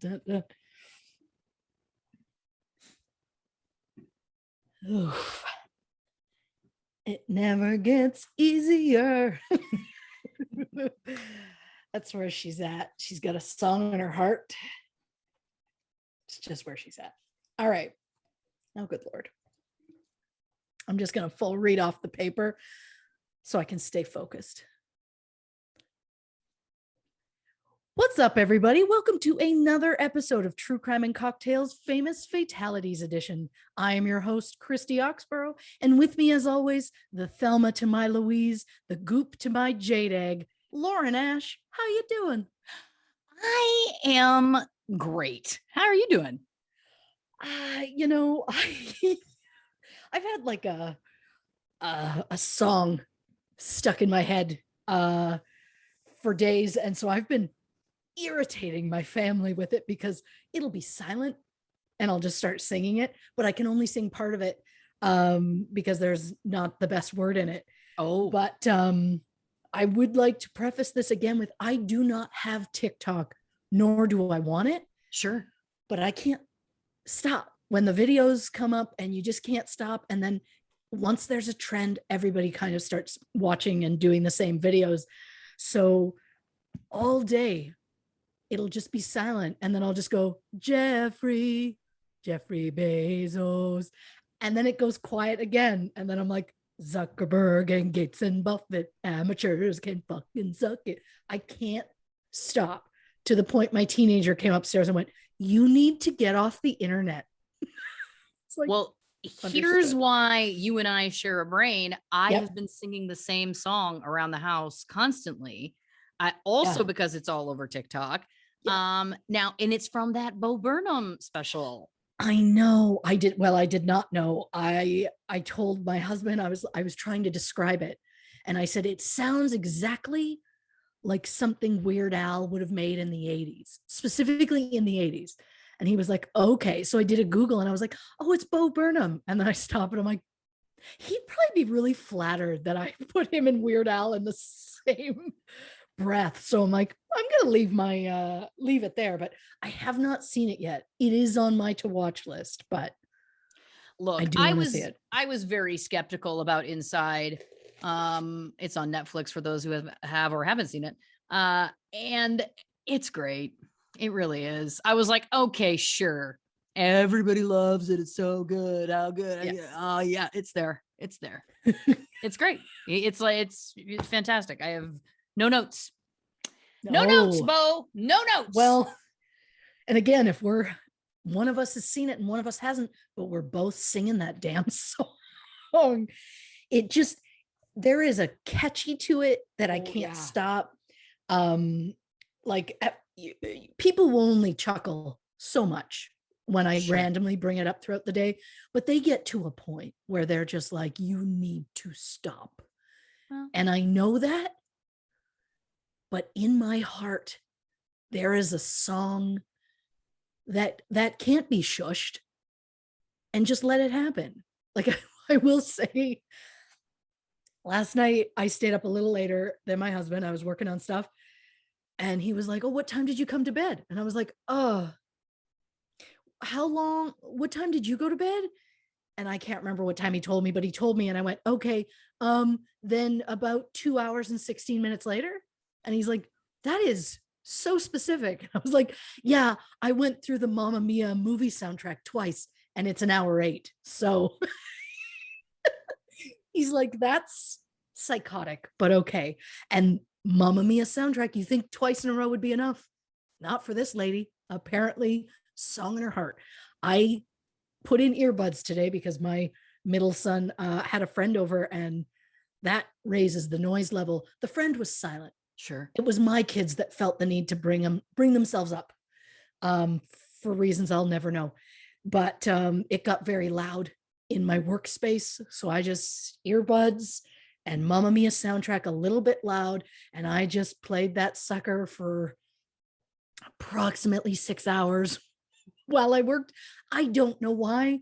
dun, dun. Oof. It never gets easier. That's where she's at. She's got a song in her heart. It's just where she's at. All right. Oh, good Lord. I'm just going to full read off the paper so I can stay focused. What's up, everybody? Welcome to another episode of True Crime and Cocktails Famous Fatalities Edition. I am your host, Christy Oxborrow, and with me, as always, the Thelma to my Louise, the Goop to my Jade Egg, Lauren Ash. How you doing? I am great. How are you doing? I've had like a song stuck in my head for days, and so I've been irritating my family with it because it'll be silent and I'll just start singing it, but I can only sing part of it because there's not the best word in it. But I would like to preface this again with, I do not have TikTok, nor do I want it. Sure. But I can't stop when the videos come up and you just can't stop. And then once there's a trend, everybody kind of starts watching and doing the same videos. So all day, it'll just be silent. And then I'll just go, Jeffrey Bezos. And then it goes quiet again. And then I'm like, Zuckerberg and Gates and Buffett, amateurs can fucking suck it. I can't stop, to the point my teenager came upstairs and went, you need to get off the internet. It's like, well, here's why you and I share a brain. I have been singing the same song around the house constantly. I also, because it's all over TikTok. Now, and it's from that Bo Burnham special. I know. I did not know. I told my husband, I was trying to describe it, and I said, it sounds exactly like something Weird Al would have made in the 80s, specifically in the 80s. And he was like, okay. So I did a Google and I was like, oh, it's Bo Burnham. And then I stopped and I'm like, he'd probably be really flattered that I put him and Weird Al in the same breath. So I'm like, I'm gonna leave it there, but I have not seen it yet. It is on my to watch list, but look, I was very skeptical about Inside. It's on Netflix for those who have or haven't seen it. And it's great. It really is. I was like, okay, sure. Everybody loves it. It's so good. How good? Yeah. Oh yeah, it's there. It's there. It's great. It's fantastic. I have no notes. No notes, Bo. No notes. Well, and again, if one of us has seen it and one of us hasn't, but we're both singing that damn song, there is a catchy to it that I can't stop. People will only chuckle so much when I randomly bring it up throughout the day, but they get to a point where they're just like, you need to stop. And I know that. But in my heart, there is a song that can't be shushed, and just let it happen. Like I will say, last night I stayed up a little later than my husband. I was working on stuff, and he was like, oh, what time did you come to bed? And I was like, oh, what time did you go to bed? And I can't remember what time he told me, but he told me, and I went, okay, then about 2 hours and 16 minutes later. And he's like, that is so specific. I was like, yeah, I went through the Mamma Mia movie soundtrack twice and it's 1 hour 8. So he's like, that's psychotic, but okay. And Mamma Mia soundtrack, you think twice in a row would be enough? Not for this lady. Apparently, song in her heart. I put in earbuds today because my middle son had a friend over, and that raises the noise level. The friend was silent. Sure. It was my kids that felt the need to bring themselves up for reasons I'll never know. But it got very loud in my workspace. So I just earbuds and Mamma Mia soundtrack a little bit loud. And I just played that sucker for approximately 6 hours while I worked. I don't know why.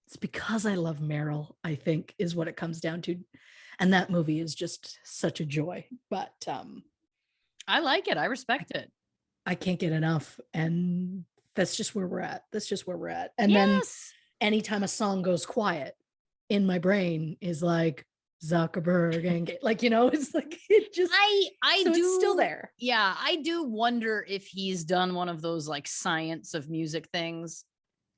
It's because I love Meryl, I think, is what it comes down to. And that movie is just such a joy. But I like it. I respect it. I can't get enough. And That's just where we're at. And then anytime a song goes quiet in my brain is like Zuckerberg and like, it's like, it just, it's still there. Yeah. I do wonder if he's done one of those like science of music things.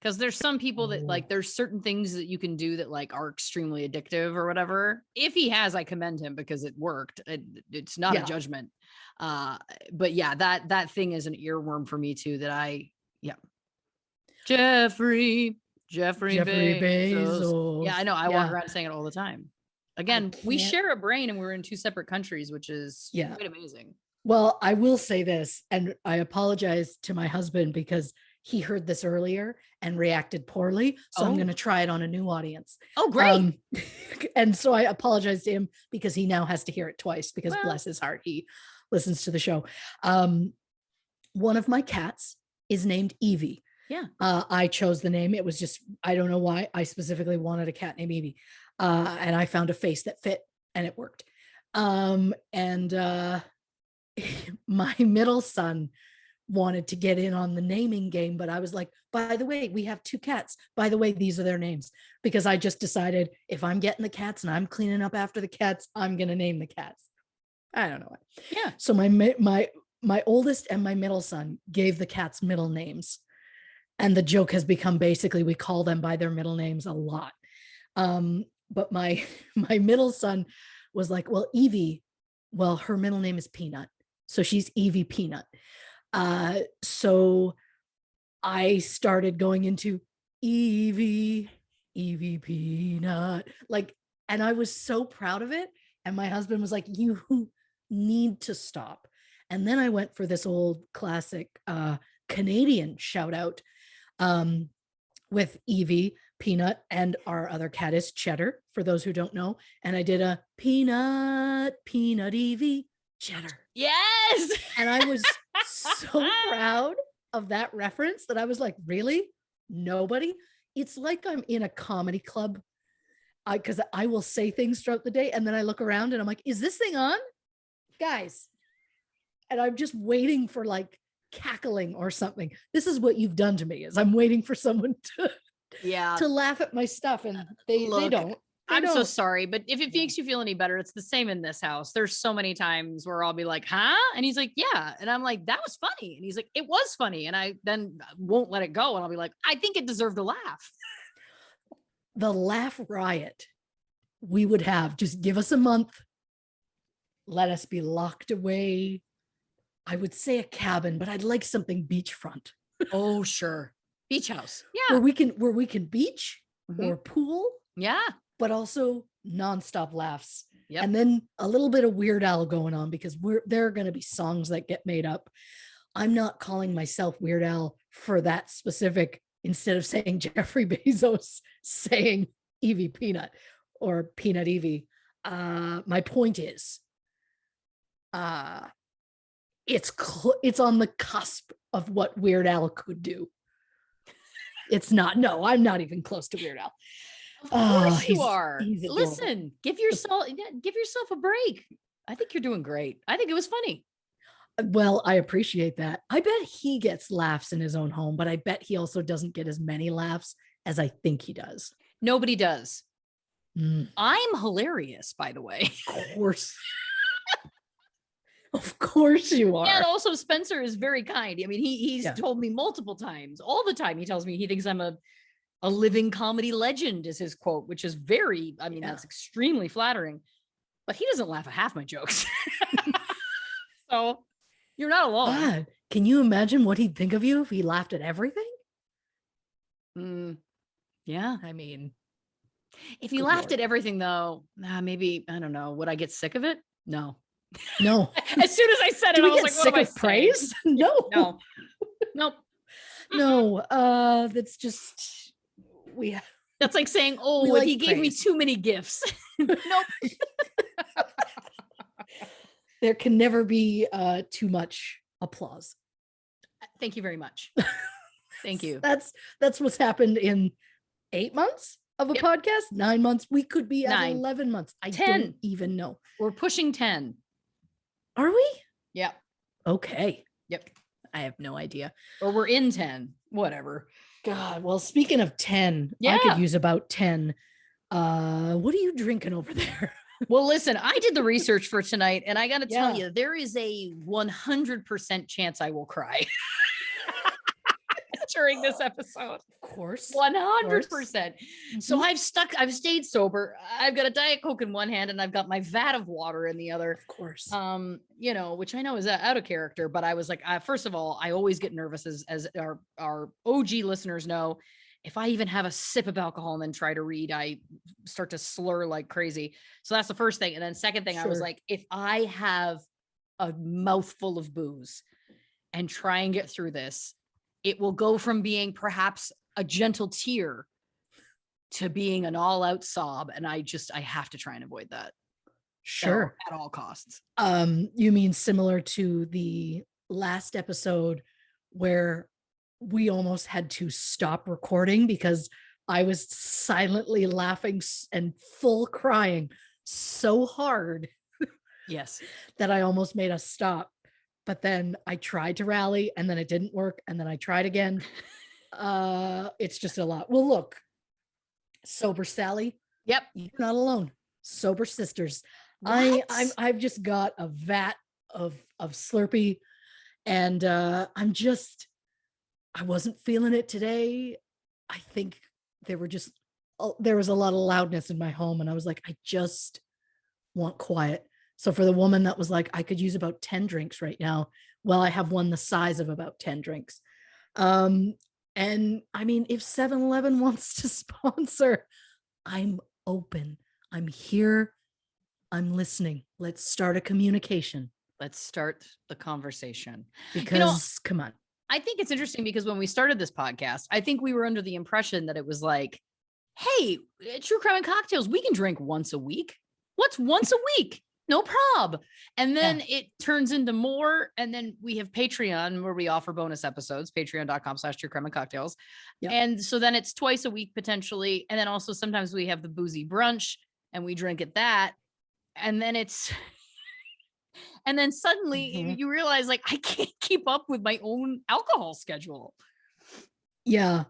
Cause there's some people that like, there's certain things that you can do that like are extremely addictive or whatever. If he has, I commend him because it worked. It's not a judgment. But yeah, that thing is an earworm for me too, Jeffrey Bezos. Yeah, I know. I walk around saying it all the time. Again, we share a brain and we're in two separate countries, which is quite amazing. Well, I will say this, and I apologize to my husband because he heard this earlier and reacted poorly. So I'm going to try it on a new audience. Oh, great. And so I apologize to him because he now has to hear it twice because bless his heart, he listens to the show. One of my cats is named Evie. Yeah. I chose the name. It was just, I don't know why I specifically wanted a cat named Evie. And I found a face that fit and it worked. My middle son wanted to get in on the naming game, but I was like, by the way, we have 2 cats. By the way, these are their names, because I just decided if I'm getting the cats and I'm cleaning up after the cats, I'm going to name the cats. I don't know why. Yeah. So my oldest and my middle son gave the cats middle names. And the joke has become basically we call them by their middle names a lot. But my middle son was like, well, Evie, well, her middle name is Peanut. So she's Evie Peanut. So I started going into Evie Peanut, like, and I was so proud of it. And my husband was like, you need to stop. And then I went for this old classic Canadian shout out with Evie Peanut, and our other cat is Cheddar, for those who don't know. And I did a Peanut Evie Cheddar. Yes. And I was so proud of that reference that I was like, really? Nobody? It's like I'm in a comedy club. Because I will say things throughout the day and then I look around and I'm like, is this thing on? Guys. And I'm just waiting for like cackling or something. This is what you've done to me, is I'm waiting for someone to laugh at my stuff, and they don't. I'm so sorry, but if it makes you feel any better, it's the same in this house. There's so many times where I'll be like, huh? And he's like, yeah. And I'm like, that was funny. And he's like, it was funny. And I then won't let it go. And I'll be like, I think it deserved a laugh. The laugh riot we would have, just give us a month. Let us be locked away. I would say a cabin, but I'd like something beachfront. Oh, sure. Beach house. Yeah. Where we can beach or pool. Yeah. But also nonstop laughs. Yep. And then a little bit of Weird Al going on, because there are going to be songs that get made up. I'm not calling myself Weird Al for that specific, instead of saying Jeffrey Bezos, saying Evie Peanut or Peanut Evie. My point is, it's on the cusp of what Weird Al could do. It's not. No, I'm not even close to Weird Al. Of course you are. Listen, give yourself a break. I think you're doing great. I think it was funny. Well, I appreciate that. I bet he gets laughs in his own home, but I bet he also doesn't get as many laughs as I think he does. Nobody does. I'm hilarious, by the way. Of course. Of course you are. And also Spencer is very kind. I mean, he's told me multiple times, all the time. He tells me he thinks I'm a living comedy legend, is his quote, which is very, that's extremely flattering, but he doesn't laugh at half my jokes. So you're not alone. God, can you imagine what he'd think of you if he laughed at everything? Yeah. I mean, if he laughed at everything though, maybe, I don't know. Would I get sick of it? No. No. As soon as I said it, I was like, sick of praise? No. Nope. No. That's just, that's like saying, if he gave me too many gifts. Nope. There can never be too much applause. Thank you very much. Thank you. That's what's happened in 8 months of a podcast. 9 months. We could be at 11 months. 10. Don't even know. We're pushing 10. Are we? Yeah. Okay. Yep. I have no idea. Or we're in 10, whatever. God, well, speaking of 10, I could use about 10. What are you drinking over there? Well, listen, I did the research for tonight, and I got to tell you, there is a 100% chance I will cry during this episode. Of course. 100%. So I've stayed sober. I've got a Diet Coke in one hand, and I've got my vat of water in the other. Of course. Which I know is out of character, but I was like, first of all, I always get nervous, as our OG listeners know. If I even have a sip of alcohol and then try to read, I start to slur like crazy. So that's the first thing. And then second thing, I was like, if I have a mouthful of booze and try and get through this, it will go from being perhaps a gentle tear to being an all out sob. And I have to try and avoid that. Sure. At all costs. You mean similar to the last episode where we almost had to stop recording because I was silently laughing and full crying so hard. Yes. That I almost made us stop. But then I tried to rally and then it didn't work. And then I tried again. It's just a lot. Well, look, Sober Sally. Yep. You're not alone. Sober sisters. I've just got a vat of Slurpee, and I wasn't feeling it today. I think there was a lot of loudness in my home, and I was like, I just want quiet. So for the woman that was like, I could use about 10 drinks right now. Well, I have one the size of about 10 drinks. And I mean, if 7-Eleven wants to sponsor, I'm open. I'm here. I'm listening. Let's start a communication. Let's start the conversation. Because come on. I think it's interesting because when we started this podcast, I think we were under the impression that it was like, hey, True Crime and Cocktails, we can drink once a week. What's once a week? No prob. And then it turns into more. And then we have Patreon where we offer bonus episodes, patreon.com/True Crime and Cocktails. Yep. And so then it's twice a week potentially. And then also sometimes we have the boozy brunch and we drink at that. And then and then suddenly you realize like, I can't keep up with my own alcohol schedule. Yeah.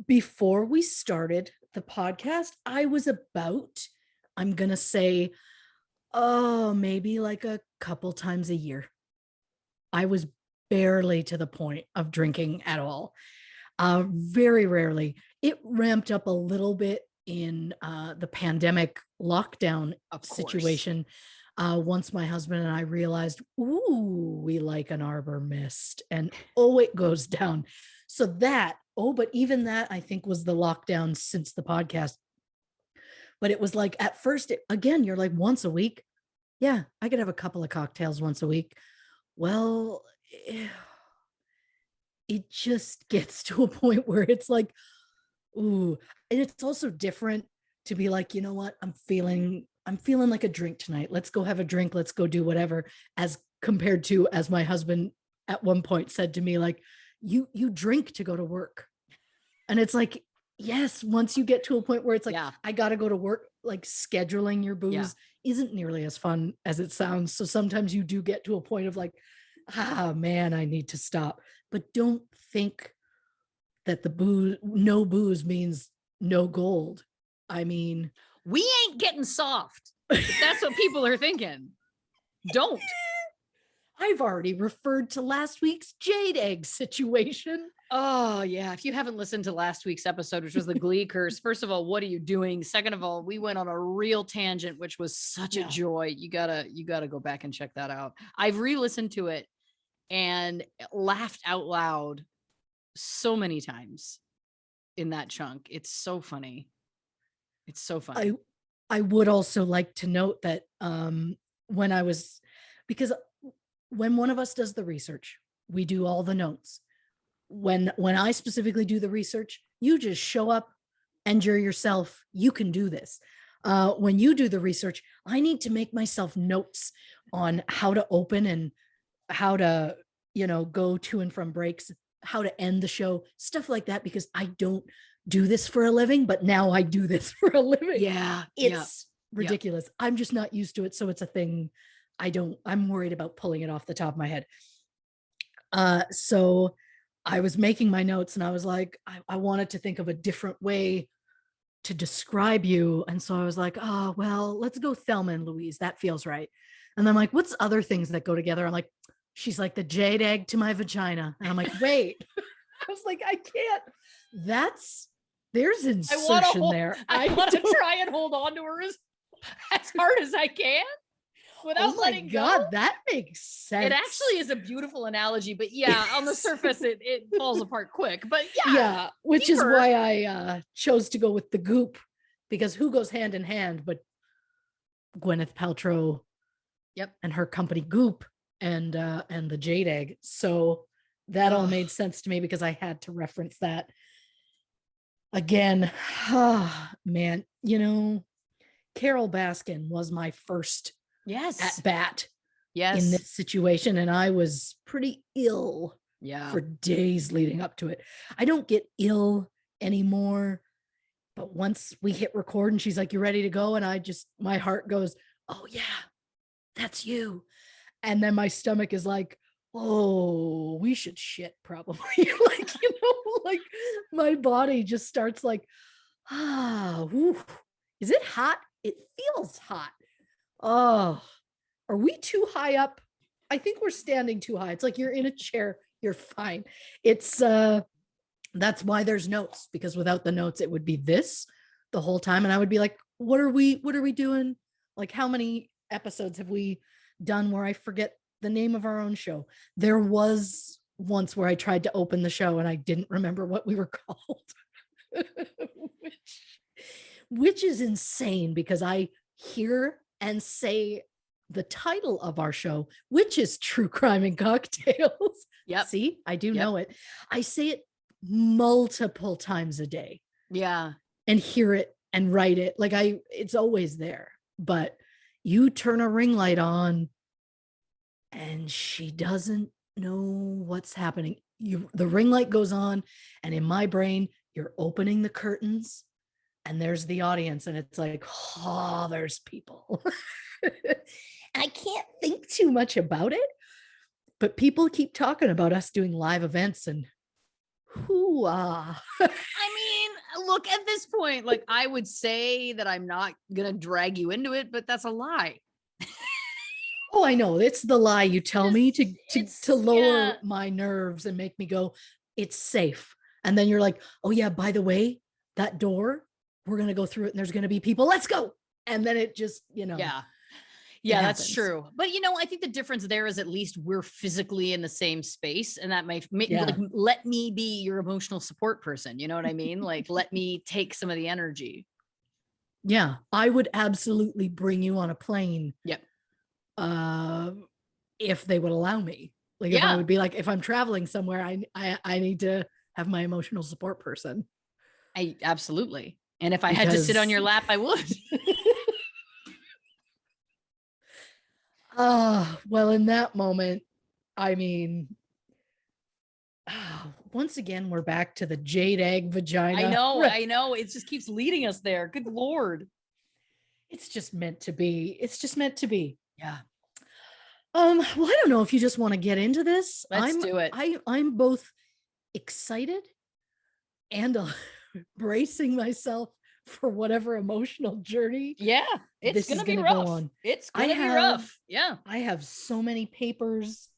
Before we started the podcast, I was about, I'm going to say, maybe like a couple times a year. I was barely to the point of drinking at all. Very rarely. It ramped up a little bit in the pandemic lockdown situation. Once my husband and I realized, we like an Arbor Mist, and it goes down. So but even that I think was the lockdown since the podcast. But it was like, at first, again, you're like once a week. Yeah, I could have a couple of cocktails once a week. Well, it just gets to a point where it's like, and it's also different to be like, you know what? I'm feeling like a drink tonight. Let's go have a drink. Let's go do whatever. As compared to, as my husband at one point said to me, like, you drink to go to work. And it's like, yes, once you get to a point where it's like, I got to go to work, like scheduling your booze isn't nearly as fun as it sounds. So sometimes you do get to a point of like, man, I need to stop. But don't think that no booze means no gold. I mean, we ain't getting soft. If that's what people are thinking. Don't. I've already referred to last week's jade egg situation. Oh yeah. If you haven't listened to last week's episode, which was the Glee curse, first of all, what are you doing? Second of all, we went on a real tangent, which was such a joy. You gotta go back and check that out. I've re-listened to it and laughed out loud so many times in that chunk. It's so funny. It's so funny. I would also like to note that because when one of us does the research, we do all the notes. When I specifically do the research, you just show up and you're yourself. You can do this. When you do the research, I need to make myself notes on how to open and how to, go to and from breaks, how to end the show, stuff like that, because I don't do this for a living, but now I do this for a living. Yeah. It's ridiculous. I'm just not used to it. So it's a thing I'm worried about pulling it off the top of my head. So I was making my notes and I was like, I wanted to think of a different way to describe you. And so I was like, oh, well, let's go Thelma and Louise. That feels right. And then I'm like, what's other things that go together? I'm like, she's like the jade egg to my vagina. And I'm like, wait. I was like, I can't. There's insertion there. I want to try and hold on to her as hard as I can without letting God, go. that makes sense. It actually is a beautiful analogy, but yeah, on the surface, it falls apart quick. But yeah, which is why I chose to go with the Goop, because who goes hand in hand but Gwyneth Paltrow, and her company Goop and the jade egg. So that all made sense to me because I had to reference that again. Man, Carol Baskin was my first at bat in this situation, and I was pretty ill for days leading up to it. I don't get ill anymore, but once we hit record and she's like, you ready to go? And my heart goes, oh yeah, that's you. And then my stomach is like, oh, we should shit probably. Like my body just starts like, is it hot? It feels hot. Oh, are we too high up? I think we're standing too high. It's like you're in a chair, you're fine. It's that's why there's notes, because without the notes it would be this the whole time and I would be like, what are we doing? Like, how many episodes have we done where I forget the name of our own show? There was once where I tried to open the show and I didn't remember what we were called. which is insane because I hear and say the title of our show, which is True Crime and Cocktails. Yep. See, I do know it. I say it multiple times a day. Yeah. And hear it and write it. Like it's always there. But you turn a ring light on and she doesn't know what's happening. The ring light goes on, and in my brain, you're opening the curtains and there's the audience, and it's like, oh, there's people. I can't think too much about it, but people keep talking about us doing live events, and I mean, look, at this point, like, I would say that I'm not gonna drag you into it, but that's a lie. Oh, I know. It's the lie you tell me to lower my nerves and make me go, it's safe. And then you're like, oh yeah, by the way, that door, we're going to go through it and there's going to be people. Let's go. And then it just, Yeah, that's true. But I think the difference there is at least we're physically in the same space, and that might like, let me be your emotional support person. You know what I mean? Like, let me take some of the energy. Yeah, I would absolutely bring you on a plane. Yep. If they would allow me, like, if I would be like, if I'm traveling somewhere, I need to have my emotional support person. I absolutely. And if I had to sit on your lap, I would. Well, in that moment, I mean, once again, we're back to the jade egg vagina. I know. It just keeps leading us there. Good Lord. It's just meant to be. Yeah. Well, I don't know if you just want to get into this. Let's do it. I'm both excited and bracing myself for whatever emotional journey. Yeah, it's going to be rough. It's going to be rough. Yeah. I have so many papers.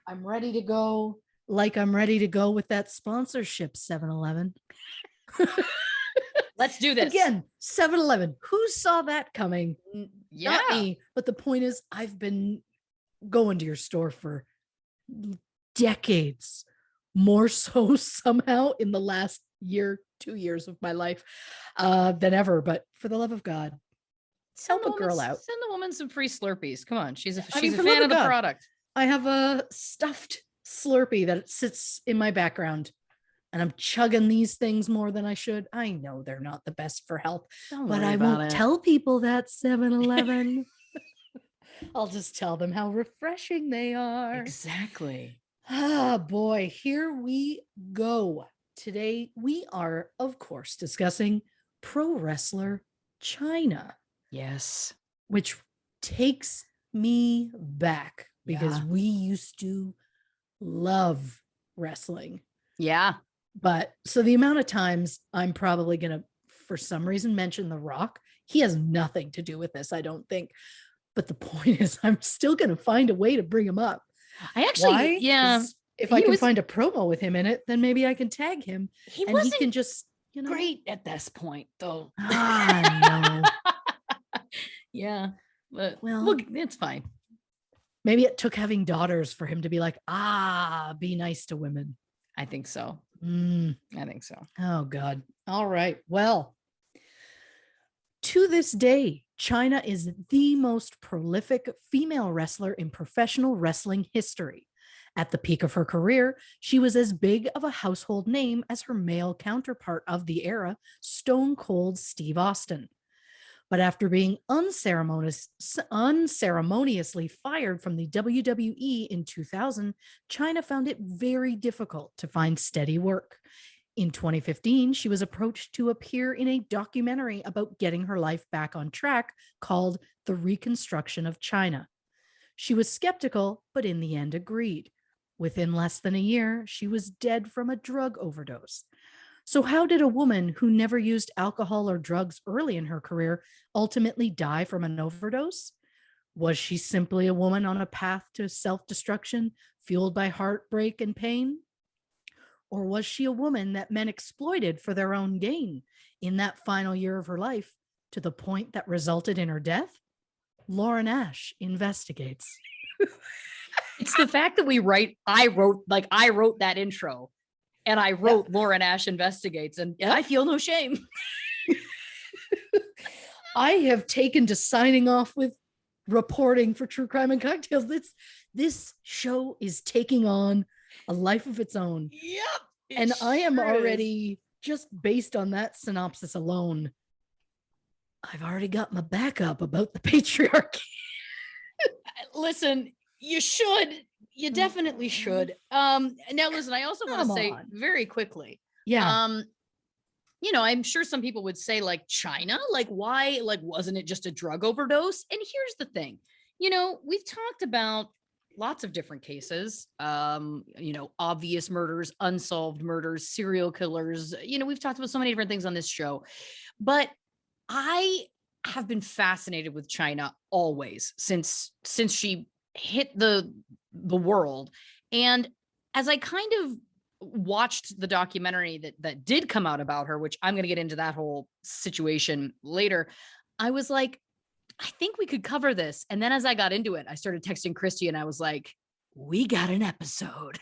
I'm ready to go. Like I'm ready to go with that sponsorship, 7-Eleven. Let's do this. Again, 7-Eleven. Who saw that coming? Yeah. Not me. But the point is, I've been going to your store for decades, more so somehow in the last 2 years of my life than ever. But for the love of God, help a girl out. Send the woman some free Slurpees. Come on. She's a fan of the product. I have a stuffed Slurpee that sits in my background, and I'm chugging these things more than I should. I know they're not the best for health, but I won't tell people that, 7-Eleven. I'll just tell them how refreshing they are. Exactly. Ah, boy, here we go. Today, we are, of course, discussing pro wrestler Chyna. Yes. Which takes me back because we used to love wrestling. Yeah. But so the amount of times I'm probably going to, for some reason, mention The Rock, he has nothing to do with this, I don't think. But the point is, I'm still going to find a way to bring him up. Why? Yeah. If I can find a promo with him in it, then maybe I can tag him. He can just, great at this point, though. No. Yeah. But, well, it's fine. Maybe it took having daughters for him to be like, be nice to women. I think so. I think so. Oh, God. All right. Well, to this day, Chyna is the most prolific female wrestler in professional wrestling history. At the peak of her career, she was as big of a household name as her male counterpart of the era, Stone Cold Steve Austin. But after being unceremoniously fired from the WWE in 2000, Chyna found it very difficult to find steady work. In 2015, she was approached to appear in a documentary about getting her life back on track called The Reconstruction of Chyna. She was skeptical, but in the end agreed. Within less than a year, she was dead from a drug overdose. So how did a woman who never used alcohol or drugs early in her career ultimately die from an overdose? Was she simply a woman on a path to self-destruction, fueled by heartbreak and pain? Or was she a woman that men exploited for their own gain in that final year of her life to the point that resulted in her death? Lauren Ash investigates. It's the fact that I wrote that intro. And I wrote Lauren Ash investigates, and I feel no shame. I have taken to signing off with reporting for True Crime and Cocktails. This show is taking on a life of its own. Yep. And I am already, just based on that synopsis alone, I've already got my back up about the patriarchy. Listen, you should. You definitely should. Now listen, I also want to say very quickly. Yeah. I'm sure some people would say like Chyna, like why, like wasn't it just a drug overdose? And here's the thing. We've talked about lots of different cases, obvious murders, unsolved murders, serial killers. We've talked about so many different things on this show. But I have been fascinated with Chyna always since she hit the world. And as I kind of watched the documentary that did come out about her, which I'm going to get into that whole situation later, I was like, I think we could cover this. And then as I got into it, I started texting Christy and I was like, we got an episode.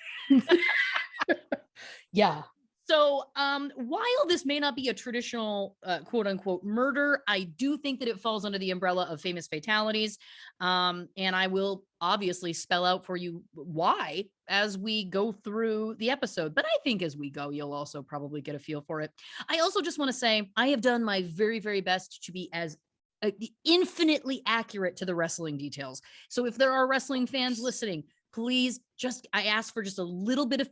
Yeah. So while this may not be a traditional quote unquote murder, I do think that it falls under the umbrella of famous fatalities. And I will obviously spell out for you why as we go through the episode. But I think as we go, you'll also probably get a feel for it. I also just want to say I have done my very, very best to be as infinitely accurate to the wrestling details. So if there are wrestling fans listening, please I ask for just a little bit of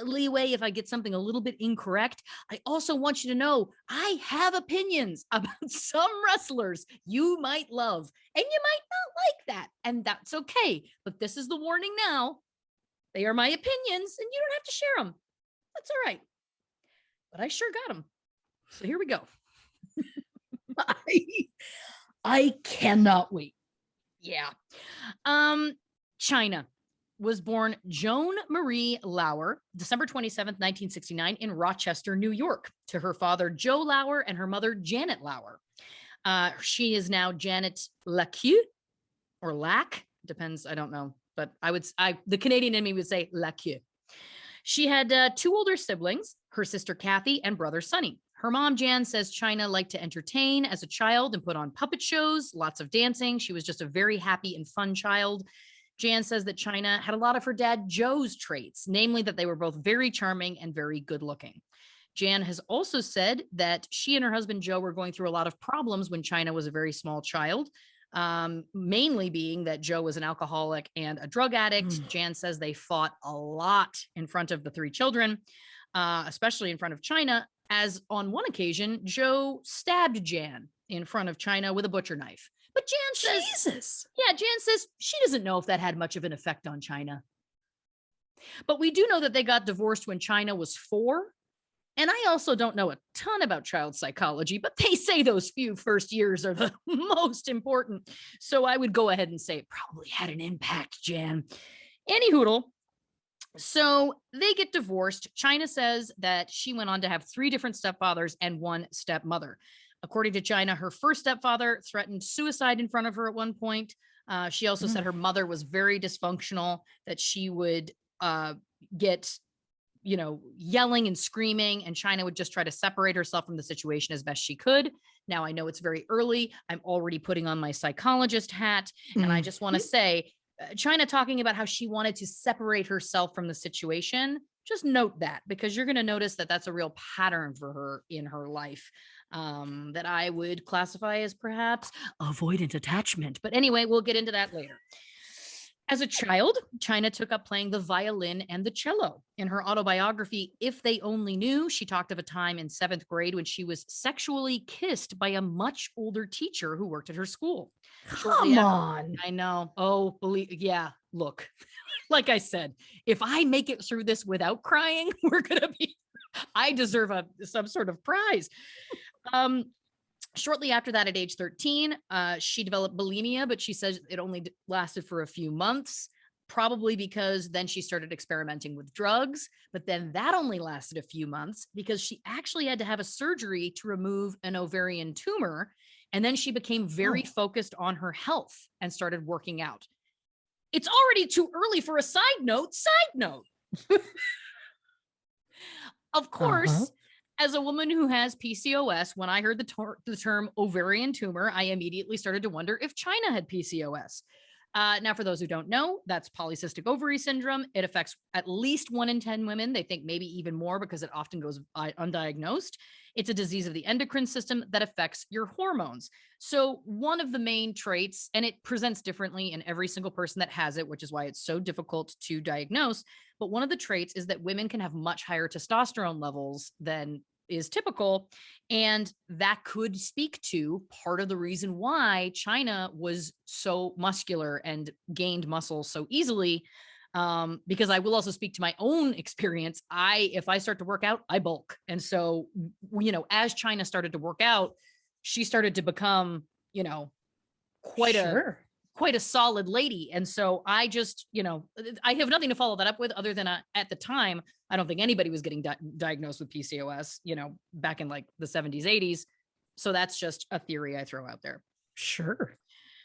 leeway if I get something a little bit incorrect. I also want you to know I have opinions about some wrestlers you might love and you might not like that, and that's okay. But this is the warning now. They are my opinions and you don't have to share them. That's all right. But I sure got them. So here we go. I cannot wait. Yeah. Chyna was born Joan Marie Lauer, December 27th, 1969 in Rochester, New York, to her father, Joe Lauer, and her mother, Janet Lauer. She is now Janet Lacue or Lack, depends. I don't know, but the Canadian in me would say Lacue. She had two older siblings, her sister Kathy and brother Sonny. Her mom, Jan, says Chyna liked to entertain as a child and put on puppet shows, lots of dancing. She was just a very happy and fun child. Jan says that Chyna had a lot of her dad Joe's traits, namely that they were both very charming and very good looking. Jan has also said that she and her husband Joe were going through a lot of problems when Chyna was a very small child, mainly being that Joe was an alcoholic and a drug addict. Jan says they fought a lot in front of the three children, especially in front of Chyna, as on one occasion, Joe stabbed Jan in front of Chyna with a butcher knife. But Jan says, Jan says she doesn't know if that had much of an effect on Chyna. But we do know that they got divorced when Chyna was 4. And I also don't know a ton about child psychology, but they say those few first years are the most important. So I would go ahead and say it probably had an impact, Jan. Any hoodle. So they get divorced. Chyna says that she went on to have 3 different stepfathers and 1 stepmother. According to Chyna, her first stepfather threatened suicide in front of her at one point. She also said her mother was very dysfunctional, that she would get, yelling and screaming, and Chyna would just try to separate herself from the situation as best she could. Now, I know it's very early. I'm already putting on my psychologist hat, and I just want to say, Chyna talking about how she wanted to separate herself from the situation, just note that, because you're going to notice that that's a real pattern for her in her life, that I would classify as perhaps avoidant attachment. But anyway, we'll get into that later. As a child, Chyna took up playing the violin and the cello. In her autobiography, If They Only Knew, she talked of a time in 7th grade when she was sexually kissed by a much older teacher who worked at her school. Come on. I know. Oh, yeah, look, like I said, if I make it through this without crying, I deserve some sort of prize. Shortly after that, at age 13, she developed bulimia, but she says it only lasted for a few months, probably because then she started experimenting with drugs. But then that only lasted a few months because she actually had to have a surgery to remove an ovarian tumor. And then she became very focused on her health and started working out. It's already too early for a side note. Of course, as a woman who has PCOS, when I heard the term ovarian tumor, I immediately started to wonder if Chyna had PCOS. Now, for those who don't know, that's polycystic ovary syndrome. It affects at least 1 in 10 women. They think maybe even more because it often goes undiagnosed. It's a disease of the endocrine system that affects your hormones. So one of the main traits, and it presents differently in every single person that has it, which is why it's so difficult to diagnose. But one of the traits is that women can have much higher testosterone levels than is typical. And that could speak to part of the reason why Chyna was so muscular and gained muscle so easily. Because I will also speak to my own experience. If I start to work out, I bulk. And so, as Chyna started to work out, she started to become, quite a solid lady. And so I just, I have nothing to follow that up with other than at the time, I don't think anybody was getting diagnosed with PCOS, back in like the 70s, 80s. So that's just a theory I throw out there. Sure.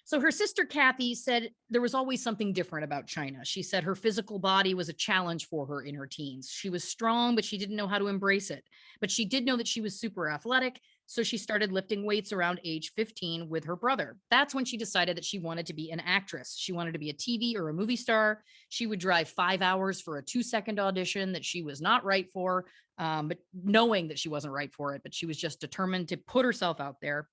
So her sister, Kathy, said there was always something different about Chyna. She said her physical body was a challenge for her in her teens. She was strong, but she didn't know how to embrace it. But she did know that she was super athletic. So she started lifting weights around age 15 with her brother. That's when she decided that she wanted to be an actress. She wanted to be a TV or a movie star. She would drive 5 hours for a 2-second audition that she was not right for, but knowing that she wasn't right for it. But she was just determined to put herself out there.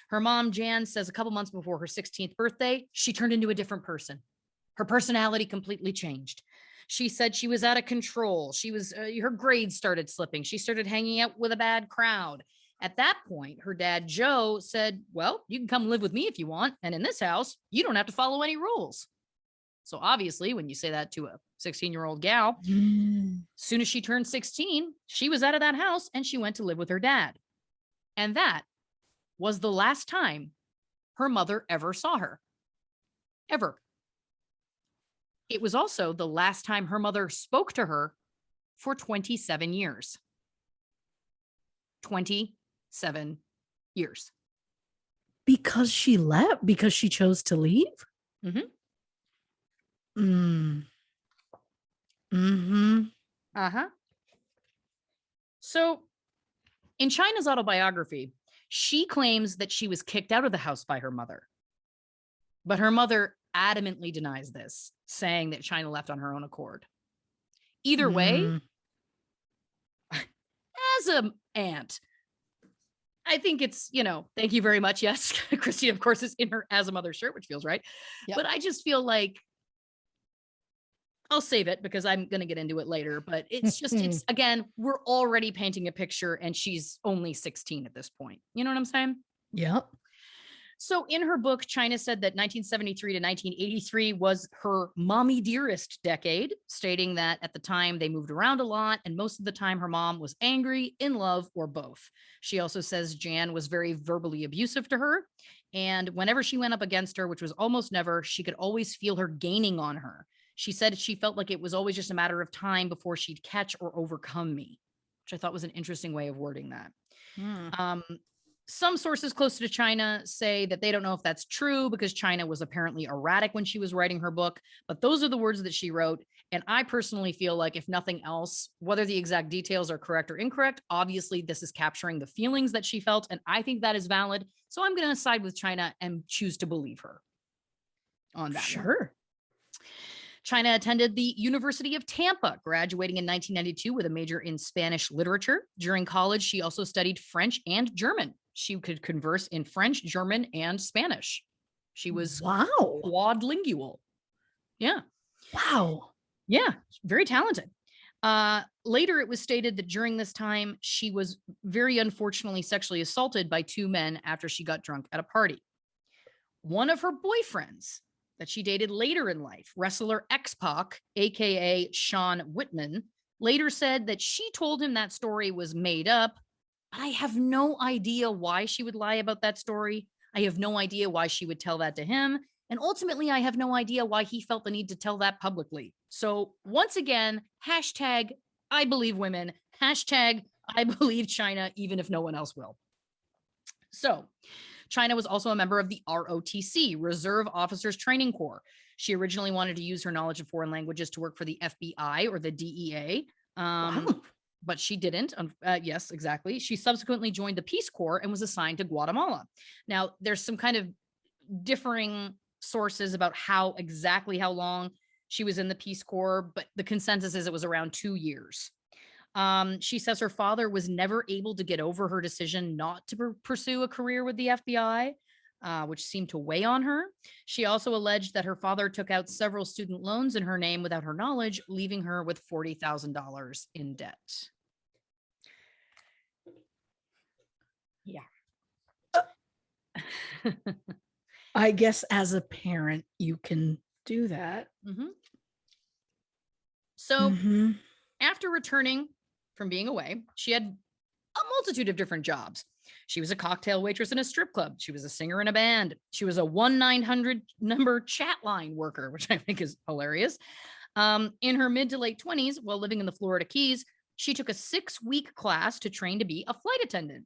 Her mom, Jan, says a couple months before her 16th birthday, she turned into a different person. Her personality completely changed. She said she was out of control. Her grades started slipping. She started hanging out with a bad crowd. At that point, her dad, Joe, said, well, you can come live with me if you want. And in this house, you don't have to follow any rules. So obviously, when you say that to a 16-year-old gal, as soon as she turned 16, she was out of that house and she went to live with her dad. And that was the last time her mother ever saw her. Ever. It was also the last time her mother spoke to her for 27 years. 27 years. Because she left? Because she chose to leave? So in Chyna's autobiography, she claims that she was kicked out of the house by her mother. But her mother adamantly denies this, saying that Chyna left on her own accord. Either way, as an aunt, I think it's, thank you very much. Yes, Christy, of course, is in her as a mother shirt, which feels right. Yep. But I just feel like I'll save it because I'm going to get into it later. But it's just, again, we're already painting a picture and she's only 16 at this point. You know what I'm saying? Yep. So in her book, Chyna said that 1973 to 1983 was her mommy dearest decade, stating that at the time they moved around a lot, and most of the time her mom was angry, in love, or both. She also says Jan was very verbally abusive to her, and whenever she went up against her, which was almost never, she could always feel her gaining on her. She said she felt like it was always just a matter of time before she'd catch or overcome me, which I thought was an interesting way of wording that. Some sources close to Chyna say that they don't know if that's true because Chyna was apparently erratic when she was writing her book, but those are the words that she wrote. And I personally feel like, if nothing else, whether the exact details are correct or incorrect, obviously this is capturing the feelings that she felt. And I think that is valid. So I'm going to side with Chyna and choose to believe her on that. Sure. Chyna attended the University of Tampa, graduating in 1992 with a major in Spanish literature. During college, she also studied French and German. She could converse in French, German, and Spanish. She was quadlingual. Yeah. Wow. Yeah. Very talented. Later, it was stated that during this time, she was very unfortunately sexually assaulted by two men after she got drunk at a party. One of her boyfriends that she dated later in life, wrestler X-Pac, aka Sean Whitman, later said that she told him that story was made up. I have no idea why she would lie about that story. I have no idea why she would tell that to him. And ultimately, I have no idea why he felt the need to tell that publicly. So once again, hashtag I believe women, hashtag I believe Chyna, even if no one else will. So Chyna was also a member of the ROTC, Reserve Officers Training Corps. She originally wanted to use her knowledge of foreign languages to work for the FBI or the DEA. But she didn't. Yes, exactly. She subsequently joined the Peace Corps and was assigned to Guatemala. Now, there's some kind of differing sources about how long she was in the Peace Corps, but the consensus is it was around 2 years. She says her father was never able to get over her decision not to pursue a career with the FBI, which seemed to weigh on her. She also alleged that her father took out several student loans in her name without her knowledge, leaving her with $40,000 in debt. Yeah. I guess as a parent, you can do that. So after returning from being away, she had a multitude of different jobs. She was a cocktail waitress in a strip club. She was a singer in a band. She was a 1-900 number chat line worker, which I think is hilarious. In her mid to late 20s, while living in the Florida Keys, she took a 6-week class to train to be a flight attendant.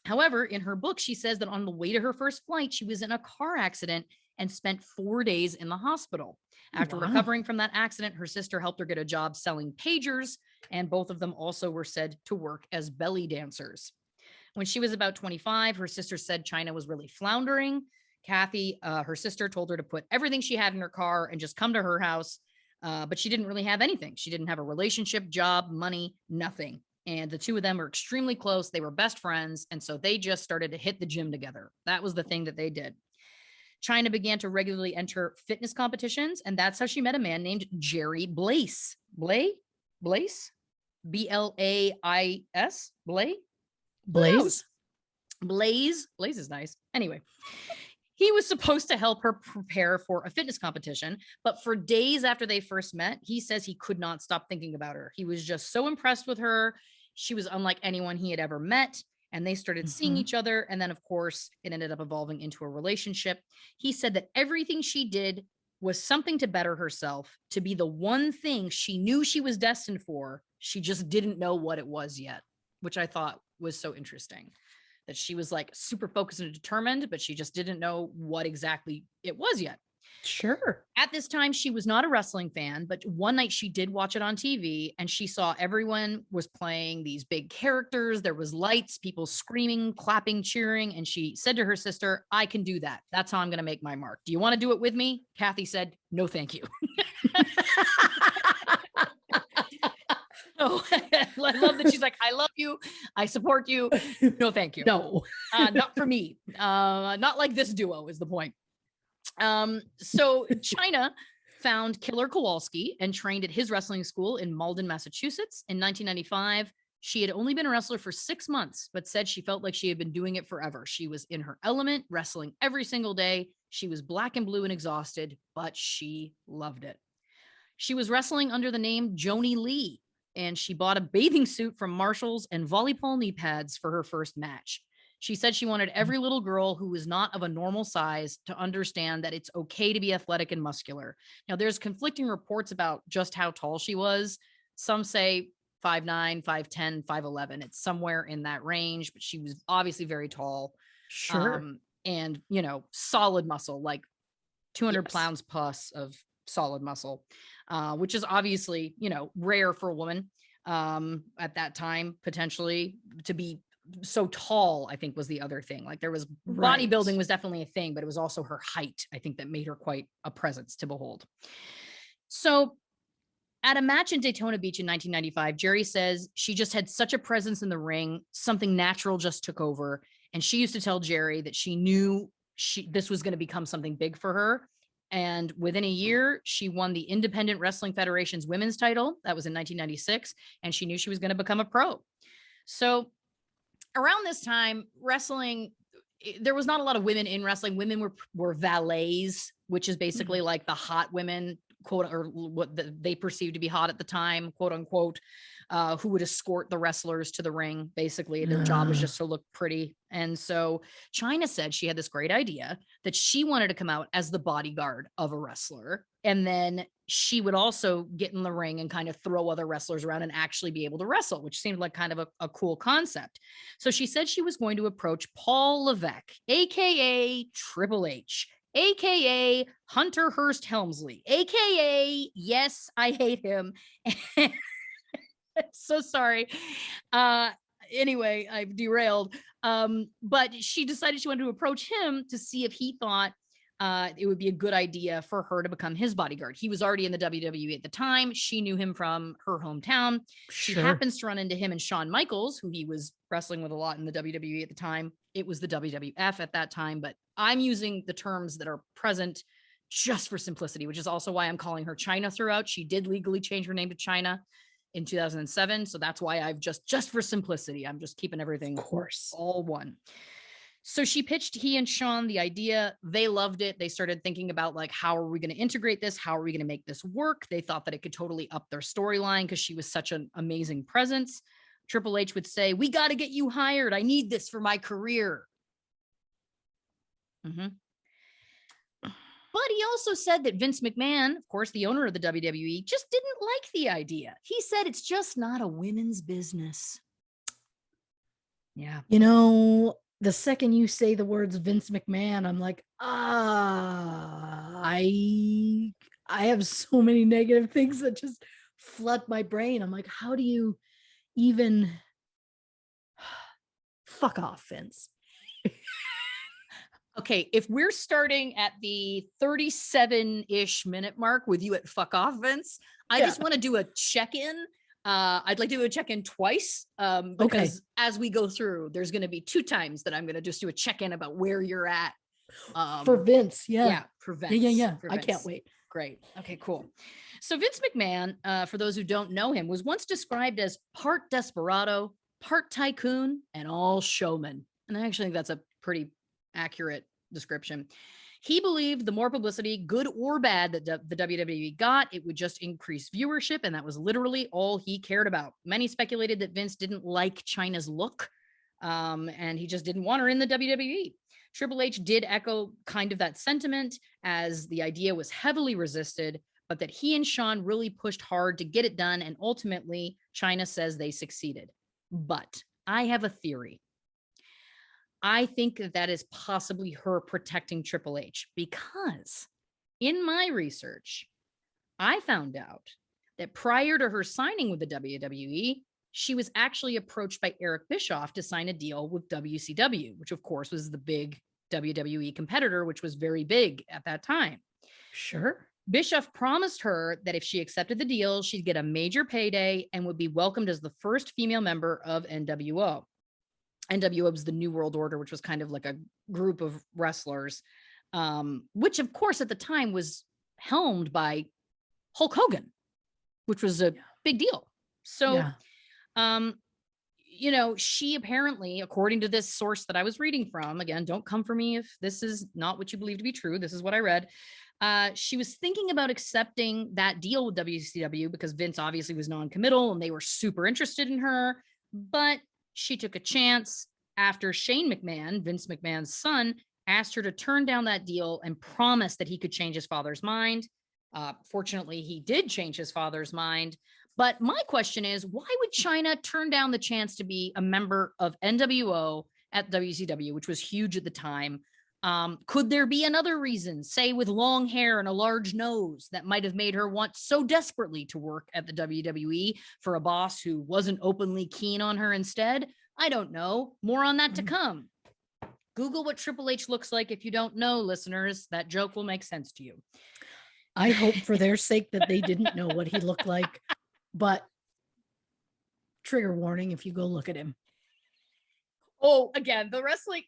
However, in her book, she says that on the way to her first flight, she was in a car accident and spent 4 days in the hospital. After recovering from that accident, her sister helped her get a job selling pagers, and both of them also were said to work as belly dancers. When she was about 25, her sister said Chyna was really floundering. Kathy, her sister, told her to put everything she had in her car and just come to her house, but she didn't really have anything. She didn't have a relationship, job, money, nothing. And the two of them were extremely close. They were best friends, and so they just started to hit the gym together. That was the thing that they did. Chyna began to regularly enter fitness competitions, and that's how she met a man named Jerry Blaze. Blaze? B-L-A-I-S? Blaze? Blaze is nice. Anyway, he was supposed to help her prepare for a fitness competition, but for days after they first met, he says he could not stop thinking about her. He was just so impressed with her. She was unlike anyone he had ever met. And they started seeing each other. And then, of course, it ended up evolving into a relationship. He said that everything she did was something to better herself, to be the one thing she knew she was destined for. She just didn't know what it was yet, which I thought was so interesting. That she was like super focused and determined, but she just didn't know what exactly it was yet. Sure. At this time, she was not a wrestling fan, but one night she did watch it on TV and she saw everyone was playing these big characters. There was lights, people screaming, clapping, cheering. And she said to her sister, I can do that. That's how I'm going to make my mark. Do you want to do it with me? Kathy said, no, thank you. Oh, I love that she's like, I love you. I support you. No, thank you. No, not for me. Not like this duo is the point. So Chyna found Killer Kowalski and trained at his wrestling school in Malden, Massachusetts. In 1995, She had only been a wrestler for 6 months, but said she felt like she had been doing it forever. She was in her element, wrestling every single day. She was black and blue and exhausted, but she loved it. She was wrestling under the name Joni Lee, and she bought a bathing suit from Marshall's and volleyball knee pads for her first match. She said she wanted every little girl who was not of a normal size to understand that it's okay to be athletic and muscular. Now, there's conflicting reports about just how tall she was. Some say 5'9", 5'10", 5'11". It's somewhere in that range, but she was obviously very tall. Sure. And, solid muscle, like 200 Yes. pounds plus of solid muscle, which is obviously, rare for a woman at that time, potentially to be so tall. I think was the other thing. Like there was bodybuilding was definitely a thing, but it was also her height, I think, that made her quite a presence to behold. So at a match in Daytona Beach in 1995, Jerry says she just had such a presence in the ring, something natural just took over. And she used to tell Jerry that she knew this was going to become something big for her. And within a year, she won the Independent Wrestling Federation's women's title. That was in 1996. And she knew she was going to become a pro. So around this time, wrestling, there was not a lot of women in wrestling. Women were valets, which is basically like the hot women, quote, or what they perceived to be hot at the time, quote unquote, who would escort the wrestlers to the ring. Basically, their job was just to look pretty. And so Chyna said she had this great idea that she wanted to come out as the bodyguard of a wrestler. And then she would also get in the ring and kind of throw other wrestlers around and actually be able to wrestle, which seemed like kind of a cool concept. So she said she was going to approach Paul Levesque, AKA Triple H, AKA Hunter Hearst Helmsley, AKA Yes, I Hate Him. So sorry. Anyway, I've derailed. But she decided she wanted to approach him to see if he thought it would be a good idea for her to become his bodyguard. He was already in the WWE at the time. She knew him from her hometown. She happens to run into him and Shawn Michaels, who he was wrestling with a lot in the WWE at the time. It was the WWF at that time, but I'm using the terms that are present just for simplicity, which is also why I'm calling her Chyna throughout. She did legally change her name to Chyna in 2007. So that's why I've just for simplicity, I'm just keeping everything, of course, all one. So she pitched he and Shawn the idea. They loved it. They started thinking about like, how are we going to integrate this? How are we going to make this work? They thought that it could totally up their storyline because she was such an amazing presence. Triple H would say, "We got to get you hired. I need this for my career." But he also said that Vince McMahon, of course, the owner of the WWE, just didn't like the idea. He said it's just not a women's business. Yeah. The second you say the words Vince McMahon, I'm like, I have so many negative things that just flood my brain. I'm like, how do you even fuck off, Vince? Okay, if we're starting at the 37-ish minute mark with you at fuck off, Vince, I just want to do a check-in. I'd like to do a check-in twice because as we go through, there's going to be 2 times that I'm going to just do a check-in about where you're at. For Vince, yeah. For Vince. Yeah. For I Vince. can't wait. Great. Okay, cool. So Vince McMahon, for those who don't know him, was once described as part desperado, part tycoon, and all showman. And I actually think that's a pretty accurate description. He believed the more publicity, good or bad, that the WWE got, it would just increase viewership, and that was literally all he cared about. Many speculated that Vince didn't like Chyna's look, and he just didn't want her in the WWE. Triple H did echo kind of that sentiment, as the idea was heavily resisted, but that he and Shawn really pushed hard to get it done, and ultimately, Chyna says they succeeded. But I have a theory. I think that is possibly her protecting Triple H, because in my research, I found out that prior to her signing with the WWE, she was actually approached by Eric Bischoff to sign a deal with WCW, which of course was the big WWE competitor, which was very big at that time. Sure. Bischoff promised her that if she accepted the deal, she'd get a major payday and would be welcomed as the first female member of NWO. NWO was the New World Order, which was kind of like a group of wrestlers, which of course at the time was helmed by Hulk Hogan, which was a big deal. So she apparently, according to this source that I was reading from, again, don't come for me if this is not what you believe to be true. This is what I read. She was thinking about accepting that deal with WCW because Vince obviously was non-committal and they were super interested in her. But she took a chance after Shane McMahon, Vince McMahon's son, asked her to turn down that deal and promised that he could change his father's mind. Fortunately, he did change his father's mind. But my question is, why would Chyna turn down the chance to be a member of NWO at WCW, which was huge at the time? Could there be another reason, say with long hair and a large nose, that might have made her want so desperately to work at the WWE for a boss who wasn't openly keen on her instead? I don't know. More on that to come. Google what Triple H looks like if you don't know, listeners. That joke will make sense to you. I hope for their sake that they didn't know what he looked like, but trigger warning if you go look at him. Oh, again, the wrestling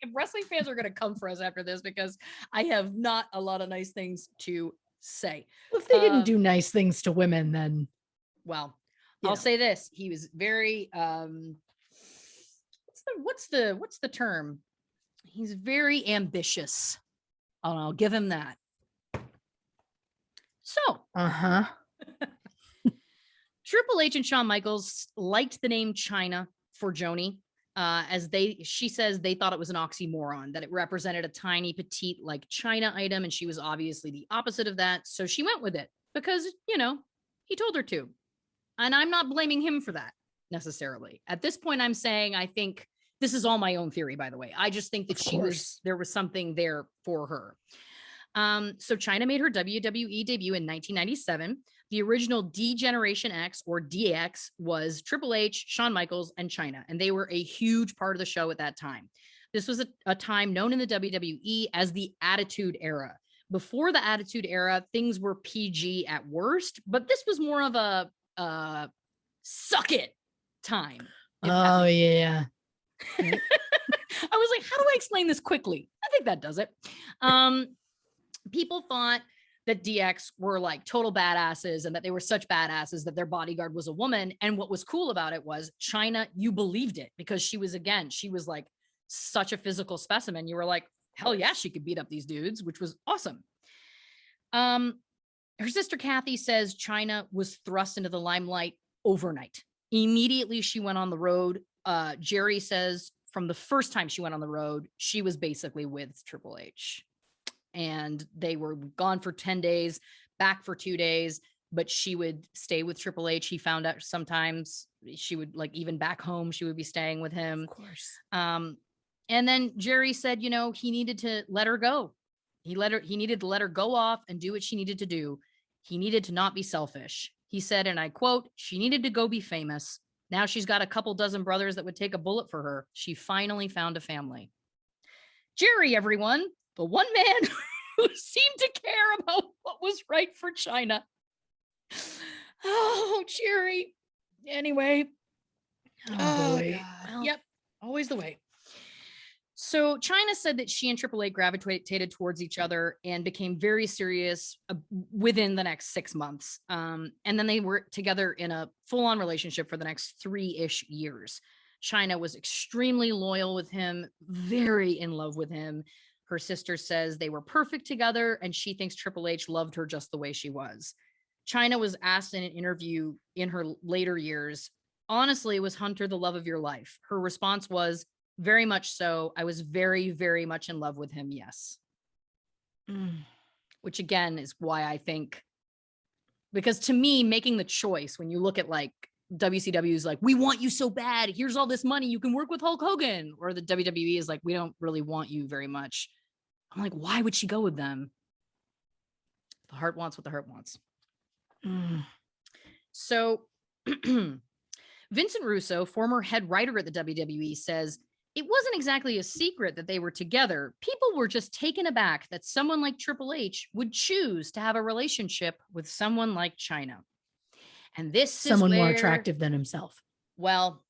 fans are going to come for us after this because I have not a lot of nice things to say. Well, if they didn't do nice things to women, then I'll say this: he was very what's the term? He's very ambitious. I'll give him that. So, Triple H and Shawn Michaels liked the name Chyna for Joni, as she says they thought it was an oxymoron, that it represented a tiny, petite, like China item, and she was obviously the opposite of that. So she went with it because, he told her to. And I'm not blaming him for that necessarily. At this point, I'm saying I think this is all my own theory, by the way. I just think that there was something there for her. So Chyna made her WWE debut in 1997. The original D-Generation X, or DX, was Triple H, Shawn Michaels, and Chyna, and they were a huge part of the show at that time. This was a time known in the WWE as the Attitude Era. Before the Attitude Era, things were PG at worst, but this was more of a suck it time. Oh, yeah. I was like, how do I explain this quickly? I think that does it. People thought that DX were like total badasses and that they were such badasses that their bodyguard was a woman. And what was cool about it was Chyna, you believed it because she was like such a physical specimen. You were like, hell yeah, she could beat up these dudes, which was awesome. Her sister Kathy says Chyna was thrust into the limelight overnight. Immediately she went on the road. Jerry says from the first time she went on the road, she was basically with Triple H. And they were gone for 10 days, back for 2 days, but she would stay with Triple H. He found out sometimes she would, like, even back home, she would be staying with him. Of course. And then Jerry said, he needed to let her go. He needed to let her go off and do what she needed to do. He needed to not be selfish. He said, and I quote, she needed to go be famous. Now she's got a couple dozen brothers that would take a bullet for her. She finally found a family. Jerry, everyone. The one man who seemed to care about what was right for Chyna. Oh, Jerry. Anyway. Oh boy. Well, yep. Always the way. So Chyna said that she and Triple H gravitated towards each other and became very serious within the next 6 months. And then they were together in a full-on relationship for the next 3-ish years. Chyna was extremely loyal with him, very in love with him. Her sister says they were perfect together, and she thinks Triple H loved her just the way she was. Chyna was asked in an interview in her later years, honestly, was Hunter the love of your life? Her response was, very much so. I was very, very much in love with him, yes. Which again is why I think, because to me, making the choice, when you look at like WCW is like, we want you so bad. Here's all this money. You can work with Hulk Hogan. Or the WWE is like, we don't really want you very much. I'm like, why would she go with them? The heart wants what the heart wants. So Vincent Russo, former head writer at the WWE, says, it wasn't exactly a secret that they were together. People were just taken aback that someone like Triple H would choose to have a relationship with someone like Chyna. And this someone more attractive than himself. Well,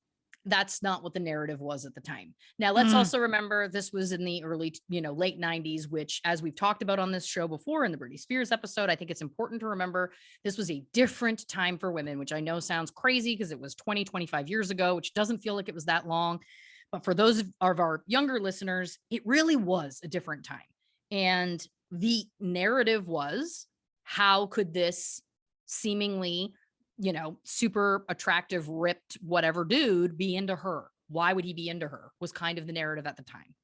that's not what the narrative was at the time. Now, let's also remember this was in the early, late 90s, which, as we've talked about on this show before in the Britney Spears episode, I think it's important to remember this was a different time for women, which I know sounds crazy because it was 25 years ago, which doesn't feel like it was that long. But for those of our younger listeners, it really was a different time. And the narrative was, how could this seemingly super attractive, ripped, whatever dude be into her? Why would he be into her? Was kind of the narrative at the time.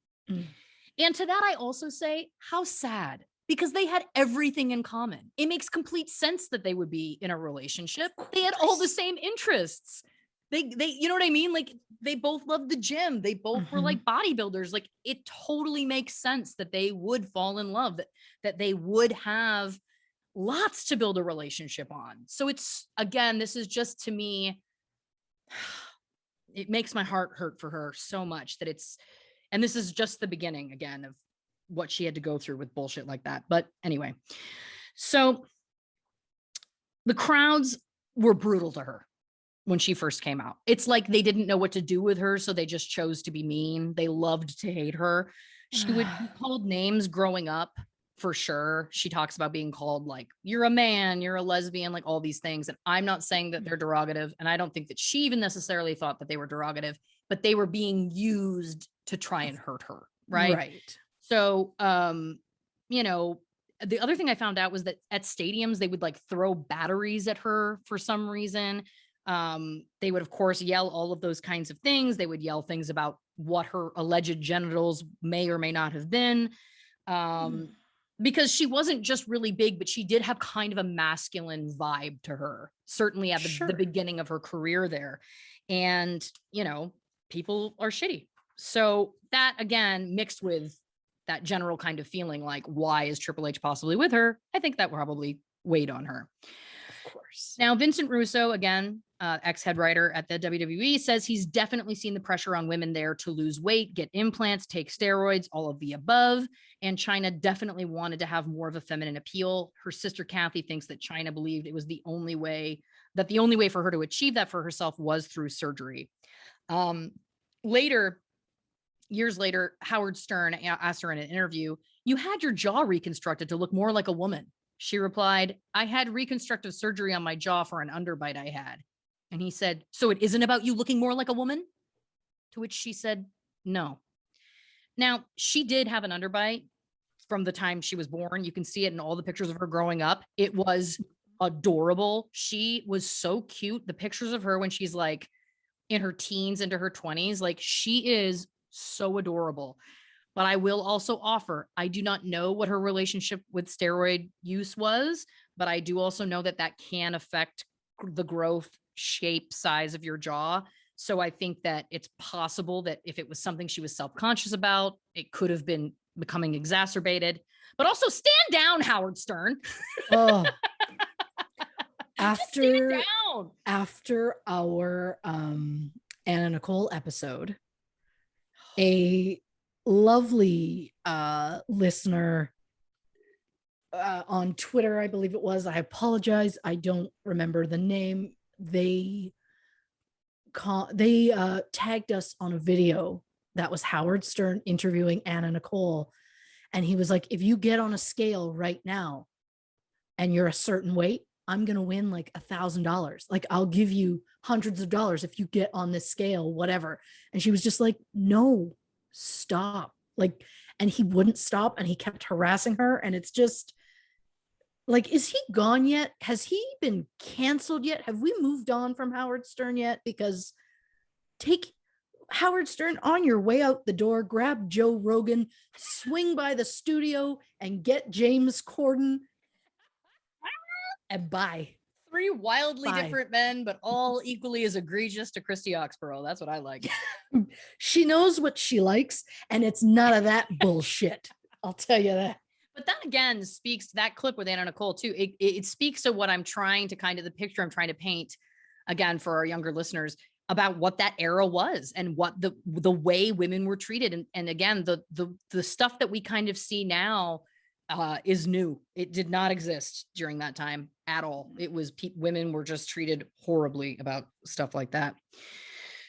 And to that, I also say, how sad, because they had everything in common. It makes complete sense that they would be in a relationship. They had all the same interests. They, you know what I mean? Like, they both loved the gym. They both were like bodybuilders. Like, it totally makes sense that they would fall in love, that they would have lots to build a relationship on. So it's, again, this is just, to me, it makes my heart hurt for her so much and this is just the beginning again of what she had to go through with bullshit like that. But anyway, so the crowds were brutal to her when she first came out. It's like they didn't know what to do with her, so they just chose to be mean. They loved to hate her. She would be called names growing up. For sure. She talks about being called like, you're a man, you're a lesbian, like all these things. And I'm not saying that they're derogative. And I don't think that she even necessarily thought that they were derogative, but they were being used to try and hurt her. Right. Right. So, the other thing I found out was that at stadiums, they would like throw batteries at her for some reason. They would, of course, yell all of those kinds of things. They would yell things about what her alleged genitals may or may not have been. Because she wasn't just really big, but she did have kind of a masculine vibe to her, certainly at the beginning of her career there. And, people are shitty. So that, again, mixed with that general kind of feeling like, why is Triple H possibly with her? I think that probably weighed on her. Of course. Now, Vincent Russo, again, ex-head writer at the WWE, says he's definitely seen the pressure on women there to lose weight, get implants, take steroids, all of the above. And Chyna definitely wanted to have more of a feminine appeal. Her sister Kathy thinks that Chyna believed it was the only way for her to achieve that for herself was through surgery. Years later, Howard Stern asked her in an interview, "You had your jaw reconstructed to look more like a woman." She replied, "I had reconstructive surgery on my jaw for an underbite I had." And he said, "So it isn't about you looking more like a woman?" To which she said, "No." Now, she did have an underbite from the time she was born. You can see it in all the pictures of her growing up. It was adorable. She was so cute. The pictures of her when she's like in her teens into her 20s, like, she is so adorable. But I will also offer, I do not know what her relationship with steroid use was, but I do also know that can affect the growth, shape, size of your jaw. So I think that it's possible that if it was something she was self-conscious about, it could have been becoming exacerbated. But also, stand down, Howard Stern. Oh. Stand down. After our Anna Nicole episode, a lovely listener on Twitter, I believe it was, I apologize, I don't remember the name, they tagged us on a video that was Howard Stern interviewing Anna Nicole, and he was like, if you get on a scale right now and you're a certain weight, I'm gonna win like $1,000, like I'll give you hundreds of dollars if you get on this scale, whatever. And she was just like, no, stop. Like, and he wouldn't stop, and he kept harassing her. And it's just like, is he gone yet? Has he been canceled yet? Have we moved on from Howard Stern yet? Because take Howard Stern on your way out the door, grab Joe Rogan, swing by the studio and get James Corden, and bye. 3 wildly different men, but all equally as egregious to Christy Oxborrow. That's what I like. She knows what she likes, and it's none of that bullshit. I'll tell you that. But that, again, speaks to that clip with Anna Nicole too. It speaks to what I'm trying to the picture I'm trying to paint, again, for our younger listeners, about what that era was and what the way women were treated. And again, the stuff that we kind of see now is new. It did not exist during that time at all. It was women were just treated horribly about stuff like that.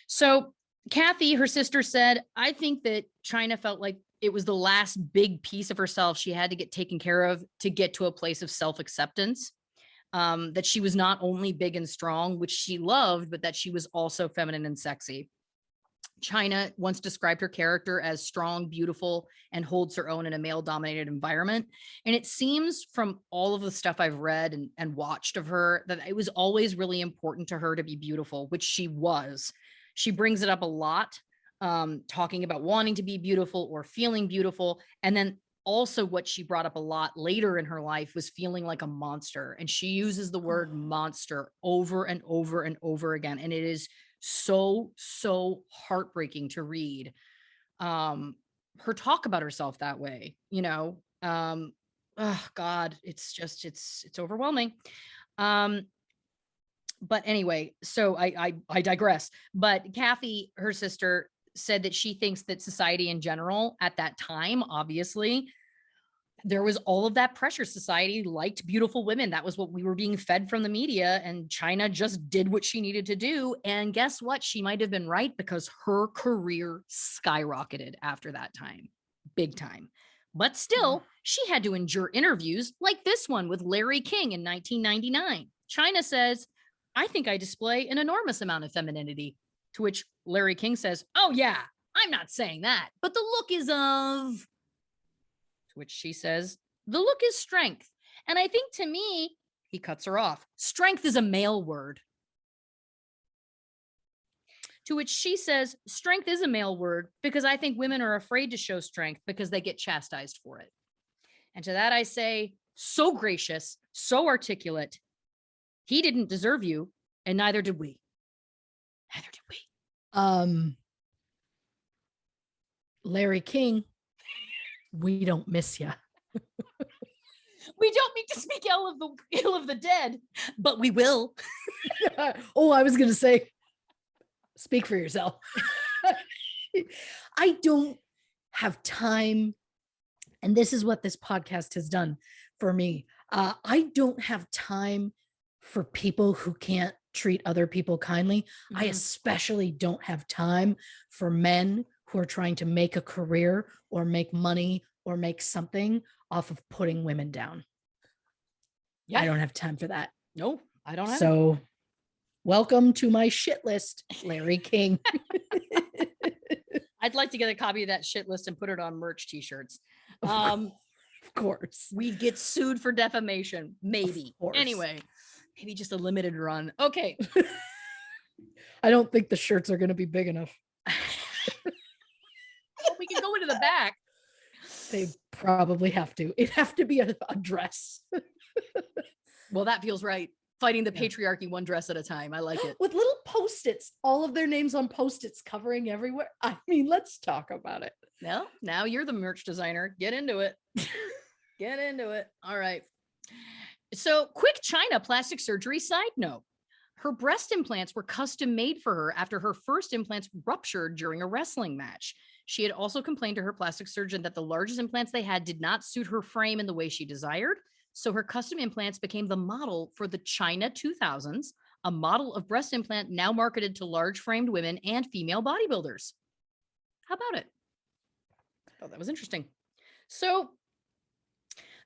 So Kathy, her sister, said, I think that Chyna felt like it was the last big piece of herself she had to get taken care of to get to a place of self-acceptance. That she was not only big and strong, which she loved, but that she was also feminine and sexy. Chyna once described her character as strong, beautiful, and holds her own in a male-dominated environment. And it seems from all of the stuff I've read and watched of her that it was always really important to her to be beautiful, which she was. She brings it up a lot, talking about wanting to be beautiful or feeling beautiful. And then also what she brought up a lot later in her life was feeling like a monster. And she uses the word monster over and over and over again. And it is so heartbreaking to read her talk about herself that way, oh God, it's overwhelming. But anyway, so I digress. But Kathy, her sister, said that she thinks that society in general at that time, obviously, there was all of that pressure. Society liked beautiful women. That was what we were being fed from the media. And Chyna just did what she needed to do. And guess what? She might have been right, because her career skyrocketed after that time, big time. But still, she had to endure interviews like this one with Larry King in 1999. Chyna says, I think I display an enormous amount of femininity. To which Larry King says, oh yeah, I'm not saying that, but the look is of... which she says, the look is strength. And I think, to me, he cuts her off. Strength is a male word. To which she says, strength is a male word because I think women are afraid to show strength because they get chastised for it. And to that I say, so gracious, so articulate. He didn't deserve you, and neither did we. Neither did we. Larry King, we don't miss you. We don't mean to speak ill of the dead, but we will. Oh, I was going to say, speak for yourself. I don't have time. And this is what this podcast has done for me. I don't have time for people who can't treat other people kindly. I especially don't have time for men who are trying to make a career or make money or make something off of putting women down. Yeah. I don't have time for that. No, I don't have. So welcome to my shit list, Larry King. I'd like to get a copy of that shit list and put it on merch t-shirts. Of course. We'd get sued for defamation. Maybe. Anyway, maybe just a limited run. Okay. I don't think the shirts are going to be big enough. Well, we can go into the back. They probably have to. It'd have to be a dress. Well, that feels right. Fighting the patriarchy one dress at a time. I like it. With little Post-its, all of their names on Post-its covering everywhere. I mean, let's talk about it. Well, now you're the merch designer. Get into it. Get into it. All right. So, quick Chyna plastic surgery side note. Her breast implants were custom made for her after her first implants ruptured during a wrestling match. She had also complained to her plastic surgeon that the largest implants they had did not suit her frame in the way she desired. So her custom implants became the model for the Chyna 2000s, a model of breast implant now marketed to large framed women and female bodybuilders. How about it? Oh, that was interesting. So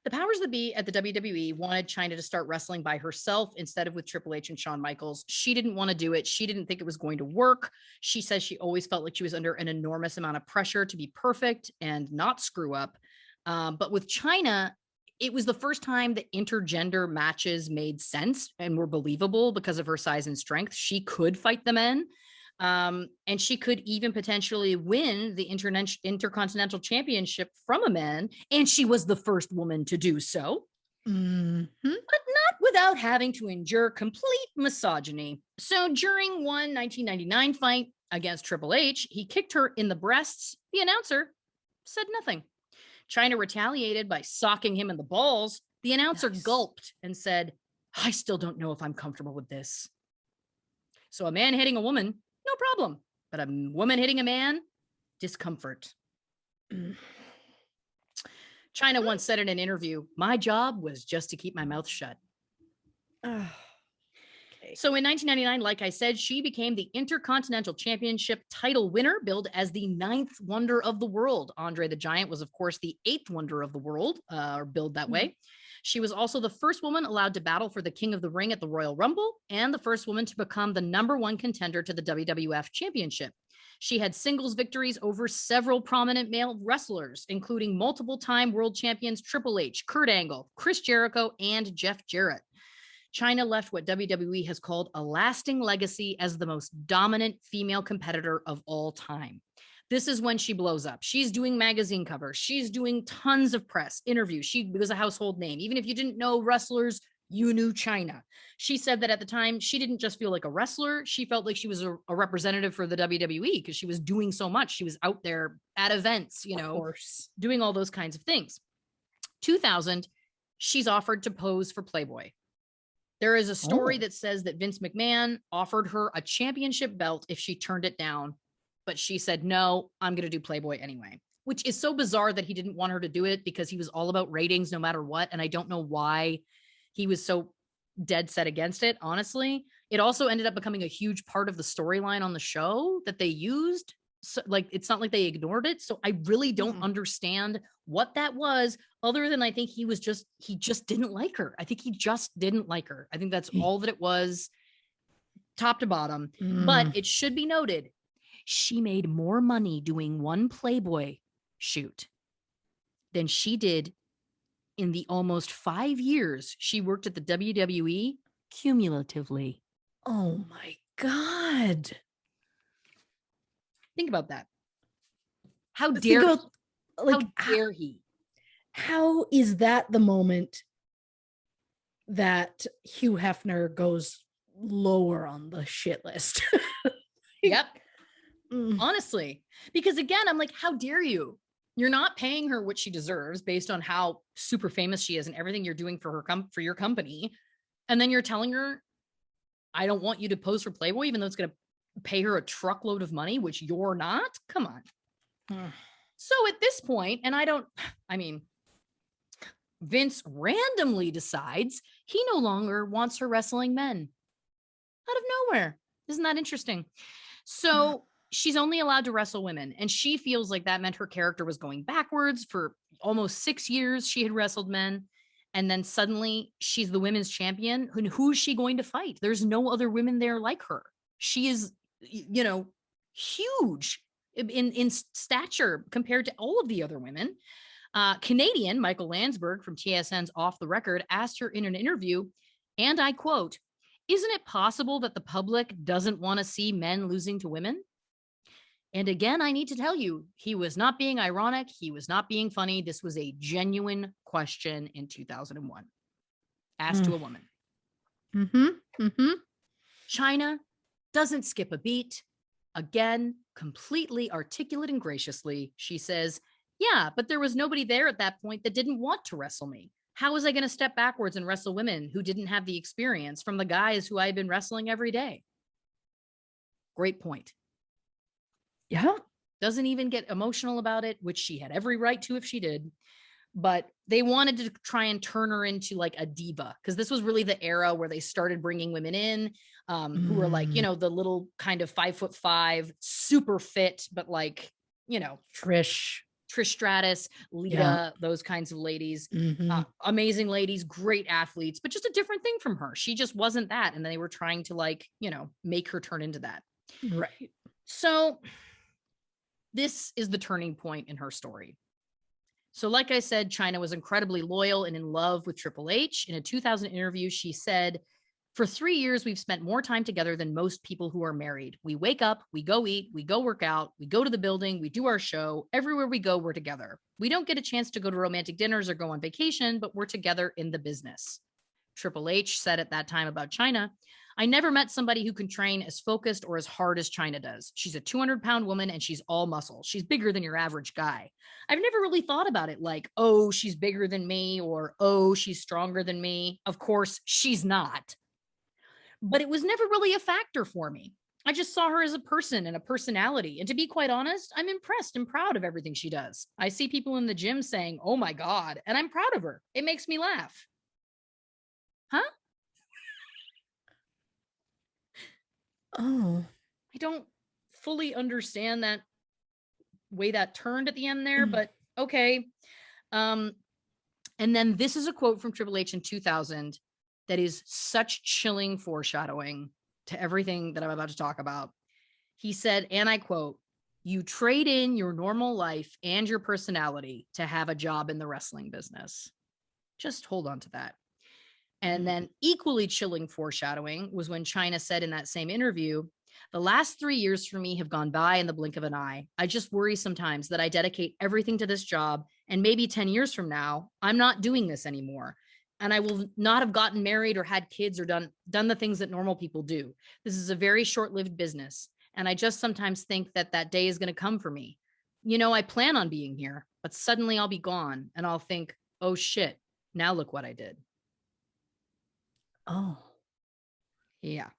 the powers that be at the WWE wanted Chyna to start wrestling by herself instead of with Triple H and Shawn Michaels. She didn't want to do it. She didn't think it was going to work. She says she always felt like she was under an enormous amount of pressure to be perfect and not screw up. But with Chyna, it was the first time that intergender matches made sense and were believable because of her size and strength. She could fight the men. And she could even potentially win the Intercontinental Championship from a man. And she was the first woman to do so. But not without having to endure complete misogyny. So during one 1999 fight against Triple H, he kicked her in the breasts. The announcer said nothing. Chyna retaliated by socking him in the balls. The announcer gulped and said, I still don't know if I'm comfortable with this. So a man hitting a woman, no problem. But a woman hitting a man, discomfort. Chyna once said in an interview, my job was just to keep my mouth shut. Okay. So in 1999, like I said, she became the Intercontinental Championship title winner, billed as the 9th wonder of the world. Andre the Giant was, of course, the 8th wonder of the world, or billed that way. She was also the first woman allowed to battle for the King of the Ring at the Royal Rumble and the first woman to become the #1 contender to the WWF Championship. She had singles victories over several prominent male wrestlers, including multiple-time world champions Triple H, Kurt Angle, Chris Jericho, and Jeff Jarrett. Chyna left what WWE has called a lasting legacy as the most dominant female competitor of all time. This is when she blows up. She's doing magazine covers. She's doing tons of press interviews. She was a household name. Even if you didn't know wrestlers, you knew Chyna. She said that at the time, she didn't just feel like a wrestler. She felt like she was a representative for the WWE because she was doing so much. She was out there at events, doing all those kinds of things. 2000, she's offered to pose for Playboy. There is a story that says that Vince McMahon offered her a championship belt if she turned it down, but she said, no, I'm going to do Playboy anyway, which is so bizarre that he didn't want her to do it because he was all about ratings no matter what. And I don't know why he was so dead set against it, honestly. It also ended up becoming a huge part of the storyline on the show that they used. So, like, it's not like they ignored it. So I really don't understand what that was, other than I think he just didn't like her. I think he just didn't like her. I think that's all that it was, top to bottom. But it should be noted, she made more money doing one Playboy shoot than she did in the almost 5 years she worked at the WWE cumulatively. Oh my God. Think about that. How dare he? How is that the moment that Hugh Hefner goes lower on the shit list? Yep. Honestly, because again, I'm like, how dare you? You're not paying her what she deserves based on how super famous she is and everything you're doing for her for your company. And then you're telling her, I don't want you to pose for Playboy, even though it's going to pay her a truckload of money, which you're not. Come on. So at this point, Vince randomly decides he no longer wants her wrestling men out of nowhere. Isn't that interesting? So she's only allowed to wrestle women, and she feels like that meant her character was going backwards. For almost 6 years, she had wrestled men. And then suddenly she's the women's champion. Who's she going to fight? There's no other women there like her. She is, huge in stature compared to all of the other women. Canadian Michael Landsberg from TSN's Off the Record asked her in an interview, and I quote, "Isn't it possible that the public doesn't want to see men losing to women?" And again, I need to tell you, he was not being ironic. He was not being funny. This was a genuine question in 2001, asked to a woman. Chyna doesn't skip a beat. Again, completely articulate and graciously, she says, yeah, but there was nobody there at that point that didn't want to wrestle me. How was I going to step backwards and wrestle women who didn't have the experience from the guys who I've been wrestling every day? Great point. Yeah. Doesn't even get emotional about it, which she had every right to if she did. But they wanted to try and turn her into like a diva, because this was really the era where they started bringing women in who were like, the little kind of 5'5", super fit, but like, Trish Stratus, Lita, those kinds of ladies, amazing ladies, great athletes, but just a different thing from her. She just wasn't that. And they were trying to make her turn into that. Right. So this is the turning point in her story. So like I said, Chyna was incredibly loyal and in love with Triple H. In a 2000 interview, she said, "For 3 years, we've spent more time together than most people who are married. We wake up, we go eat, we go work out, we go to the building, we do our show. Everywhere we go, we're together. We don't get a chance to go to romantic dinners or go on vacation, but we're together in the business." Triple H said at that time about Chyna, "I never met somebody who can train as focused or as hard as Chyna does. She's a 200-pound woman and she's all muscle. She's bigger than your average guy. I've never really thought about it like, oh, she's bigger than me, or, oh, she's stronger than me. Of course, she's not. But it was never really a factor for me. I just saw her as a person and a personality. And to be quite honest, I'm impressed and proud of everything she does. I see people in the gym saying, oh my God, and I'm proud of her. It makes me laugh." Huh? Oh. I don't fully understand that way that turned at the end there, but okay. Um, and then this is a quote from Triple H in 2000 that is such chilling foreshadowing to everything that I'm about to talk about. He said, and I quote, "You trade in your normal life and your personality to have a job in the wrestling business." Just hold on to that. And then equally chilling foreshadowing was when Chyna said in that same interview, "The last 3 years for me have gone by in the blink of an eye. I just worry sometimes that I dedicate everything to this job, and maybe 10 years from now, I'm not doing this anymore. And I will not have gotten married or had kids or done the things that normal people do. This is a very short-lived business. And I just sometimes think that that day is going to come for me. You know, I plan on being here, but suddenly I'll be gone and I'll think, oh shit, now look what I did." Oh. Yeah.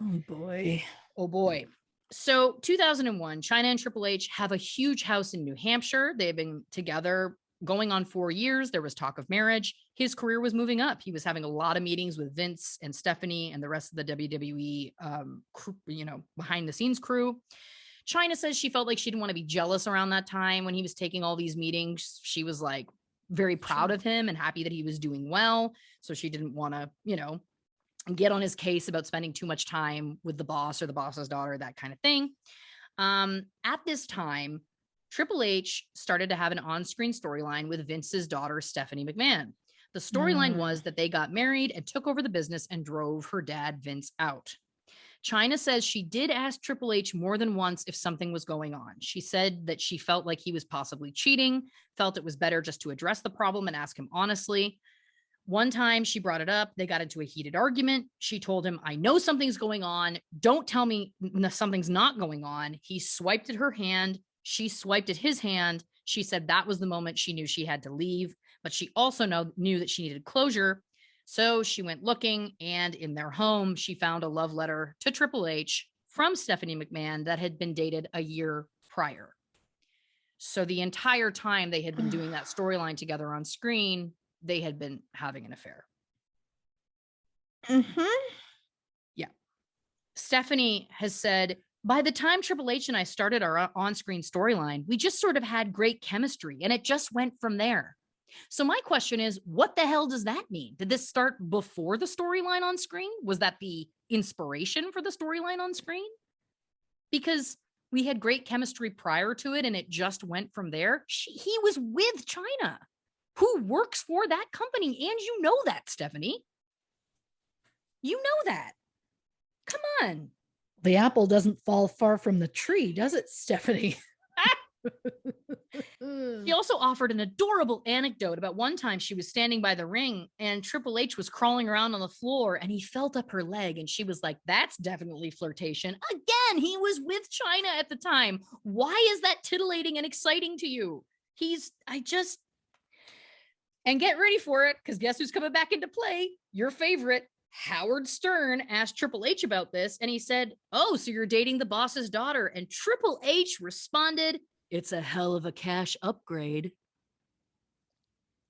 Oh boy. Oh boy. So 2001, Chyna and Triple H have a huge house in New Hampshire. They've been together going on 4 years. There was talk of marriage. His career was moving up. He was having a lot of meetings with Vince and Stephanie and the rest of the WWE, crew, behind the scenes crew. Chyna says she felt like she didn't want to be jealous around that time when he was taking all these meetings. She was like very proud of him and happy that he was doing well. So she didn't want to, get on his case about spending too much time with the boss or the boss's daughter, that kind of thing. At this time, Triple H started to have an on-screen storyline with Vince's daughter, Stephanie McMahon. The storyline was that they got married and took over the business and drove her dad, Vince, out. Chyna says she did ask Triple H more than once if something was going on. She said that she felt like he was possibly cheating, felt it was better just to address the problem and ask him honestly. One time she brought it up. They got into a heated argument. She told him, "I know something's going on. Don't tell me something's not going on." He swiped at her hand. She swiped at his hand. She said that was the moment she knew she had to leave, but she also knew that she needed closure. So she went looking, and in their home, she found a love letter to Triple H from Stephanie McMahon that had been dated a year prior. So the entire time they had been doing that storyline together on screen, they had been having an affair. Yeah. Stephanie has said, "By the time Triple H and I started our on-screen storyline, we just sort of had great chemistry and it just went from there." So my question is, what the hell does that mean? Did this start before the storyline on screen? Was that the inspiration for the storyline on screen? Because we had great chemistry prior to it and it just went from there. He was with Chyna, who works for that company. And you know that, Stephanie. You know that. Come on. The apple doesn't fall far from the tree, does it, Stephanie? She also offered an adorable anecdote about one time she was standing by the ring and Triple H was crawling around on the floor and he felt up her leg and she was like, "That's definitely flirtation." Again, he was with Chyna at the time. Why is that titillating and exciting to you? And get ready for it, because guess who's coming back into play? Your favorite, Howard Stern, asked Triple H about this, and he said, "Oh, so you're dating the boss's daughter?" And Triple H responded, "It's a hell of a cash upgrade,"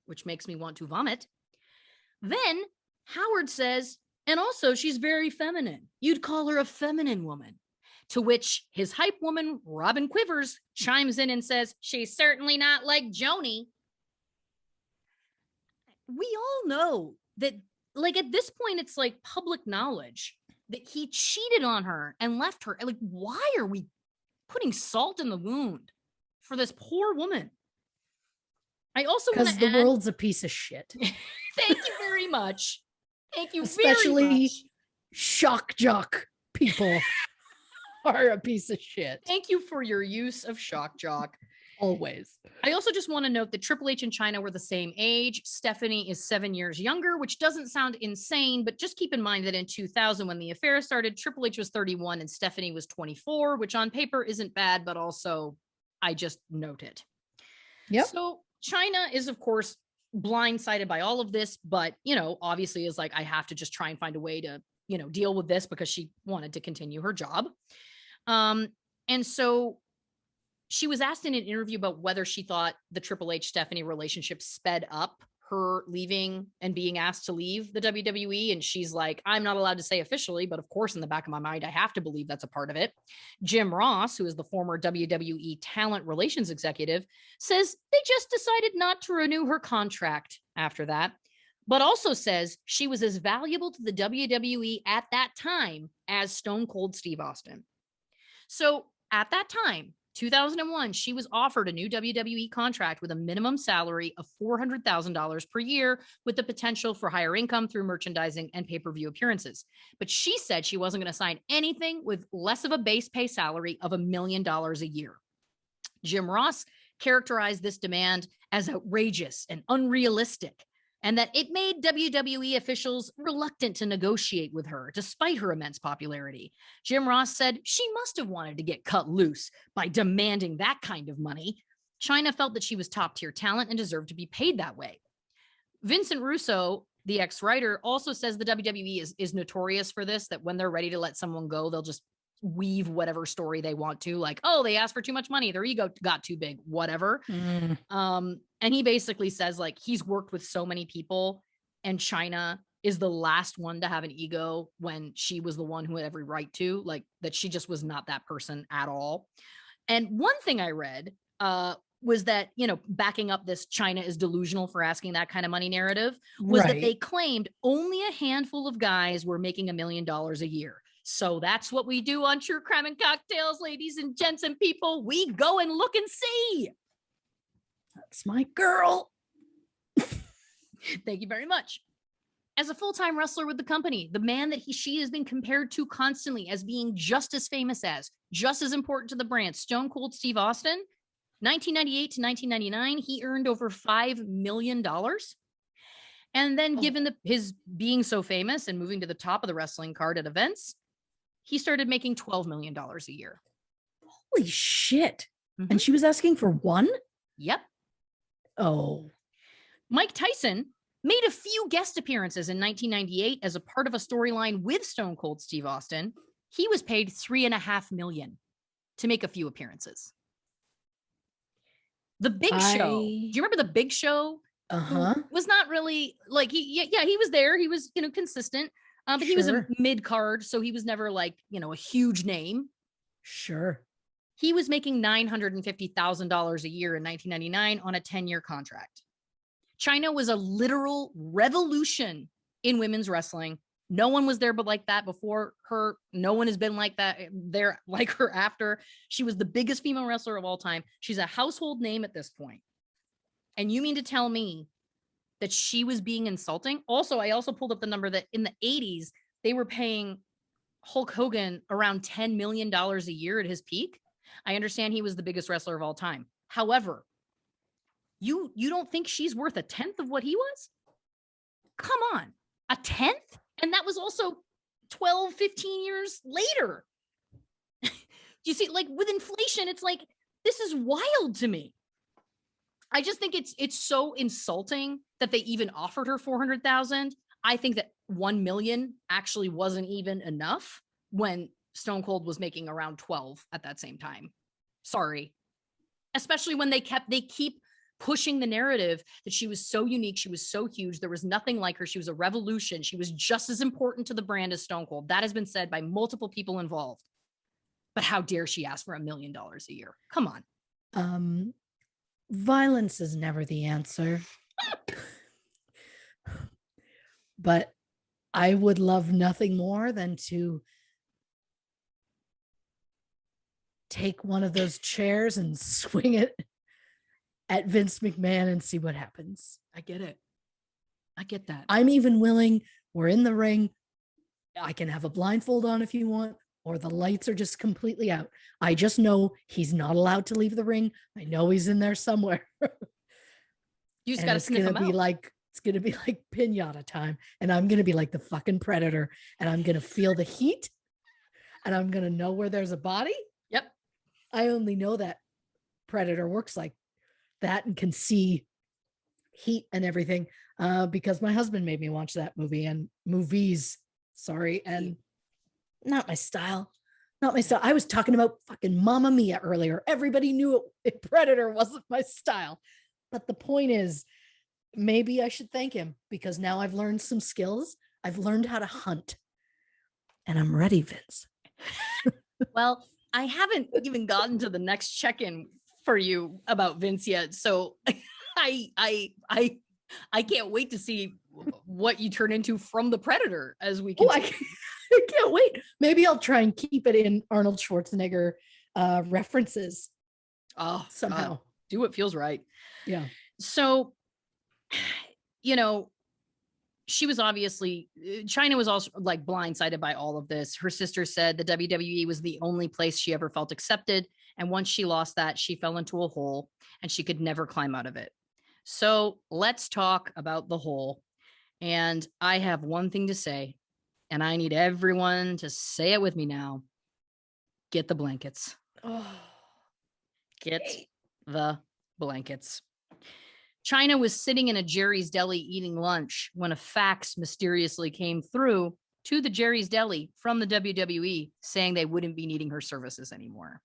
which makes me want to vomit. Then Howard says, "And also, she's very feminine. You'd call her a feminine woman." To which his hype woman, Robin Quivers, chimes in and says, "She's certainly not like Joni." We all know that, like, at this point, it's like public knowledge that he cheated on her and left her. Like, why are we putting salt in the wound for this poor woman? I also want to add, because the world's a piece of shit. Thank you very much. Thank you Especially very much. shock jock people are a piece of shit. Thank you for your use of shock jock. Always. I also just want to note that Triple H and Chyna were the same age. Stephanie is 7 years younger, which doesn't sound insane, but just keep in mind that in 2000, when the affair started, Triple H was 31 and Stephanie was 24, which on paper isn't bad, but also I just note it. Yep. So Chyna is, of course, blindsided by all of this, but, obviously is like, I have to just try and find a way to, deal with this because she wanted to continue her job. And so she was asked in an interview about whether she thought the Triple H Stephanie relationship sped up her leaving and being asked to leave the WWE. And she's like, I'm not allowed to say officially, but of course, in the back of my mind, I have to believe that's a part of it. Jim Ross, who is the former WWE talent relations executive, says they just decided not to renew her contract after that, but also says she was as valuable to the WWE at that time as Stone Cold Steve Austin. So at that time, 2001, she was offered a new WWE contract with a minimum salary of $400,000 per year with the potential for higher income through merchandising and pay-per-view appearances. But she said she wasn't going to sign anything with less of a base pay salary of $1 million a year. Jim Ross characterized this demand as outrageous and unrealistic, and that it made WWE officials reluctant to negotiate with her, despite her immense popularity. Jim Ross said she must have wanted to get cut loose by demanding that kind of money. Chyna felt that she was top-tier talent and deserved to be paid that way. Vincent Russo, the ex-writer, also says the WWE is notorious for this, that when they're ready to let someone go, they'll just weave whatever story they want to, like, oh, they asked for too much money, their ego got too big, whatever. And he basically says, like, he's worked with so many people, and Chyna is the last one to have an ego when she was the one who had every right to, like, that she just was not that person at all. And one thing I read was that, you know, backing up this Chyna is delusional for asking that kind of money narrative was that they claimed only a handful of guys were making $1 million a year. So that's what we do on True Crime and Cocktails, ladies and gents and people. We go and look and see. That's my girl. Thank you very much. As a full-time wrestler with the company, the man that she has been compared to constantly as being just as famous as, just as important to the brand, Stone Cold Steve Austin, 1998 to 1999, he earned over $5 million. And then given his being so famous and moving to the top of the wrestling card at events, he started making $12 million a year. Holy shit. And she was asking for one? Yep. Oh. Mike Tyson made a few guest appearances in 1998 as a part of a storyline with Stone Cold Steve Austin. He was paid $3.5 million to make a few appearances. The Big Show. Do you remember the Big Show? Was not really like he was there. He was, you know, consistent. But he was a mid-card, so he was never like, you know, a huge name. Sure. He was making $950,000 a year in 1999 on a 10-year contract. Chyna was a literal revolution in women's wrestling. No one was there but like that before her. No one has been like that there like her after. She was the biggest female wrestler of all time. She's a household name at this point. And you mean to tell me that she was being insulting? Also, I also pulled up the number that in the 80s, they were paying Hulk Hogan around $10 million a year at his peak. I understand he was the biggest wrestler of all time. However, you don't think she's worth a tenth of what he was? Come on, a tenth? And that was also 12, 15 years later. You see, like with inflation, it's like, this is wild to me. I just think it's so insulting that they even offered her 400,000. I think that 1 million actually wasn't even enough when Stone Cold was making around 12 at that same time. Sorry. Especially when they keep pushing the narrative that she was so unique, she was so huge, there was nothing like her, she was a revolution, she was just as important to the brand as Stone Cold. That has been said by multiple people involved. But how dare she ask for $1 million a year? Come on. Violence is never the answer. But I would love nothing more than to take one of those chairs and swing it at Vince McMahon and see what happens. I get it. I get that. I'm even willing. We're in the ring. I can have a blindfold on if you want, or the lights are just completely out. I just know he's not allowed to leave the ring. I know he's in there somewhere. You just got to sniff him out. It's going to be like pinata time. And I'm going to be like the fucking Predator. And I'm going to feel the heat. And I'm going to know where there's a body. Yep. I only know that Predator works like that and can see heat and everything because my husband made me watch that movie and movies. Sorry. And not my style. Not my style. I was talking about fucking Mamma Mia earlier. Everybody knew Predator wasn't my style. But the point is, maybe I should thank him because now I've learned some skills. I've learned how to hunt. And I'm ready, Vince. Well, I haven't even gotten to the next check-in for you about Vince yet. So I can't wait to see what you turn into from the Predator as we continue. I can't wait. Maybe I'll try and keep it in Arnold Schwarzenegger references. Oh, somehow. Do what feels right. Yeah. So, she was obviously, Chyna was also like blindsided by all of this. Her sister said the WWE was the only place she ever felt accepted. And once she lost that, she fell into a hole and she could never climb out of it. So let's talk about the hole. And I have one thing to say, and I need everyone to say it with me now. Get the blankets. Oh, Get the blankets. Chyna was sitting in a Jerry's Deli eating lunch when a fax mysteriously came through to the Jerry's Deli from the WWE saying they wouldn't be needing her services anymore.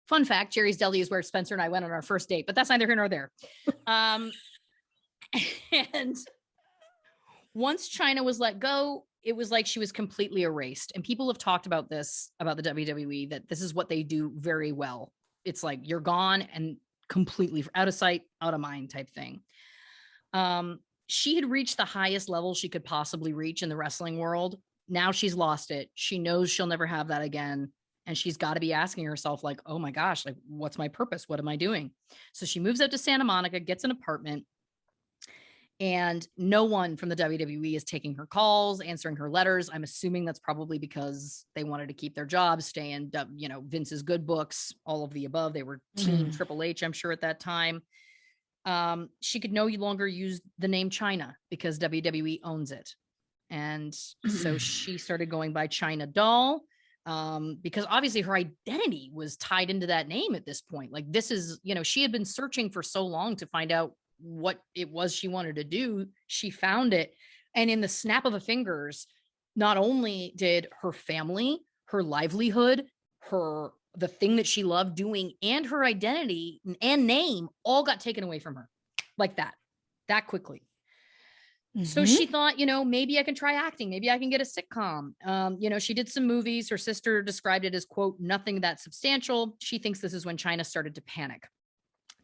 Fun fact, Jerry's Deli is where Spencer and I went on our first date, but that's neither here nor there. And once Chyna was let go, it was like she was completely erased. And people have talked about this, about the WWE, that this is what they do very well. It's like you're gone and completely out of sight, out of mind type thing. She had reached the highest level she could possibly reach in the wrestling world. Now she's lost it. She knows she'll never have that again. And she's got to be asking herself, like, oh my gosh, like, what's my purpose? What am I doing? So she moves out to Santa Monica, gets an apartment, and no one from the WWE is taking her calls, answering her letters. I'm assuming that's probably because they wanted to keep their jobs, stay in, Vince's good books, all of the above. They were team Triple H, I'm sure, at that time. She could no longer use the name Chyna because WWE owns it. And so she started going by Chyna Doll, because obviously her identity was tied into that name at this point. Like, this is, she had been searching for so long to find out what it was she wanted to do. She found it. And in the snap of a fingers, not only did her family, her livelihood, the thing that she loved doing, and her identity and name all got taken away from her like that quickly. So she thought, maybe I can try acting. Maybe I can get a sitcom. She did some movies. Her sister described it as, quote, nothing that substantial. She thinks this is when Chyna started to panic.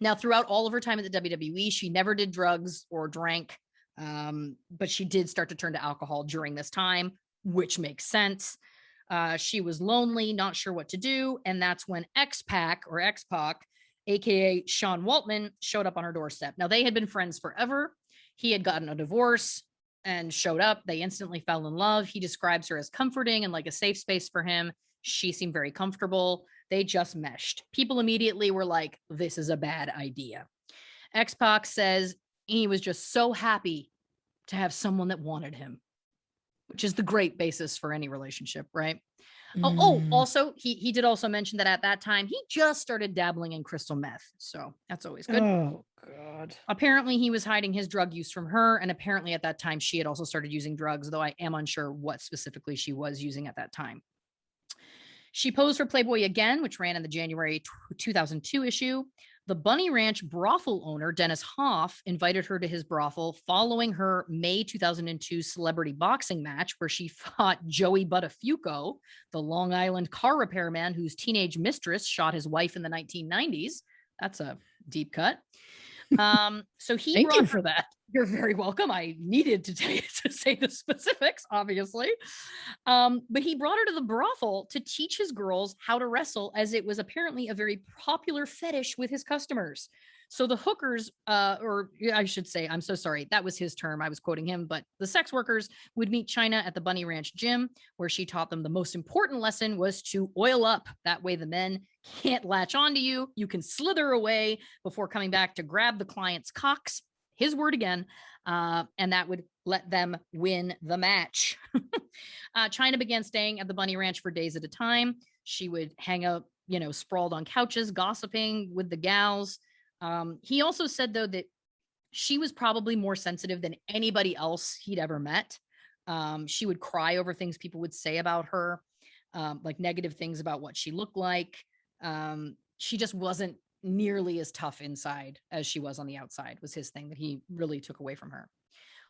Now, throughout all of her time at the WWE, she never did drugs or drank, but she did start to turn to alcohol during this time, which makes sense. She was lonely, not sure what to do, and that's when X-Pac, aka Sean Waltman, showed up on her doorstep. Now, they had been friends forever. He had gotten a divorce and showed up. They instantly fell in love. He describes her as comforting and like a safe space for him. She seemed very comfortable. They just meshed. People immediately were like, this is a bad idea. X-Pac says he was just so happy to have someone that wanted him, which is the great basis for any relationship, right? Also, he did also mention that at that time, he just started dabbling in crystal meth. So that's always good. Oh, God. Apparently, he was hiding his drug use from her. And apparently at that time, she had also started using drugs, though I am unsure what specifically she was using at that time. She posed for Playboy again, which ran in the January 2002 issue. The Bunny Ranch brothel owner, Dennis Hoff, invited her to his brothel following her May 2002 celebrity boxing match, where she fought Joey Buttafuoco, the Long Island car repairman whose teenage mistress shot his wife in the 1990s. That's a deep cut. So he Thank you for that. You're very welcome. I needed to say the specifics, obviously. But he brought her to the brothel to teach his girls how to wrestle, as it was apparently a very popular fetish with his customers. So the hookers, or I should say, I'm so sorry, that was his term. I was quoting him, but the sex workers would meet Chyna at the Bunny Ranch gym, where she taught them the most important lesson was to oil up. That way the men can't latch onto you. You can slither away before coming back to grab the client's cocks. His word again. And that would let them win the match. Chyna began staying at the Bunny Ranch for days at a time. She would hang out, sprawled on couches, gossiping with the gals. He also said, though, that she was probably more sensitive than anybody else he'd ever met. She would cry over things people would say about her, like negative things about what she looked like. She just wasn't nearly as tough inside as she was on the outside, was his thing that he really took away from her.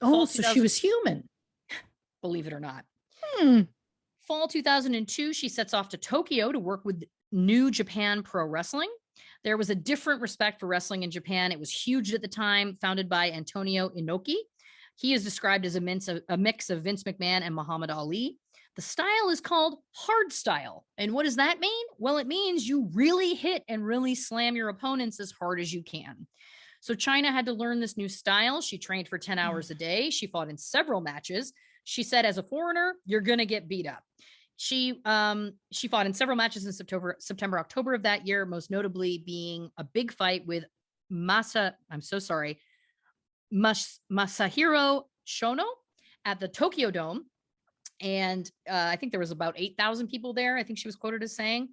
Oh, so she was human. Believe it or not. Hmm. Fall 2002, she sets off to Tokyo to work with New Japan Pro Wrestling. There was a different respect for wrestling in Japan. It was huge at the time, founded by Antonio Inoki. He is described as a mix of Vince McMahon and Muhammad Ali. The style is called hard style. And what does that mean? Well, it means you really hit and really slam your opponents as hard as you can. So Chyna had to learn this new style. She trained for 10 hours a day. She fought in several matches. She said, as a foreigner, you're going to get beat up. She fought in several matches in September, October of that year, most notably being a big fight with Masahiro Shono at the Tokyo Dome. And I think there was about 8,000 people there. I think she was quoted as saying,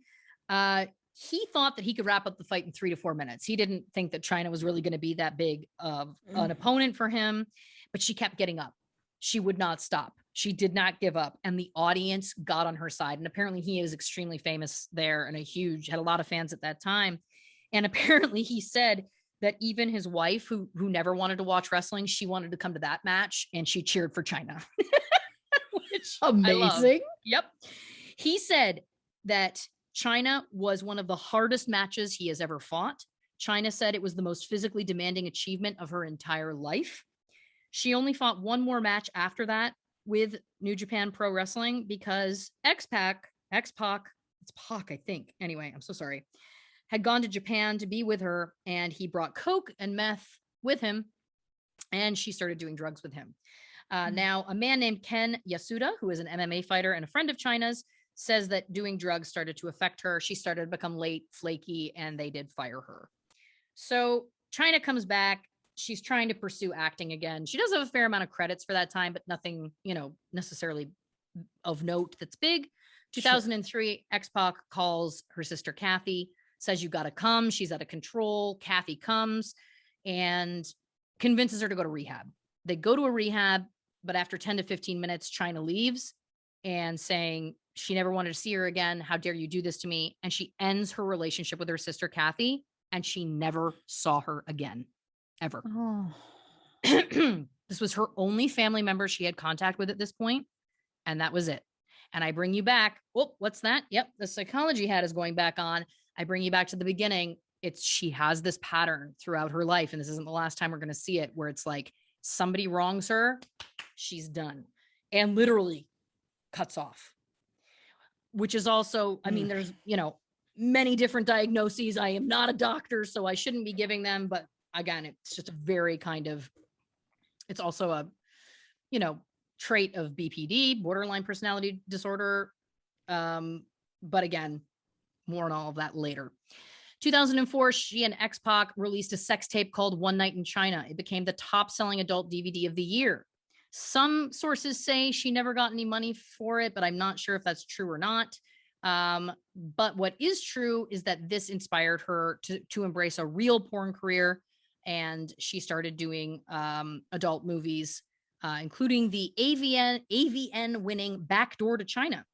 he thought that he could wrap up the fight in 3 to 4 minutes. He didn't think that Chyna was really going to be that big of an opponent for him, but she kept getting up. She would not stop. She did not give up. And the audience got on her side. And apparently he is extremely famous there and had a lot of fans at that time. And apparently he said that even his wife, who never wanted to watch wrestling, she wanted to come to that match and she cheered for Chyna. Which amazing. Yep. He said that Chyna was one of the hardest matches he has ever fought. Chyna said it was the most physically demanding achievement of her entire life. She only fought one more match after that with New Japan Pro Wrestling because X-Pac, it's Pac, I think. Anyway, I'm so sorry. Had gone to Japan to be with her, and he brought coke and meth with him, and she started doing drugs with him. Now, a man named Ken Yasuda, who is an MMA fighter and a friend of Chyna's, says that doing drugs started to affect her. She started to become late, flaky, and they did fire her. So Chyna comes back. She's trying to pursue acting again. She does have a fair amount of credits for that time, but nothing, necessarily of note that's big. 2003, sure. X-Pac calls her sister Kathy, says, you got to come. She's out of control. Kathy comes and convinces her to go to rehab. They go to a rehab, but after 10 to 15 minutes, Chyna leaves and saying she never wanted to see her again. How dare you do this to me? And she ends her relationship with her sister Kathy, and she never saw her again. Ever. Oh. This was her only family member she had contact with at this point, and that was it. And I bring you back. Oh, what's that? Yep, the psychology hat is going back on. I bring you back to the beginning. She has this pattern throughout her life, and this isn't the last time we're going to see it, where it's like somebody wrongs her, she's done, and literally cuts off. Which is also, I mean, there's many different diagnoses. I am not a doctor, so I shouldn't be giving them, but again, it's just a very it's also a, trait of BPD, borderline personality disorder. But again, more on all of that later. 2004, she and X-Pac released a sex tape called One Night in China. It became the top selling adult DVD of the year. Some sources say she never got any money for it, but I'm not sure if that's true or not. But what is true is that this inspired her to embrace a real porn career. And she started doing adult movies, including the AVN winning Backdoor to China.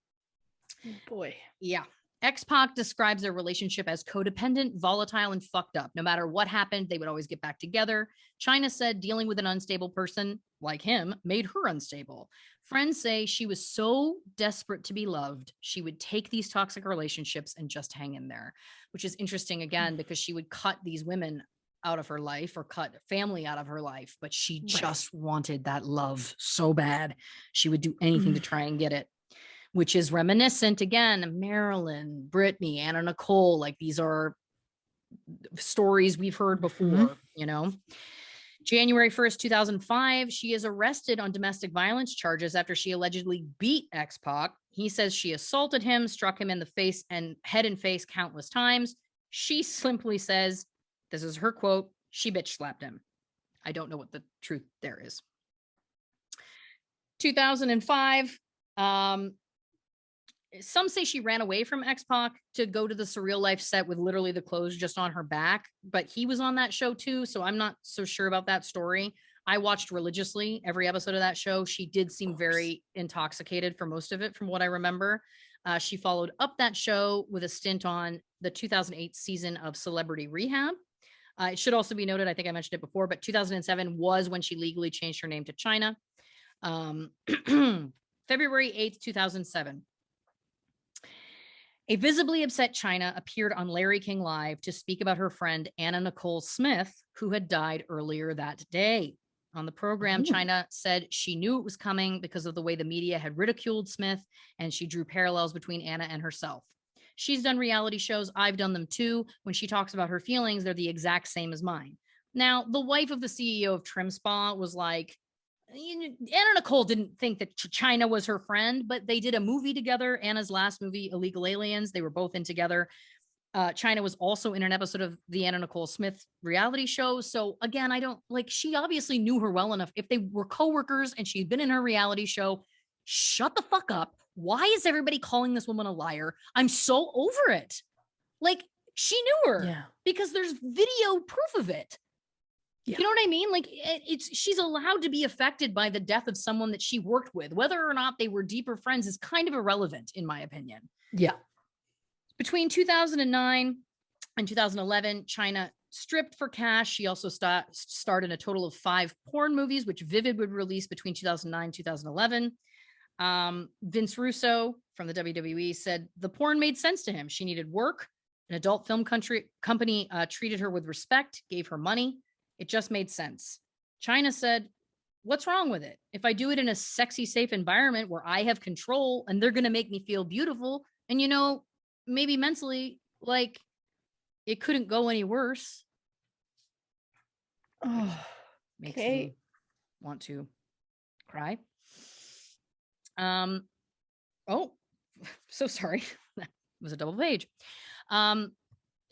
Oh boy. Yeah. X-Pac describes their relationship as codependent, volatile, and fucked up. No matter what happened, they would always get back together. Chyna said dealing with an unstable person like him made her unstable. Friends say she was so desperate to be loved, she would take these toxic relationships and just hang in there, which is interesting again, because she would cut these women out of her life or cut family out of her life, but she just wanted that love so bad. She would do anything to try and get it, which is reminiscent again, Marilyn, Brittany, Anna Nicole. Like, these are stories we've heard before, January 1st, 2005, she is arrested on domestic violence charges after she allegedly beat X-Pac. He says she assaulted him, struck him in the face and head and face countless times. She simply says, this is her quote, she bitch slapped him. I don't know what the truth there is. 2005, some say she ran away from X-Pac to go to the Surreal Life set with literally the clothes just on her back, but he was on that show too, so I'm not so sure about that story. I watched religiously every episode of that show. She did seem very intoxicated for most of it, from what I remember. She followed up that show with a stint on the 2008 season of Celebrity Rehab. It should also be noted, I think I mentioned it before, but 2007 was when she legally changed her name to Chyna. February 8th, 2007. A visibly upset Chyna appeared on Larry King Live to speak about her friend Anna Nicole Smith, who had died earlier that day. On the program, Chyna said she knew it was coming because of the way the media had ridiculed Smith, and she drew parallels between Anna and herself. She's done reality shows. I've done them too. When she talks about her feelings, they're the exact same as mine. Now, the wife of the CEO of Trim Spa was like, Anna Nicole didn't think that Chyna was her friend, but they did a movie together. Anna's last movie, Illegal Aliens, they were both in together. Chyna was also in an episode of the Anna Nicole Smith reality show. So again, I don't like, she obviously knew her well enough. If they were coworkers and she'd been in her reality show, shut the fuck up. Why is everybody calling this woman a liar? I'm so over it. Like, she knew her because there's video proof of it. Yeah. You know what I mean? Like, she's allowed to be affected by the death of someone that she worked with. Whether or not they were deeper friends is kind of irrelevant, in my opinion. Yeah. Between 2009 and 2011, Chyna stripped for cash. She also starred in a total of 5 porn movies, which Vivid would release between 2009 and 2011. Vince Russo from the WWE said the porn made sense to him. She needed work. An adult film company treated her with respect, gave her money. It just made sense. Chyna said, what's wrong with it? If I do it in a sexy, safe environment where I have control and they're going to make me feel beautiful and, you know, maybe mentally, like, it couldn't go any worse. Oh, makes me want to cry. Oh, so sorry. That was a double page.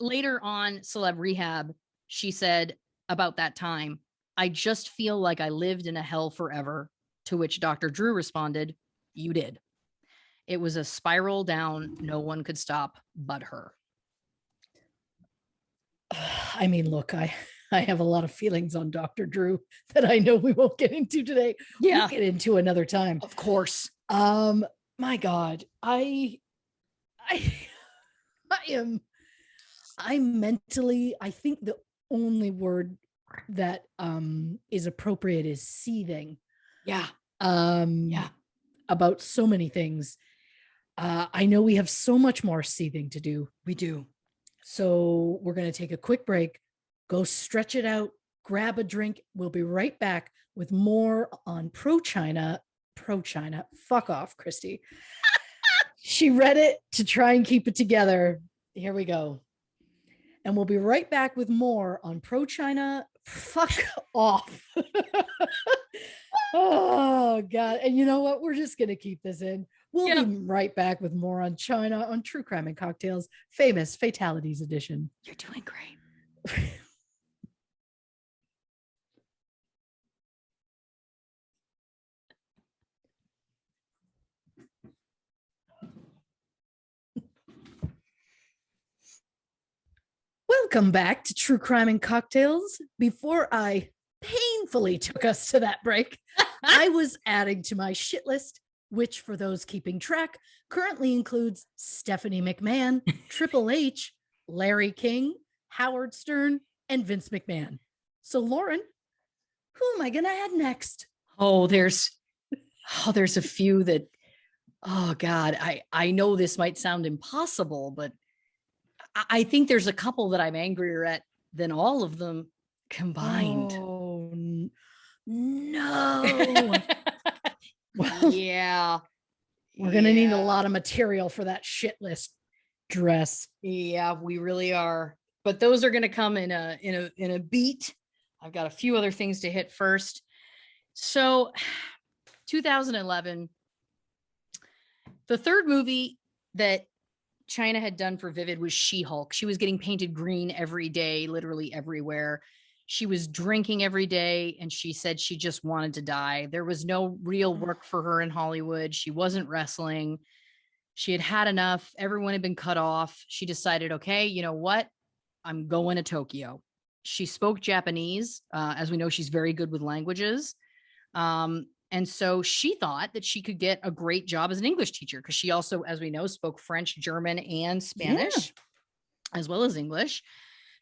Later on Celeb Rehab, she said about that time, I just feel like I lived in a hell forever, to which Dr. Drew responded, you did. It was a spiral down. No one could stop but her. I mean, look, I have a lot of feelings on Dr. Drew that I know we won't get into today. Yeah. We'll get into another time. Of course. My God, I'm mentally, I think the only word that is appropriate is seething. Yeah. About so many things. I know we have so much more seething to do. We do. So we're going to take a quick break, go stretch it out, grab a drink. We'll be right back with more on Chyna. Fuck off, Christy. She read it to try and keep it together. Here we go. And we'll be right back with more on Chyna. Fuck off. Oh, God. And you know what? We're just going to keep this in. We'll be right back with more on Chyna on True Crime and Cocktails, Famous Fatalities Edition. You're doing great. Welcome back to True Crime and Cocktails. Before I painfully took us to that break, I was adding to my shit list, which for those keeping track, currently includes Stephanie McMahon, Triple H, Larry King, Howard Stern, and Vince McMahon. So Lauren, who am I going to add next? There's a few that, oh God, I know this might sound impossible, but I think there's a couple that I'm angrier at than all of them combined. Oh, no. Well, yeah. We're going to need a lot of material for that shit list dress. Yeah, we really are. But those are going to come in a beat. I've got a few other things to hit first. So 2011, the third movie that Chyna had done for Vivid was She-Hulk. She was getting painted green every day, literally everywhere. She was drinking every day, and she said she just wanted to die. There was no real work for her in Hollywood. She wasn't wrestling. She had had enough. Everyone had been cut off. She decided, okay, you know what? I'm going to Tokyo. She spoke Japanese. As we know, she's very good with languages. And so she thought that she could get a great job as an English teacher because she also, as we know, spoke French, German, and Spanish, as well as English.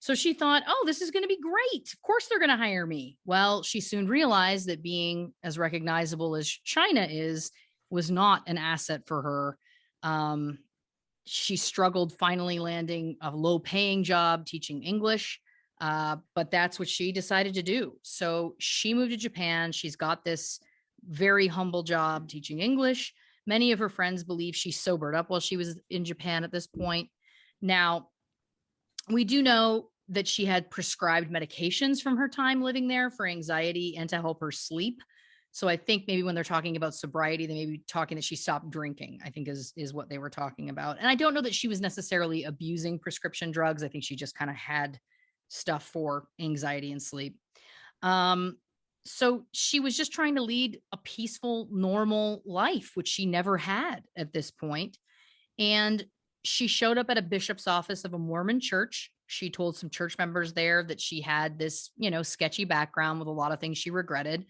So she thought, oh, this is going to be great. Of course they're going to hire me. Well, she soon realized that being as recognizable as Chyna was not an asset for her. She struggled finally landing a low-paying job teaching English, but that's what she decided to do. So she moved to Japan. She's got this very humble job teaching English. Many of her friends believe she sobered up while she was in Japan at this point. Now, we do know that she had prescribed medications from her time living there for anxiety and to help her sleep. So I think maybe when they're talking about sobriety, they may be talking that she stopped drinking, I think is what they were talking about. And I don't know that she was necessarily abusing prescription drugs. I think she just kind of had stuff for anxiety and sleep. So she was just trying to lead a peaceful, normal life, which she never had at this point. And she showed up at a bishop's office of a Mormon church. She told some church members there that she had this, sketchy background with a lot of things she regretted.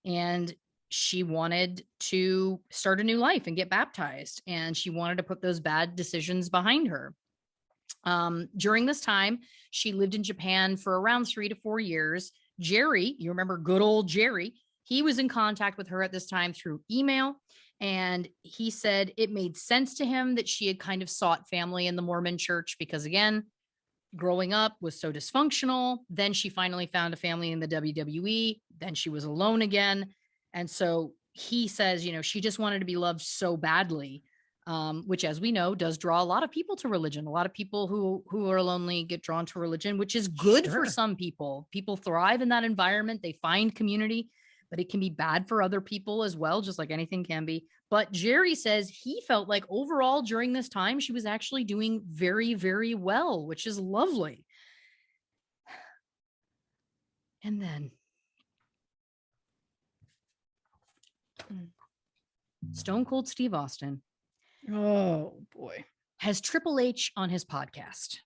And she wanted to start a new life and get baptized. And she wanted to put those bad decisions behind her. During this time, she lived in Japan for around 3 to 4 years. Jerry, you remember good old Jerry, he was in contact with her at this time through email. And he said it made sense to him that she had kind of sought family in the Mormon church because, again, growing up was so dysfunctional. Then she finally found a family in the WWE. Then she was alone again. And so he says, she just wanted to be loved so badly, which, as we know, does draw a lot of people to religion. A lot of people who are lonely get drawn to religion, which is good for some people. People thrive in that environment. They find community, but it can be bad for other people as well, just like anything can be. But Jerry says he felt like overall during this time, she was actually doing very, very well, which is lovely. And then Stone Cold Steve Austin. Oh boy. Has Triple H on his podcast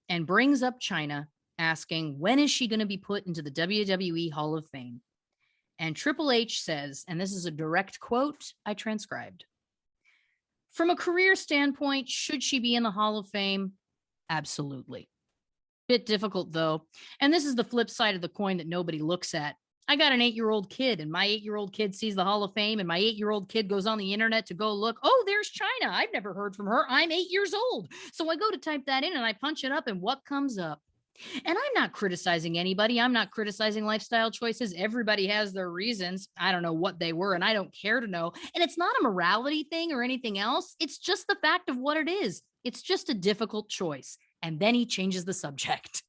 and brings up Chyna, asking, when is she going to be put into the WWE Hall of Fame? And Triple H says, and this is a direct quote I transcribed, from a career standpoint, should she be in the Hall of Fame? Absolutely. Bit difficult, though. And this is the flip side of the coin that nobody looks at. I got an 8-year-old kid, and my 8-year-old kid sees the Hall of Fame, and my 8-year-old kid goes on the internet to go look. Oh, there's Chyna. I've never heard from her. I'm 8 years old. So I go to type that in, and I punch it up, and what comes up? And I'm not criticizing anybody. I'm not criticizing lifestyle choices. Everybody has their reasons. I don't know what they were, and I don't care to know. And it's not a morality thing or anything else. It's just the fact of what it is. It's just a difficult choice. And then he changes the subject.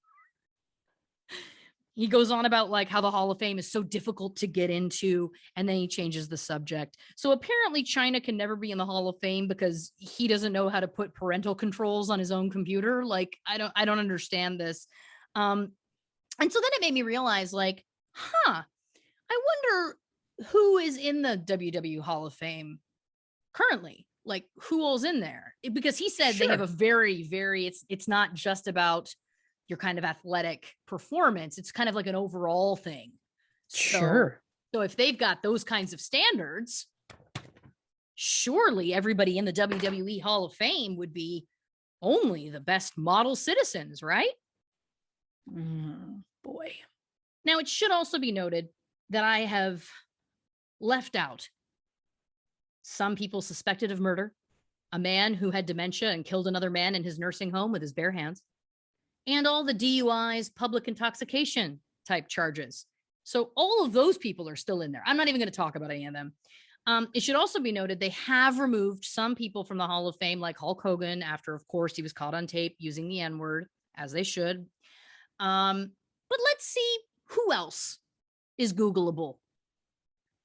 He goes on about like how the Hall of Fame is so difficult to get into, and then he changes the subject. So apparently Chyna can never be in the Hall of Fame because he doesn't know how to put parental controls on his own computer. Like, I don't understand this. And so then it made me realize, like, I wonder who is in the WWE Hall of Fame currently. Like, who all's in there? Because he said they have a very, very, it's not just about your kind of athletic performance. It's kind of like an overall thing. So if they've got those kinds of standards, surely everybody in the WWE Hall of Fame would be only the best model citizens, right? Boy. Now, it should also be noted that I have left out some people suspected of murder, a man who had dementia and killed another man in his nursing home with his bare hands, and all the DUIs, public intoxication type charges. So all of those people are still in there. I'm not even going to talk about any of them. It should also be noted they have removed some people from the Hall of Fame, like Hulk Hogan, after, of course, he was caught on tape using the N-word, as they should. But let's see who else is Googleable.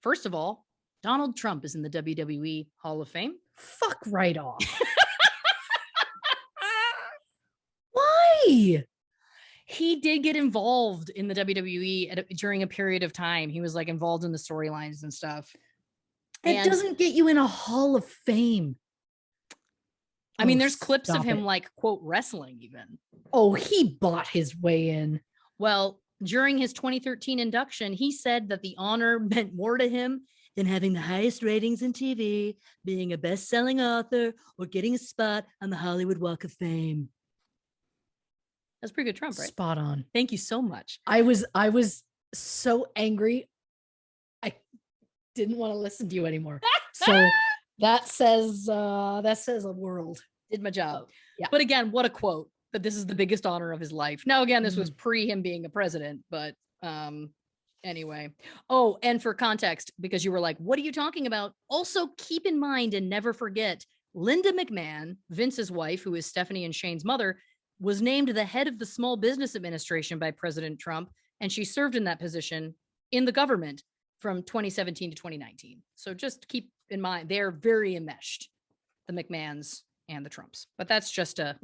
First of all, Donald Trump is in the WWE Hall of Fame. Fuck right off. Why? He did get involved in the WWE during a period of time. He was like involved in the storylines and stuff. It doesn't get you in a Hall of Fame. I mean, there's clips of him like, quote, wrestling even. Oh, he bought his way in. Well, during his 2013 induction, he said that the honor meant more to him than having the highest ratings in TV, being a best-selling author, or getting a spot on the Hollywood Walk of Fame. That's pretty good Trump, right? Spot on. Thank you so much. I was so angry. I didn't want to listen to you anymore. So that says a world. Did my job. Yeah. But again, what a quote, that this is the biggest honor of his life. Now, again, this was pre him being a president, but anyway. Oh, and for context, because you were like, what are you talking about? Also keep in mind and never forget, Linda McMahon, Vince's wife, who is Stephanie and Shane's mother, was named the head of the Small Business Administration by President Trump. And she served in that position in the government from 2017 to 2019. So just keep in mind, they're very enmeshed, the McMahons and the Trumps. But that's just a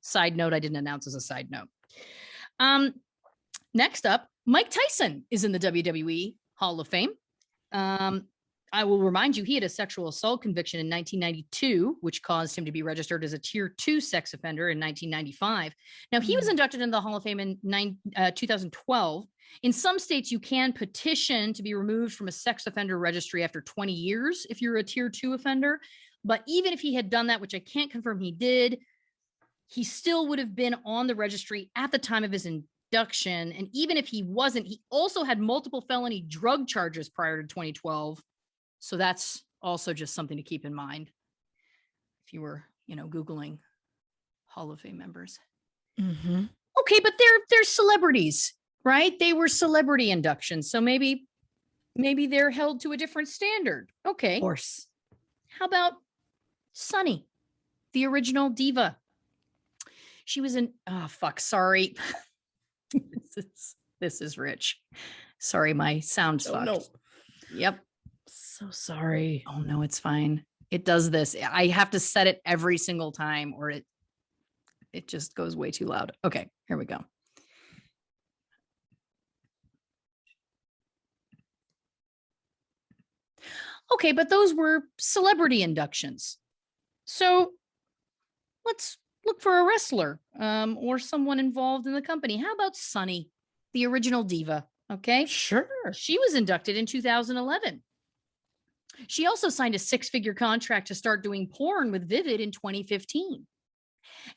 side note I didn't announce as a side note. Next up, Mike Tyson is in the WWE Hall of Fame. I will remind you, he had a sexual assault conviction in 1992, which caused him to be registered as a tier 2 sex offender in 1995. Now, he was inducted into the Hall of Fame in 2012. In some states, you can petition to be removed from a sex offender registry after 20 years if you're a tier 2 offender. But even if he had done that, which I can't confirm he did, he still would have been on the registry at the time of his induction. And even if he wasn't, he also had multiple felony drug charges prior to 2012. So that's also just something to keep in mind if you were, Googling Hall of Fame members. Okay, but they're celebrities, right? They were celebrity inductions. So maybe they're held to a different standard. Okay. Of course. How about Sunny, the original diva? She was in, sorry. This is rich. Sorry, my sound's fucked. No. Yep. So sorry. Oh no, it's fine. It does this. I have to set it every single time or it just goes way too loud. Okay, here we go. Okay, but those were celebrity inductions. So let's look for a wrestler or someone involved in the company. How about Sunny, the original diva? Okay. Sure. She was inducted in 2011. She also signed a 6-figure contract to start doing porn with Vivid in 2015.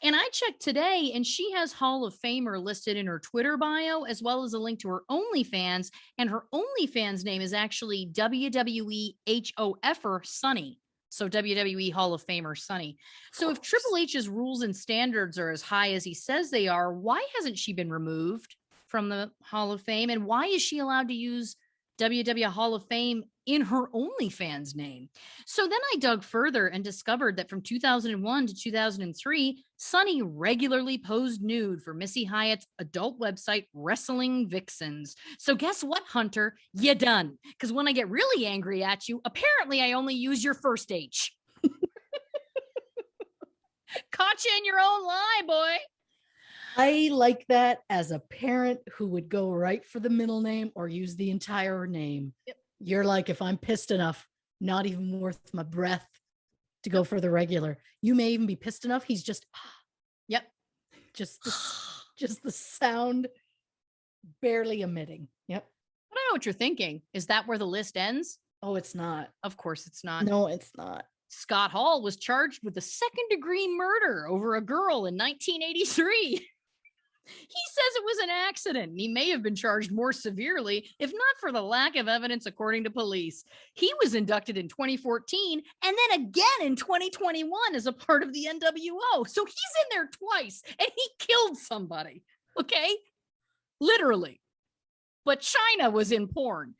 And I checked today, and she has Hall of Famer listed in her Twitter bio, as well as a link to her OnlyFans. And her OnlyFans name is actually WWE HOFer Sunny. So WWE Hall of Famer Sunny. So if Triple H's rules and standards are as high as he says they are, why hasn't she been removed from the Hall of Fame? And why is she allowed to use WWE Hall of Fame in her OnlyFans name? So then I dug further and discovered that from 2001 to 2003, Sunny regularly posed nude for Missy Hyatt's adult website, Wrestling Vixens. So guess what, Hunter? You done. Because when I get really angry at you, apparently I only use your first H. Caught you in your own lie, boy. I like that as a parent who would go right for the middle name or use the entire name. Yep. You're like, if I'm pissed enough, not even worth my breath to go for the regular. You may even be pissed enough. He's just, yep. Just the sound barely emitting. Yep. I don't know what you're thinking. Is that where the list ends? Oh, it's not. Of course it's not. No, it's not. Scott Hall was charged with a second-degree murder over a girl in 1983. He says it was an accident. He may have been charged more severely, if not for the lack of evidence, according to police. He was inducted in 2014 and then again in 2021 as a part of the NWO. So he's in there twice and he killed somebody. Okay? Literally. But Chyna was in porn.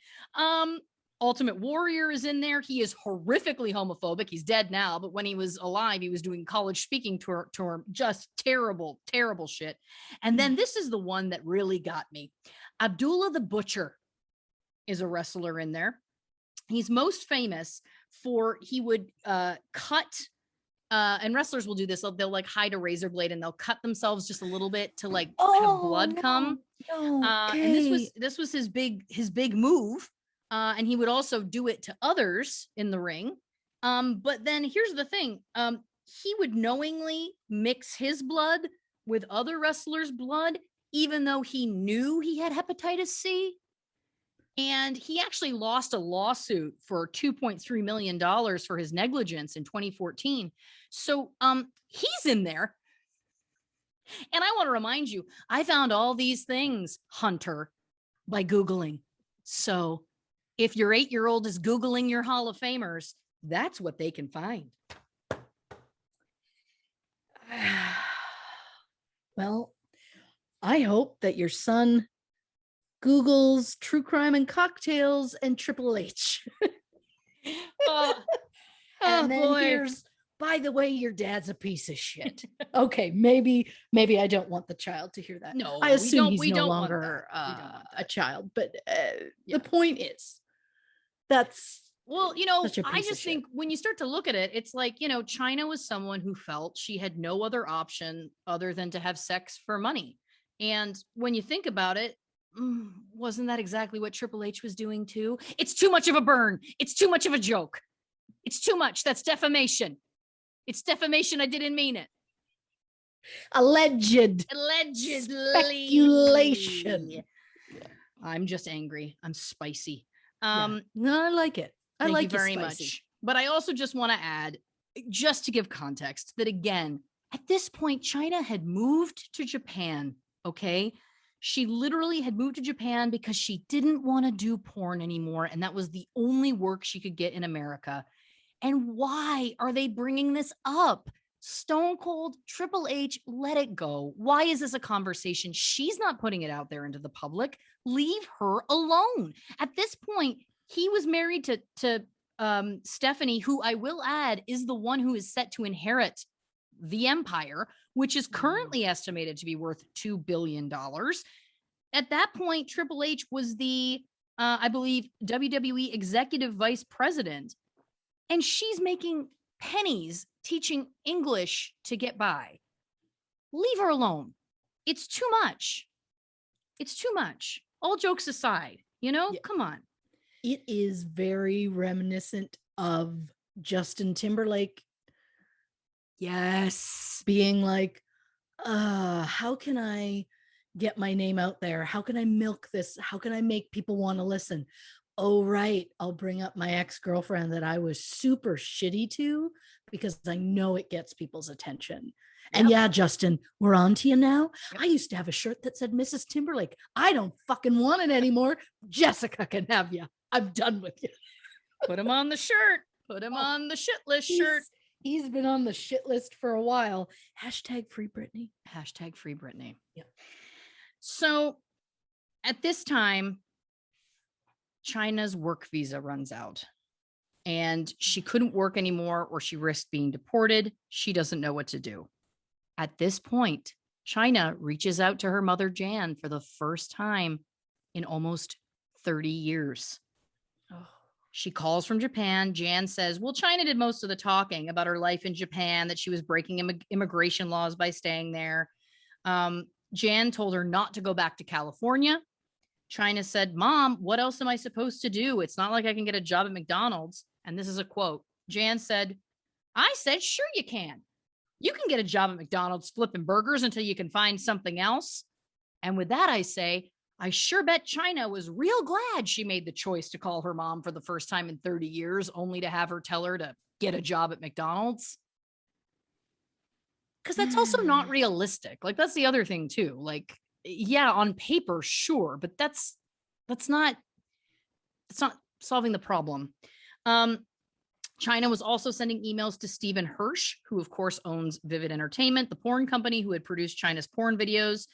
Ultimate Warrior is in there. He is horrifically homophobic. He's dead now, but when he was alive, he was doing college speaking tour, just terrible, terrible shit. And then this is the one that really got me. Abdullah the Butcher is a wrestler in there. He's most famous for he would cut, and wrestlers will do this. They'll like hide a razor blade and they'll cut themselves just a little bit to like have blood come. Okay. And this was his big move. And he would also do it to others in the ring. But then here's the thing. He would knowingly mix his blood with other wrestlers' blood, even though he knew he had hepatitis C. And he actually lost a lawsuit for $2.3 million for his negligence in 2014. So he's in there. And I want to remind you, I found all these things, Hunter, by Googling. So if your 8-year-old is Googling your Hall of Famers, that's what they can find. Well, I hope that your son Googles true crime and cocktails and Triple H. And then here's, by the way, your dad's a piece of shit. Okay, maybe I don't want the child to hear that. No, I assume he's no don't longer a child, but the point is, that's well, you know, I just think when you start to look at it, it's like, you know, Chyna was someone who felt she had no other option other than to have sex for money. And when you think about it, wasn't that exactly what Triple H was doing too? It's too much of a burn. It's too much of a joke. It's too much. That's defamation. It's defamation. I didn't mean it. Allegedly. Speculation. I'm just angry. I'm spicy. No, I like it. I like you very much. But I also just want to add, just to give context, that again, at this point, Chyna had moved to Japan. Okay. She literally had moved to Japan because she didn't want to do porn anymore. And that was the only work she could get in America. And why are they bringing this up? Stone Cold, Triple H, let it go. Why is this a conversation? She's not putting it out there into the public. Leave her alone. At this point, he was married to Stephanie, who I will add is the one who is set to inherit the empire, which is currently estimated to be worth $2 billion. At that point, Triple H was the, I believe, WWE executive vice president. And she's making pennies teaching English to get by. Leave her alone. It's too much. It's too much. All jokes aside, you know, come on. It is very reminiscent of Justin Timberlake. Yes. Being like, how can I get my name out there? How can I milk this? How can I make people want to listen? Oh, right. I'll bring up my ex-girlfriend that I was super shitty to because I know it gets people's attention. Yep. And yeah, Justin, we're on to you now. Yep. I used to have a shirt that said Mrs. Timberlake. I don't fucking want it anymore. Jessica can have you. I'm done with you. Put him on the shirt. Put him on the shit list shirt. He's been on the shit list for a while. Hashtag free Britney. Hashtag free Britney. Yep. So at this time, Chyna's work visa runs out and she couldn't work anymore or she risked being deported. She doesn't know what to do. At this point, Chyna reaches out to her mother, Jan, for the first time in almost 30 years. Oh. She calls from Japan. Jan says, well, Chyna did most of the talking about her life in Japan, that she was breaking immigration laws by staying there. Jan told her not to go back to California. Chyna said, Mom, what else am I supposed to do? It's not like I can get a job at McDonald's. And this is a quote. Jan said, I said, sure you can. You can get a job at McDonald's flipping burgers until you can find something else. And with that, I say, I sure bet Chyna was real glad she made the choice to call her mom for the first time in 30 years, only to have her tell her to get a job at McDonald's. Because that's also not realistic. Like, that's the other thing too. Like, yeah, on paper, sure, but that's not solving the problem. Chyna was also sending emails to Stephen Hirsch, who of course owns Vivid Entertainment, the porn company who had produced Chyna's porn videos.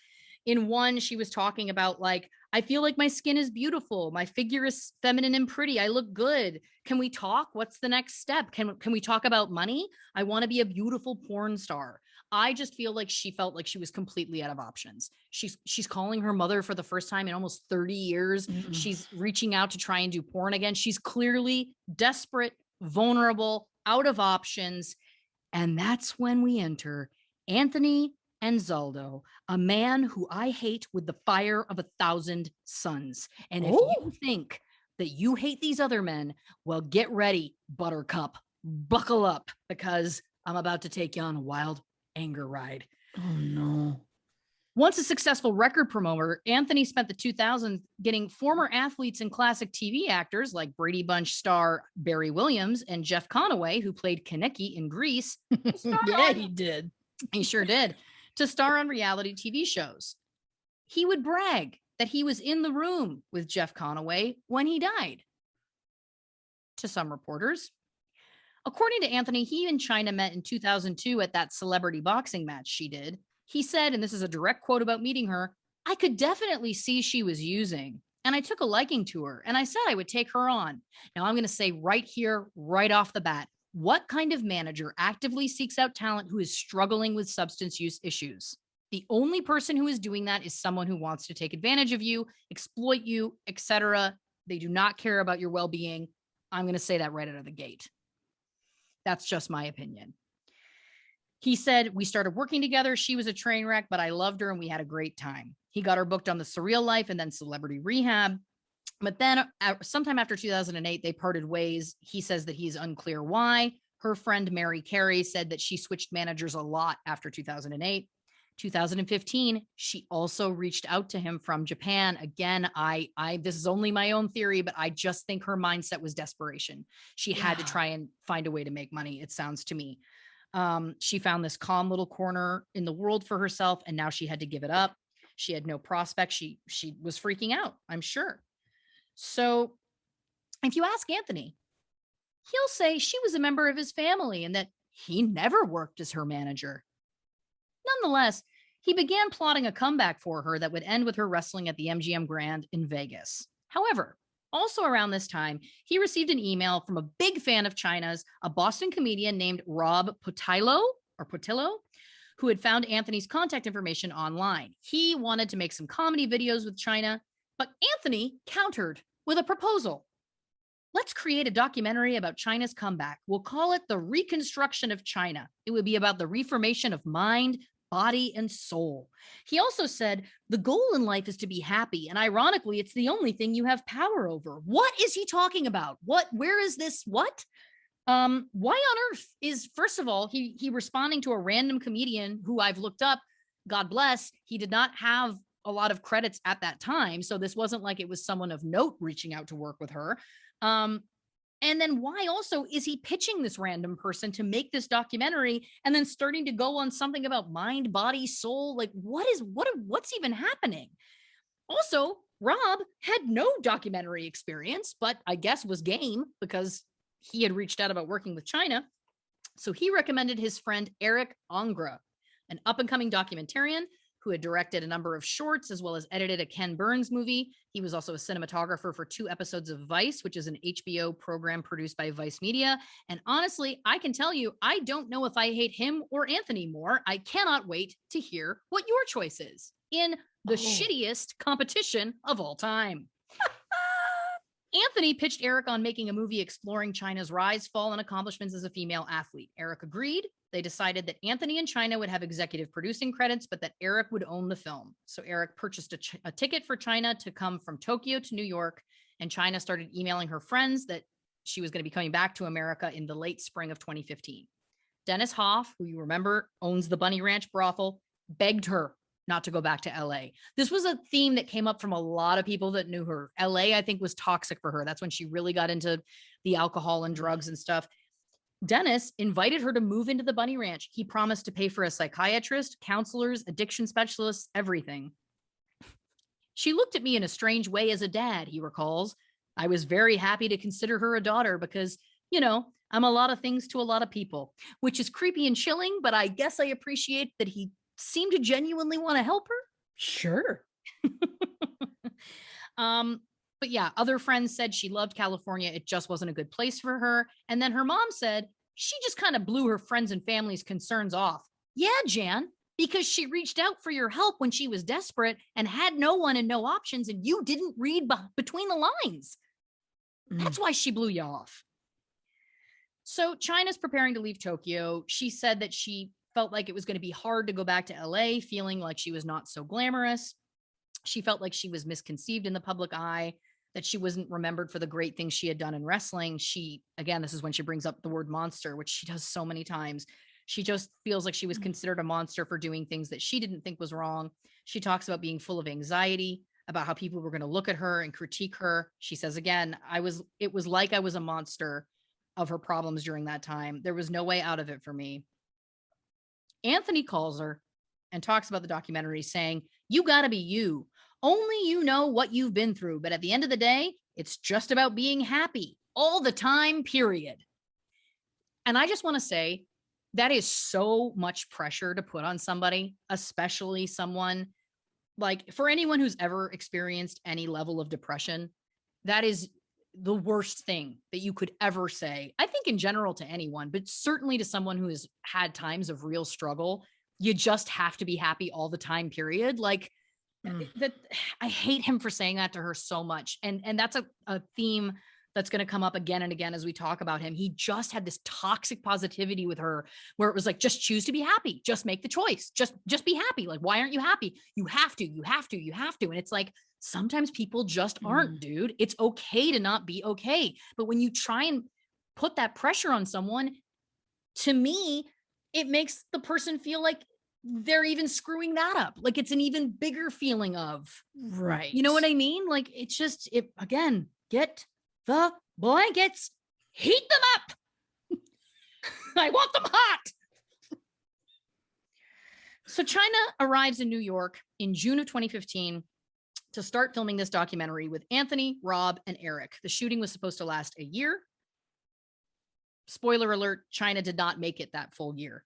In one, she was talking about like, I feel like my skin is beautiful. My figure is feminine and pretty. I look good. Can we talk? What's the next step? Can we talk about money? I want to be a beautiful porn star. I just feel like she felt like she was completely out of options. She's calling her mother for the first time in almost 30 years. Mm-hmm. She's reaching out to try and do porn again. She's clearly desperate, vulnerable, out of options. And that's when we enter Anthony Anzaldo, a man who I hate with the fire of 1,000 suns. And if you think that you hate these other men, well, get ready, Buttercup. Buckle up, because I'm about to take you on a wild anger ride. Oh, no. Once a successful record promoter, Anthony spent the 2000s getting former athletes and classic TV actors like Brady Bunch star Barry Williams and Jeff Conaway, who played Kaneki in Grease. Yeah, he did. He sure did. To star on reality TV shows. He would brag that he was in the room with Jeff Conaway when he died. To some reporters. According to Anthony, he and Chyna met in 2002 at that celebrity boxing match she did. He said, and this is a direct quote about meeting her, "I could definitely see she was using, and I took a liking to her, and I said I would take her on." Now, I'm going to say right here, right off the bat, what kind of manager actively seeks out talent who is struggling with substance use issues? The only person who is doing that is someone who wants to take advantage of you, exploit you, etc. They do not care about your well-being. I'm going to say that right out of the gate. That's just my opinion. He said, "We started working together. She was a train wreck, but I loved her and we had a great time." He got her booked on The Surreal Life and then Celebrity Rehab. But then sometime after 2008, they parted ways. He says that he's unclear why. Her friend Mary Carey said that she switched managers a lot after 2008. 2015, she also reached out to him from Japan. Again, this is only my own theory, but I just think her mindset was desperation. She had to try and find a way to make money, it sounds to me. She found this calm little corner in the world for herself, and now she had to give it up. She had no prospect. She was freaking out, I'm sure. So if you ask Anthony, he'll say she was a member of his family and that he never worked as her manager. Nonetheless, he began plotting a comeback for her that would end with her wrestling at the MGM Grand in Vegas. However, also around this time, he received an email from a big fan of Chyna's, a Boston comedian named Rob Potillo, who had found Anthony's contact information online. He wanted to make some comedy videos with Chyna, but Anthony countered with a proposal. "Let's create a documentary about Chyna's comeback. We'll call it The Reconstruction of Chyna. It would be about the reformation of mind, body, and soul." He also said, "The goal in life is to be happy. And ironically, it's the only thing you have power over." What is he talking about? Where is this? What? Why on earth is, first of all, he responding to a random comedian who I've looked up, God bless, he did not have a lot of credits at that time. So this wasn't like it was someone of note reaching out to work with her. And then why also is he pitching this random person to make this documentary and then starting to go on something about mind, body, soul? Like what's even happening? Also, Rob had no documentary experience, but I guess was game because he had reached out about working with Chyna. So he recommended his friend Eric Angra, an up-and-coming documentarian who had directed a number of shorts as well as edited a Ken Burns movie. He was also a cinematographer for 2 episodes of Vice, which is an HBO program produced by Vice Media. And honestly, I can tell you, I don't know if I hate him or Anthony more. I cannot wait to hear what your choice is in the shittiest competition of all time. Anthony pitched Eric on making a movie exploring Chyna's rise, fall, and accomplishments as a female athlete. Eric agreed. They decided that Anthony and Chyna would have executive producing credits, but that Eric would own the film. So Eric purchased a ticket for Chyna to come from Tokyo to New York, and Chyna started emailing her friends that she was going to be coming back to America in the late spring of 2015. Dennis Hoff, who you remember owns the Bunny Ranch brothel, begged her not to go back to LA. This was a theme that came up from a lot of people that knew her. LA, I think, was toxic for her. That's when she really got into the alcohol and drugs and stuff. Dennis invited her to move into the Bunny Ranch. He promised to pay for a psychiatrist, counselors, addiction specialists, everything. "She looked at me in a strange way as a dad," he recalls. "I was very happy to consider her a daughter because, I'm a lot of things to a lot of people," which is creepy and chilling, but I guess I appreciate that he seemed to genuinely want to help her. Sure. But yeah, other friends said she loved California. It just wasn't a good place for her. And then her mom said she just kind of blew her friends and family's concerns off. "Yeah, Jan, because she reached out for your help when she was desperate and had no one and no options, and you didn't read between the lines. That's why she blew you off." So Chyna's preparing to leave Tokyo. She said that she felt like it was going to be hard to go back to LA, feeling like she was not so glamorous. She felt like she was misconceived in the public eye, that she wasn't remembered for the great things she had done in wrestling. This is when she brings up the word monster, which she does so many times. She just feels like she was considered a monster for doing things that she didn't think was wrong. She talks about being full of anxiety, about how people were going to look at her and critique her. She says, again, it was like I was a monster of her problems during that time. There was no way out of it for me. Anthony calls her and talks about the documentary, saying, you got to be you. Only you know what you've been through. But at the end of the day, it's just about being happy all the time, period. And I just want to say that is so much pressure to put on somebody, especially someone like, for anyone who's ever experienced any level of depression, that is the worst thing that you could ever say. I think in general to anyone, but certainly to someone who has had times of real struggle. You just have to be happy all the time, period. Like that, I hate him for saying that to her so much. And that's a theme that's going to come up again and again as we talk about him. He just had this toxic positivity with her where it was like, just choose to be happy. Just make the choice. Just be happy. Like, why aren't you happy? You have to. And it's like, sometimes people just aren't, dude. It's okay to not be okay. But when you try and put that pressure on someone, to me, it makes the person feel like they're even screwing that up. Like it's an even bigger feeling of, right. You know what I mean? Like it's just, again, get the blankets, heat them up. I want them hot. So Chyna arrives in New York in June of 2015 to start filming this documentary with Anthony, Rob, and Eric. The shooting was supposed to last a year. Spoiler alert, Chyna did not make it that full year.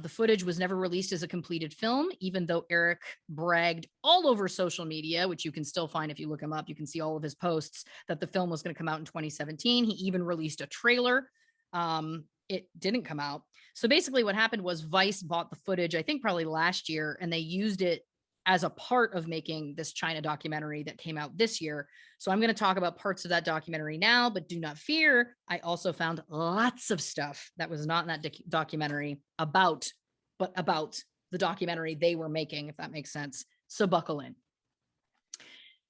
The footage was never released as a completed film, even though Eric bragged all over social media, which you can still find if you look him up. You can see all of his posts that the film was going to come out in 2017. He even released a trailer. It didn't come out. So basically what happened was Vice bought the footage, I think probably last year, and they used it as a part of making this Chyna documentary that came out this year. So I'm going to talk about parts of that documentary now, but do not fear. I also found lots of stuff that was not in that documentary about the documentary they were making, if that makes sense. So buckle in.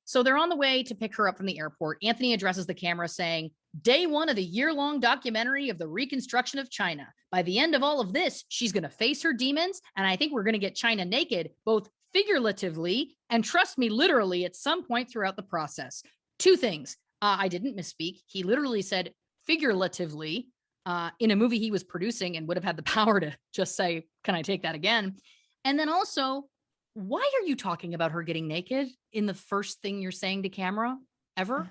So they're on the way to pick her up from the airport. Anthony addresses the camera saying, day one of the year-long documentary of the reconstruction of Chyna. By the end of all of this, she's going to face her demons. And I think we're going to get Chyna naked, both figuratively and, trust me, literally at some point throughout the process. Two things. I didn't misspeak. He literally said figuratively in a movie he was producing and would have had the power to just say, can I take that again? And then also, why are you talking about her getting naked in the first thing you're saying to camera ever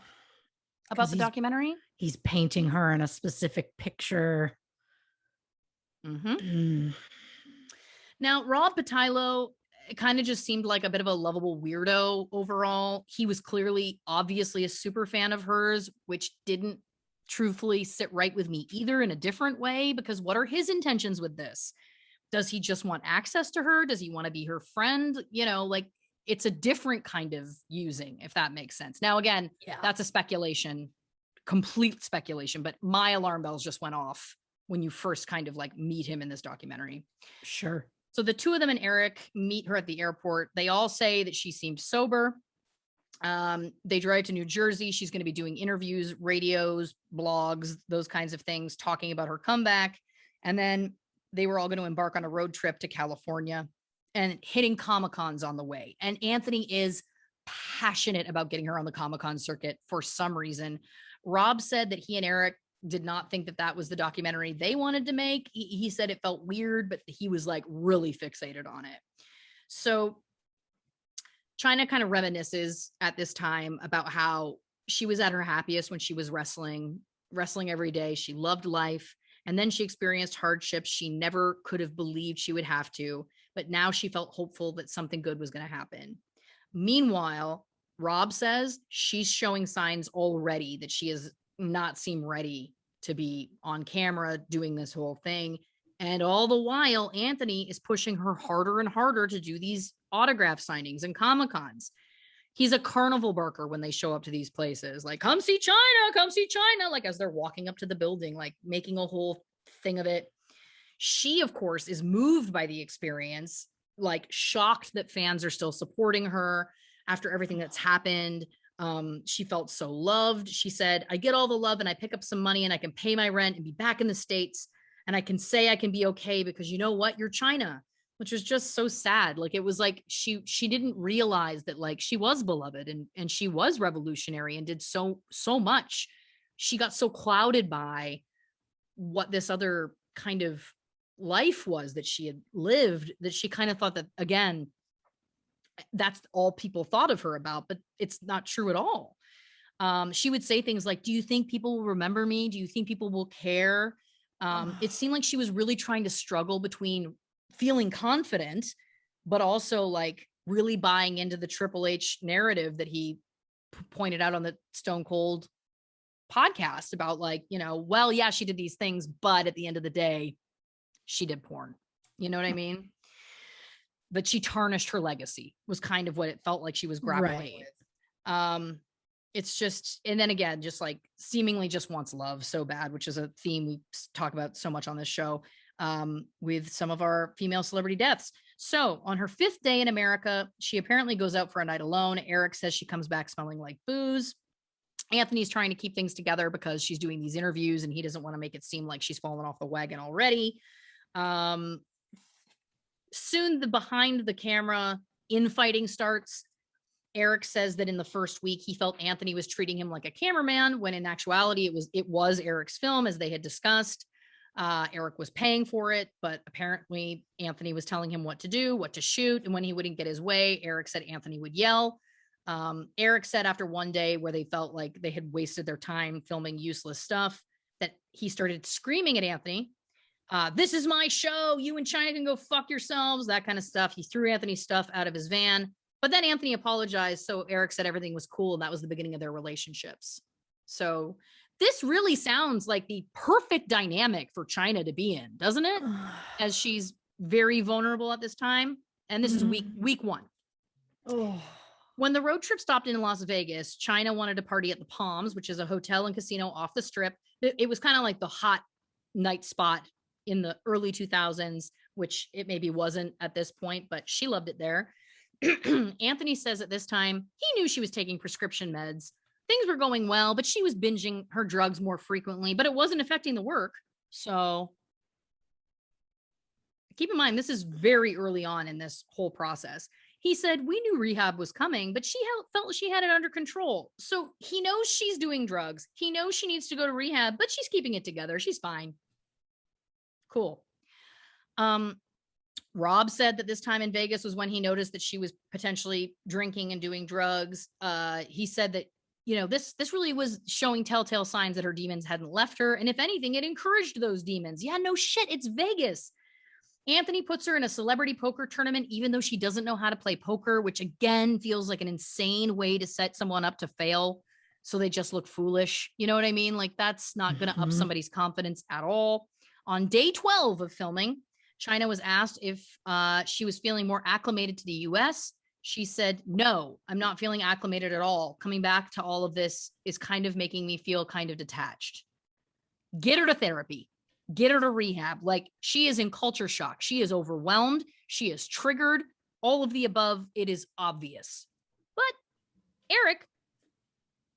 about the documentary? He's painting her in a specific picture. Now, Rob Patilo, it kind of just seemed like a bit of a lovable weirdo overall. He was clearly, obviously a super fan of hers, which didn't truthfully sit right with me either, in a different way, because what are his intentions with this? Does he just want access to her? Does he want to be her friend? You know, like it's a different kind of using, if that makes sense. Now, again, that's a speculation, complete speculation, but my alarm bells just went off when you first kind of like meet him in this documentary. Sure. So the two of them and Eric meet her at the airport. They all say that she seemed sober. They drive to New Jersey. She's going to be doing interviews, radios, blogs, those kinds of things, talking about her comeback. And then they were all going to embark on a road trip to California and hitting Comic-Cons on the way. And Anthony is passionate about getting her on the Comic-Con circuit for some reason. Rob said that he and Eric did not think that that was the documentary they wanted to make. He said it felt weird, but he was like really fixated on it. So Chyna kind of reminisces at this time about how she was at her happiest when she was wrestling every day. She loved life. And then she experienced hardships she never could have believed she would have to. But now she felt hopeful that something good was going to happen. Meanwhile, Rob says she's showing signs already that she has not seem ready to be on camera doing this whole thing. And all the while, Anthony is pushing her harder and harder to do these autograph signings and Comic-Cons. He's a carnival barker when they show up to these places, like, come see Chyna, like as they're walking up to the building, like making a whole thing of it. She, of course, is moved by the experience, like shocked that fans are still supporting her after everything that's happened. She felt so loved. She said, I get all the love and I pick up some money and I can pay my rent and be back in the States. And I can say I can be okay because you know what? You're Chyna, which was just so sad. Like, it was like she didn't realize that like she was beloved and she was revolutionary and did so much. She got so clouded by what this other kind of life was that she had lived, that she kind of thought that, again, that's all people thought of her about, but it's not true at all. She would say things like, do you think people will remember me? Do you think people will care? It seemed like she was really trying to struggle between feeling confident, but also like really buying into the Triple H narrative that he pointed out on the Stone Cold podcast about, like, you know, well, yeah, she did these things, but at the end of the day, she did porn. You know what I mean? But she tarnished her legacy was kind of what it felt like she was grappling with. It's just, and then again, just like seemingly just wants love so bad, which is a theme we talk about so much on this show, with some of our female celebrity deaths. So on her 5th day in America, she apparently goes out for a night alone. Eric says she comes back smelling like booze. Anthony's trying to keep things together because she's doing these interviews and he doesn't want to make it seem like she's fallen off the wagon already. Soon the behind the camera infighting starts. Eric says that in the first week, he felt Anthony was treating him like a cameraman, when in actuality, it was Eric's film, as they had discussed. Eric was paying for it, but apparently Anthony was telling him what to do, what to shoot. And when he wouldn't get his way, Eric said Anthony would yell. Eric said after one day where they felt like they had wasted their time filming useless stuff, that he started screaming at Anthony. This is my show. You and Chyna can go fuck yourselves, that kind of stuff. He threw Anthony's stuff out of his van. But then Anthony apologized, so Eric said everything was cool, and that was the beginning of their relationships. So this really sounds like the perfect dynamic for Chyna to be in, doesn't it? As she's very vulnerable at this time. And this is week 1. Oh. When the road trip stopped in Las Vegas, Chyna wanted to party at the Palms, which is a hotel and casino off the strip. It was kind of like the hot night spot in the early 2000s, which it maybe wasn't at this point, but she loved it there. Anthony says at this time, he knew she was taking prescription meds. Things were going well, but she was binging her drugs more frequently, but it wasn't affecting the work. So keep in mind, this is very early on in this whole process. He said, we knew rehab was coming, but she felt she had it under control. So he knows she's doing drugs. He knows she needs to go to rehab, but she's keeping it together. She's fine. Cool. Rob said that this time in Vegas was when he noticed that she was potentially drinking and doing drugs. He said that, you know, this really was showing telltale signs that her demons hadn't left her. And if anything, it encouraged those demons. Yeah, no shit. It's Vegas. Anthony puts her in a celebrity poker tournament, even though she doesn't know how to play poker, which again feels like an insane way to set someone up to fail. So they just look foolish. You know what I mean? Like, that's not going to up somebody's confidence at all. On day 12 of filming, Chyna was asked if she was feeling more acclimated to the US. She said, no, I'm not feeling acclimated at all. Coming back to all of this is kind of making me feel kind of detached. Get her to therapy. Get her to rehab. Like, she is in culture shock. She is overwhelmed. She is triggered. All of the above. It is obvious. But Eric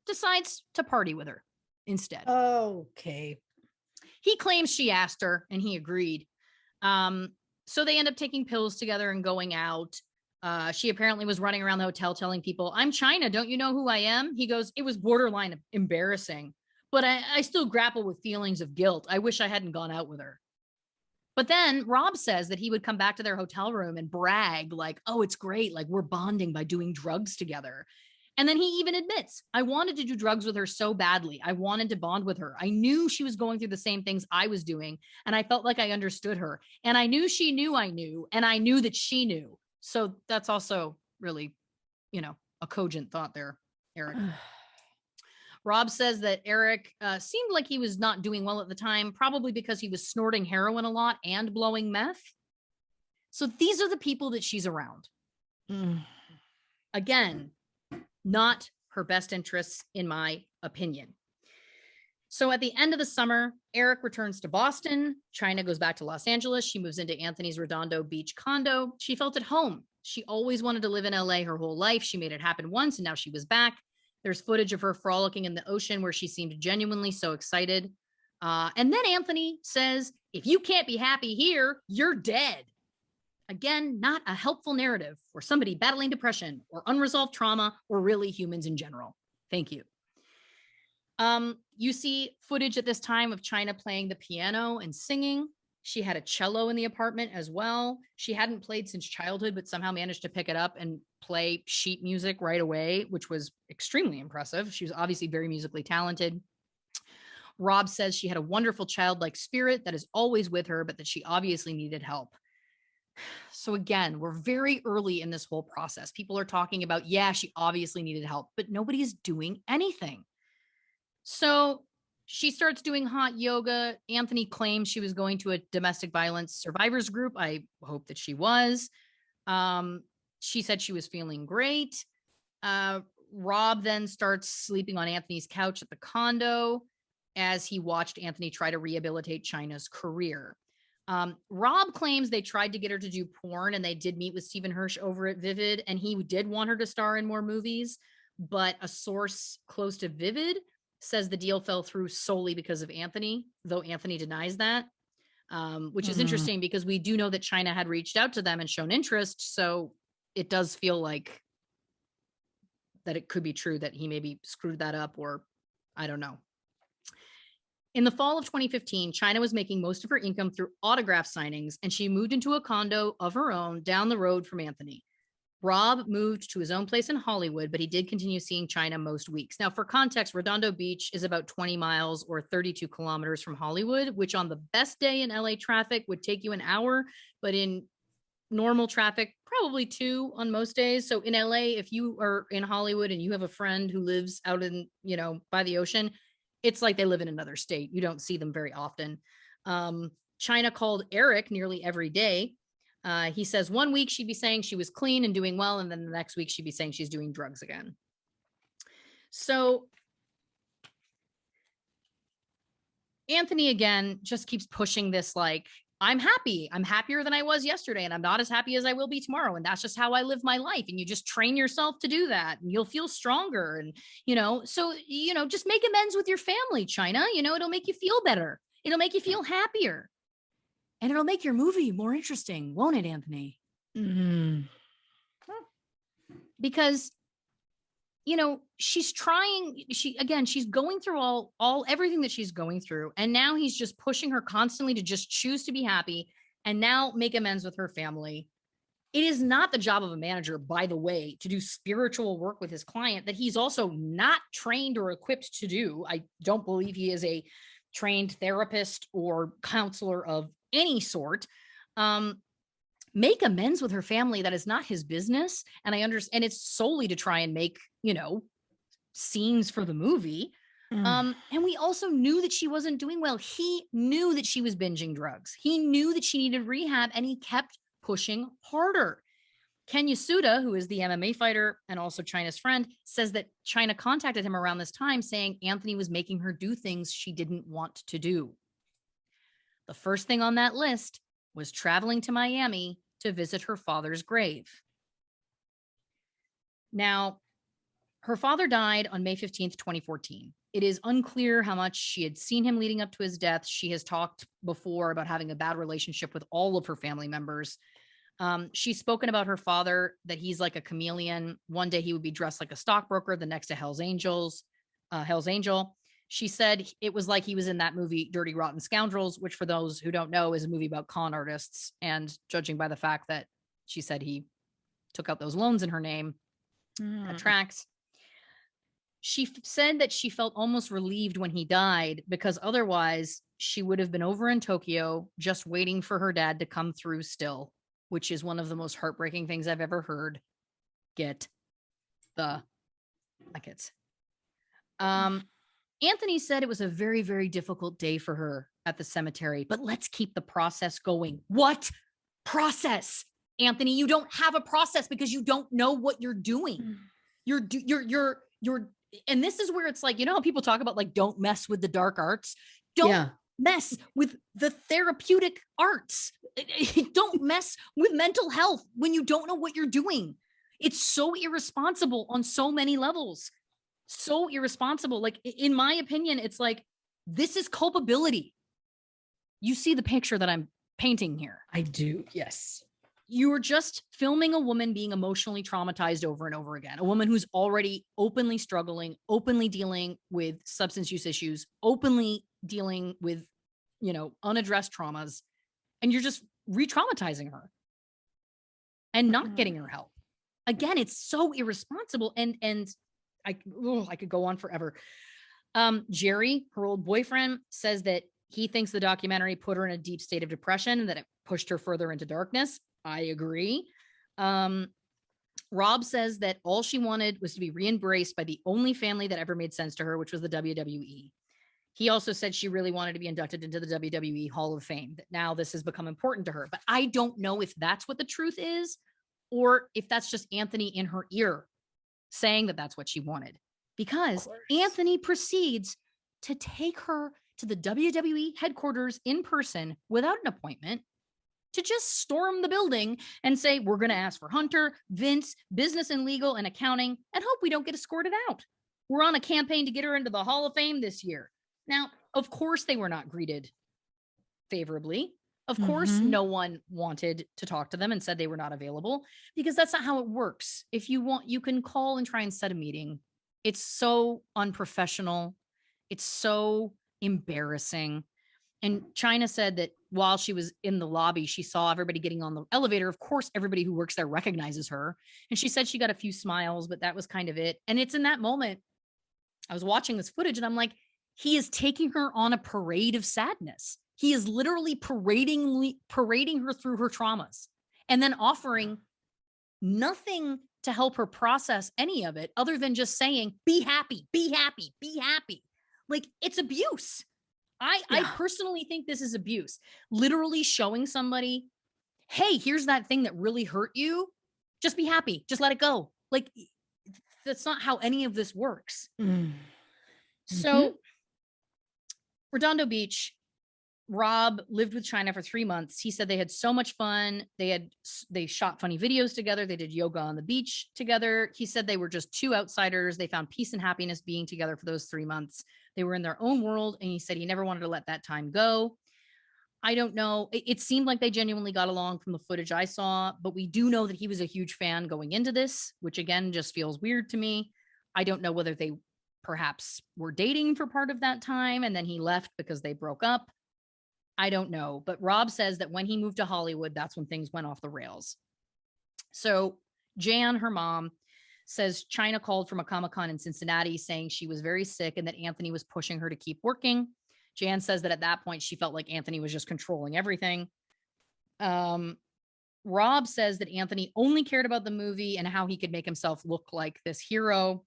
decides to party with her instead. Okay. He claims she asked her and he agreed. So they end up taking pills together and going out. She apparently was running around the hotel telling people, I'm Chyna. Don't you know who I am? He goes, it was borderline embarrassing, but I still grapple with feelings of guilt. I wish I hadn't gone out with her. But then Rob says that he would come back to their hotel room and brag like, oh, it's great. Like, we're bonding by doing drugs together. And then he even admits, I wanted to do drugs with her so badly. I wanted to bond with her. I knew she was going through the same things I was doing, and I felt like I understood her. And I knew she knew I knew, and I knew that she knew. So that's also really, you know, a cogent thought there, Eric. Rob says that Eric seemed like he was not doing well at the time, probably because he was snorting heroin a lot and blowing meth. So these are the people that she's around. Again, not her best interests, in my opinion. So at the end of the summer, Eric returns to Boston. Chyna goes back to Los Angeles. She moves into Anthony's Redondo Beach condo. She felt at home. She always wanted to live in LA her whole life. She made it happen once, and now she was back. There's footage of her frolicking in the ocean where she seemed genuinely so excited. And then Anthony says, if you can't be happy here, you're dead. Again, not a helpful narrative for somebody battling depression or unresolved trauma or really humans in general. Thank you. You see footage at this time of Chyna playing the piano and singing. She had a cello in the apartment as well. She hadn't played since childhood, but somehow managed to pick it up and play sheet music right away, which was extremely impressive. She was obviously very musically talented. Rob says she had a wonderful childlike spirit that is always with her, but that she obviously needed help. So again, we're very early in this whole process. People are talking about, yeah, she obviously needed help, but nobody is doing anything. So she starts doing hot yoga. Anthony claims she was going to a domestic violence survivors group. I hope that she was. She said she was feeling great. Rob then starts sleeping on Anthony's couch at the condo as he watched Anthony try to rehabilitate Chyna's career. Rob claims they tried to get her to do porn, and they did meet with Stephen Hirsch over at Vivid, and he did want her to star in more movies, but a source close to Vivid says the deal fell through solely because of Anthony, though Anthony denies that, which is interesting because we do know that Chyna had reached out to them and shown interest. So it does feel like that it could be true that he maybe screwed that up, or I don't know. In the fall of 2015, Chyna was making most of her income through autograph signings, and she moved into a condo of her own down the road from Anthony. Rob moved to his own place in Hollywood, but he did continue seeing Chyna most weeks. Now, for context, Redondo Beach is about 20 miles or 32 kilometers from Hollywood, which on the best day in LA traffic would take you an hour, but in normal traffic, probably 2 on most days. So in LA, if you are in Hollywood and you have a friend who lives out in, by the ocean, it's like they live in another state. You don't see them very often. Chyna called Eric nearly every day. He says 1 week she'd be saying she was clean and doing well, and then the next week she'd be saying she's doing drugs again. So Anthony, again, just keeps pushing this like, I'm happy. I'm happier than I was yesterday, and I'm not as happy as I will be tomorrow. And that's just how I live my life. And you just train yourself to do that, and you'll feel stronger. And, so, just make amends with your family, Chyna. It'll make you feel better. It'll make you feel happier. And it'll make your movie more interesting, won't it, Anthony? Mm-hmm. Because, she's trying, she's going through all everything that she's going through. And now he's just pushing her constantly to just choose to be happy and now make amends with her family. It is not the job of a manager, by the way, to do spiritual work with his client that he's also not trained or equipped to do. I don't believe he is a trained therapist or counselor of any sort. Make amends with her family. That is not his business. And I understand it's solely to try and make, scenes for the movie. And we also knew that she wasn't doing well. He knew that she was binging drugs. He knew that she needed rehab, and he kept pushing harder. Ken Yasuda, who is the MMA fighter and also Chyna's friend, says that Chyna contacted him around this time saying Anthony was making her do things she didn't want to do. The first thing on that list was traveling to Miami to visit her father's grave. Now, her father died on May 15th, 2014. It is unclear how much she had seen him leading up to his death. She has talked before about having a bad relationship with all of her family members. She's spoken about her father, that he's like a chameleon. One day he would be dressed like a stockbroker, the next a Hell's Angel. She said it was like he was in that movie Dirty Rotten Scoundrels, which for those who don't know is a movie about con artists. And judging by the fact that she said he took out those loans in her name, that tracks. She said that she felt almost relieved when he died because otherwise she would have been over in Tokyo just waiting for her dad to come through still, which is one of the most heartbreaking things I've ever heard. Get the buckets. Anthony said it was a very, very difficult day for her at the cemetery, but let's keep the process going. What process? Anthony, you don't have a process because you don't know what you're doing. And this is where it's like, how people talk about like, don't mess with the dark arts. Don't mess with the therapeutic arts. Don't mess with mental health when you don't know what you're doing. It's so irresponsible on so many levels. So irresponsible. Like, in my opinion, it's like This is culpability. You see the picture that I'm painting here. I do. Yes. You are just filming a woman being emotionally traumatized over and over again. A woman who's already openly struggling, openly dealing with substance use issues, openly dealing with, unaddressed traumas. And you're just re-traumatizing her and not getting her help. Again, it's so irresponsible. And I could go on forever. Jerry, her old boyfriend, says that he thinks the documentary put her in a deep state of depression and that it pushed her further into darkness. I agree. Rob says that all she wanted was to be re-embraced by the only family that ever made sense to her, which was the WWE. He also said she really wanted to be inducted into the WWE Hall of Fame, that now this has become important to her. But I don't know if that's what the truth is or if that's just Anthony in her ear saying that that's what she wanted. Because Anthony proceeds to take her to the WWE headquarters in person without an appointment, to just storm the building and say, we're going to ask for Hunter, Vince, business and legal and accounting, and hope we don't get escorted out. We're on a campaign to get her into the Hall of Fame this year. Now, of course, they were not greeted favorably. Of course, no one wanted to talk to them and said they were not available, because that's not how it works. If you want, you can call and try and set a meeting. It's so unprofessional. It's so embarrassing. And Chyna said that while she was in the lobby, she saw everybody getting on the elevator. Of course, everybody who works there recognizes her. And she said she got a few smiles, but that was kind of it. And it's in that moment, I was watching this footage and I'm like, he is taking her on a parade of sadness. He is literally parading her through her traumas and then offering nothing to help her process any of it other than just saying, be happy, be happy, be happy. Like, it's abuse. I personally think this is abuse. Literally showing somebody, hey, here's that thing that really hurt you. Just be happy. Just let it go. Like, that's not how any of this works. So, Redondo Beach, Rob lived with Chyna for 3 months. He said they had so much fun. They shot funny videos together. They did yoga on the beach together. He said they were just two outsiders. They found peace and happiness being together for those 3 months. They were in their own world. And he said he never wanted to let that time go. I don't know. It seemed like they genuinely got along from the footage I saw, but we do know that he was a huge fan going into this, which again, just feels weird to me. I don't know whether they perhaps were dating for part of that time and then he left because they broke up. I don't know. But Rob says that when he moved to Hollywood, that's when things went off the rails. So Jan, her mom, says Chyna called from a Comic-Con in Cincinnati saying she was very sick and that Anthony was pushing her to keep working. Jan says that at that point, she felt like Anthony was just controlling everything. Rob says that Anthony only cared about the movie and how he could make himself look like this hero,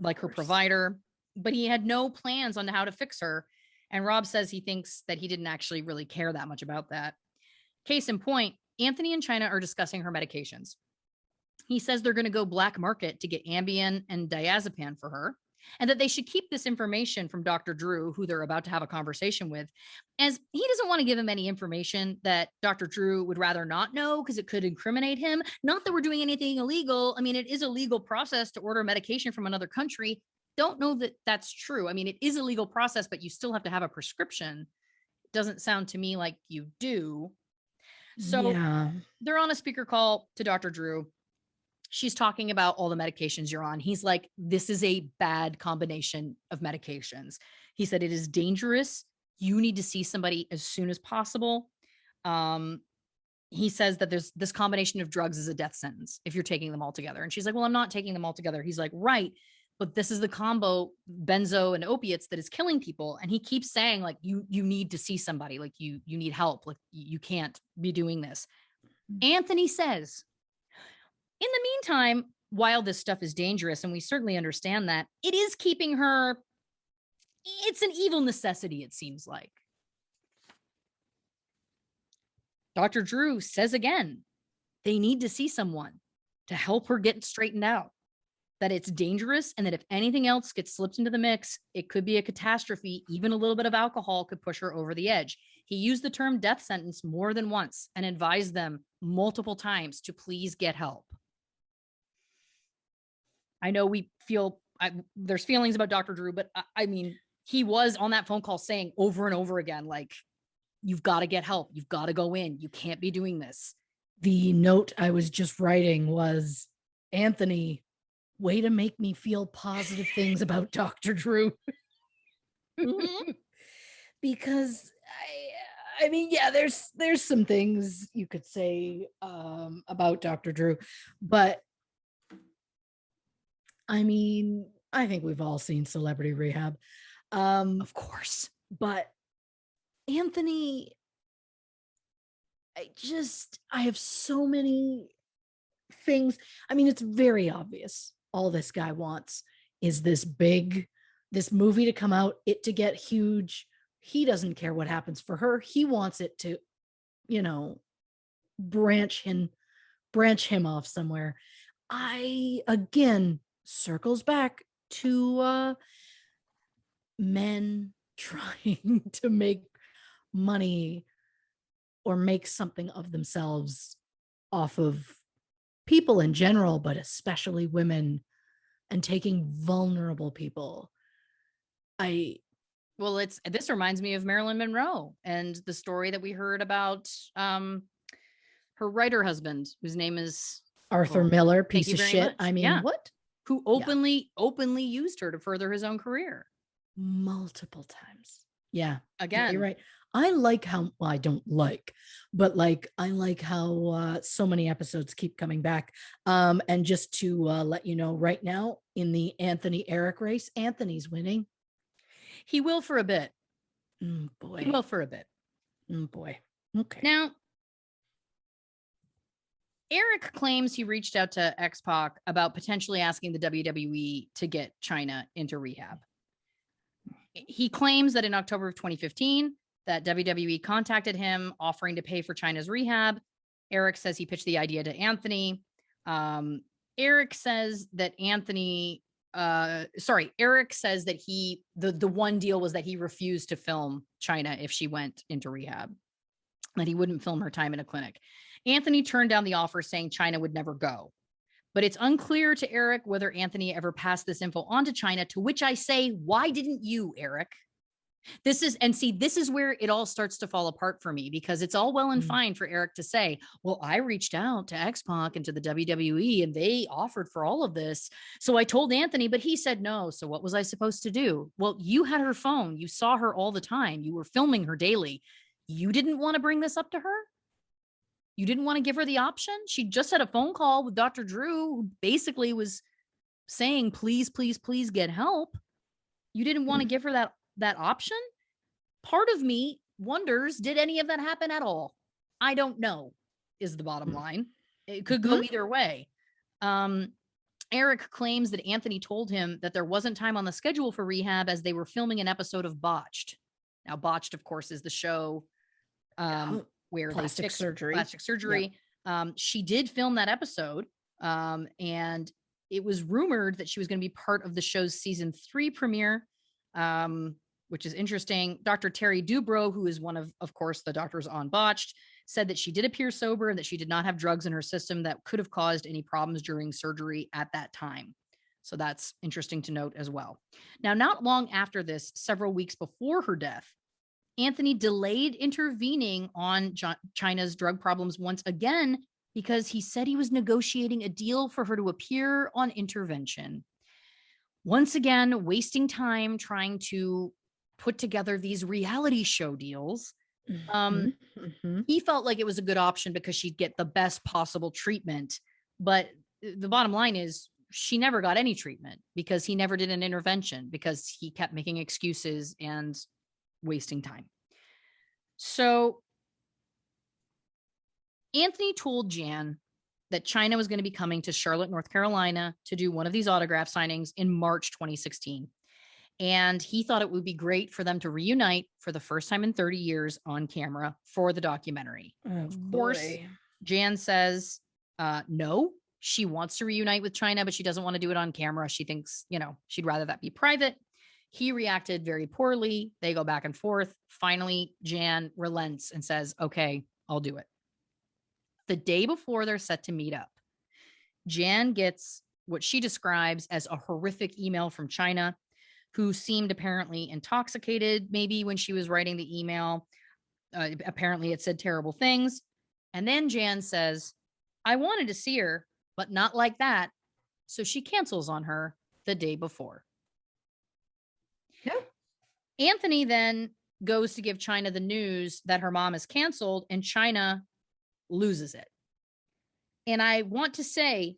like her provider, but he had no plans on how to fix her. And Rob says he thinks that he didn't actually really care that much about that. Case in point, Anthony and Chyna are discussing her medications. He says they're going to go black market to get Ambien and diazepam for her, and that they should keep this information from Dr. Drew, who they're about to have a conversation with, as he doesn't want to give him any information that Dr. Drew would rather not know because it could incriminate him. Not that we're doing anything illegal. I mean, it is a legal process to order medication from another country. Don't know that that's true. I mean, it is a legal process, but you still have to have a prescription. It doesn't sound to me like you do. So they're on a speaker call to Dr. Drew. She's talking about all the medications you're on. He's like, this is a bad combination of medications. He said, it is dangerous. You need to see somebody as soon as possible. He says that there's this combination of drugs is a death sentence if you're taking them all together. And she's like, well, I'm not taking them all together. He's like, right. But this is the combo benzo and opiates that is killing people. And he keeps saying like, you need to see somebody, like you need help. Like you can't be doing this. Anthony says, in the meantime, while this stuff is dangerous, and we certainly understand that, it is keeping her, it's an evil necessity, it seems like. Dr. Drew says again, they need to see someone to help her get straightened out, that it's dangerous, and that if anything else gets slipped into the mix, it could be a catastrophe. Even a little bit of alcohol could push her over the edge. He used the term death sentence more than once and advised them multiple times to please get help. I know we feel there's feelings about Dr. Drew, but I mean, he was on that phone call saying over and over again, like, you've got to get help. You've got to go in. You can't be doing this. The note I was just writing was, Anthony, way to make me feel positive things about Dr. Drew. Mm-hmm. Because I mean, yeah, there's some things you could say about Dr. Drew, but I mean, I think we've all seen Celebrity Rehab. Of course. But Anthony, I have so many things. I mean, it's very obvious. All this guy wants is this movie to come out, it to get huge. He doesn't care what happens for her. He wants it to, branch him off somewhere. Again, circles back to men trying to make money or make something of themselves off of people in general, but especially women, and taking vulnerable people. This reminds me of Marilyn Monroe and the story that we heard about her writer husband, whose name is Arthur Miller, piece of shit. Much. I mean, what? Who openly used her to further his own career. Multiple times. Yeah. Again. You're right. I like how, well, I don't like, but like, I like how so many episodes keep coming back. And just to let you know right now, in the Anthony Eric race, Anthony's winning. He will for a bit. Boy. He will for a bit. Boy. Okay. Now, Eric claims he reached out to X-Pac about potentially asking the WWE to get Chyna into rehab. He claims that in October of 2015, that WWE contacted him offering to pay for Chyna's rehab. Eric says he pitched the idea to Anthony. Eric says that Eric says that the one deal was that he refused to film Chyna if she went into rehab, that he wouldn't film her time in a clinic. Anthony turned down the offer, saying Chyna would never go. But it's unclear to Eric whether Anthony ever passed this info on to Chyna, to which I say, why didn't you, Eric? This is where it all starts to fall apart for me, because it's all well and fine for Eric to say, well, I reached out to X-Pac and to the WWE and they offered for all of this. So I told Anthony, but he said no. So what was I supposed to do? Well, you had her phone. You saw her all the time. You were filming her daily. You didn't want to bring this up to her? You didn't want to give her the option? She just had a phone call with Dr. Drew, who basically was saying, please, please, please get help. You didn't want to give her that option? Part of me wonders, did any of that happen at all? I don't know, is the bottom line. It could go either way. Eric claims that Anthony told him that there wasn't time on the schedule for rehab as they were filming an episode of Botched. Now, Botched, of course, is the show where plastic surgery. Yep. She did film that episode, and it was rumored that she was going to be part of the show's season 3 premiere, which is interesting. Dr. Terry Dubrow, who is one of course, the doctors on Botched, said that she did appear sober and that she did not have drugs in her system that could have caused any problems during surgery at that time. So that's interesting to note as well. Now, not long after this, several weeks before her death, Anthony delayed intervening on Chyna's drug problems once again because he said he was negotiating a deal for her to appear on Intervention. Once again, wasting time trying to put together these reality show deals. He felt like it was a good option because she'd get the best possible treatment. But the bottom line is she never got any treatment because he never did an intervention, because he kept making excuses and wasting time. So Anthony told Jan that Chyna was going to be coming to Charlotte, North Carolina to do one of these autograph signings in March 2016. And he thought it would be great for them to reunite for the first time in 30 years on camera for the documentary. Of course, Jan says, no, she wants to reunite with Chyna, but she doesn't want to do it on camera. She thinks, she'd rather that be private. He reacted very poorly. They go back and forth. Finally, Jan relents and says, okay, I'll do it. The day before they're set to meet up, Jan gets what she describes as a horrific email from Chyna. who seemed apparently intoxicated, maybe when she was writing the email. Apparently it said terrible things. And then Jan says, I wanted to see her, but not like that. So she cancels on her the day before. Yep. Anthony then goes to give Chyna the news that her mom is canceled, and Chyna loses it. And I want to say,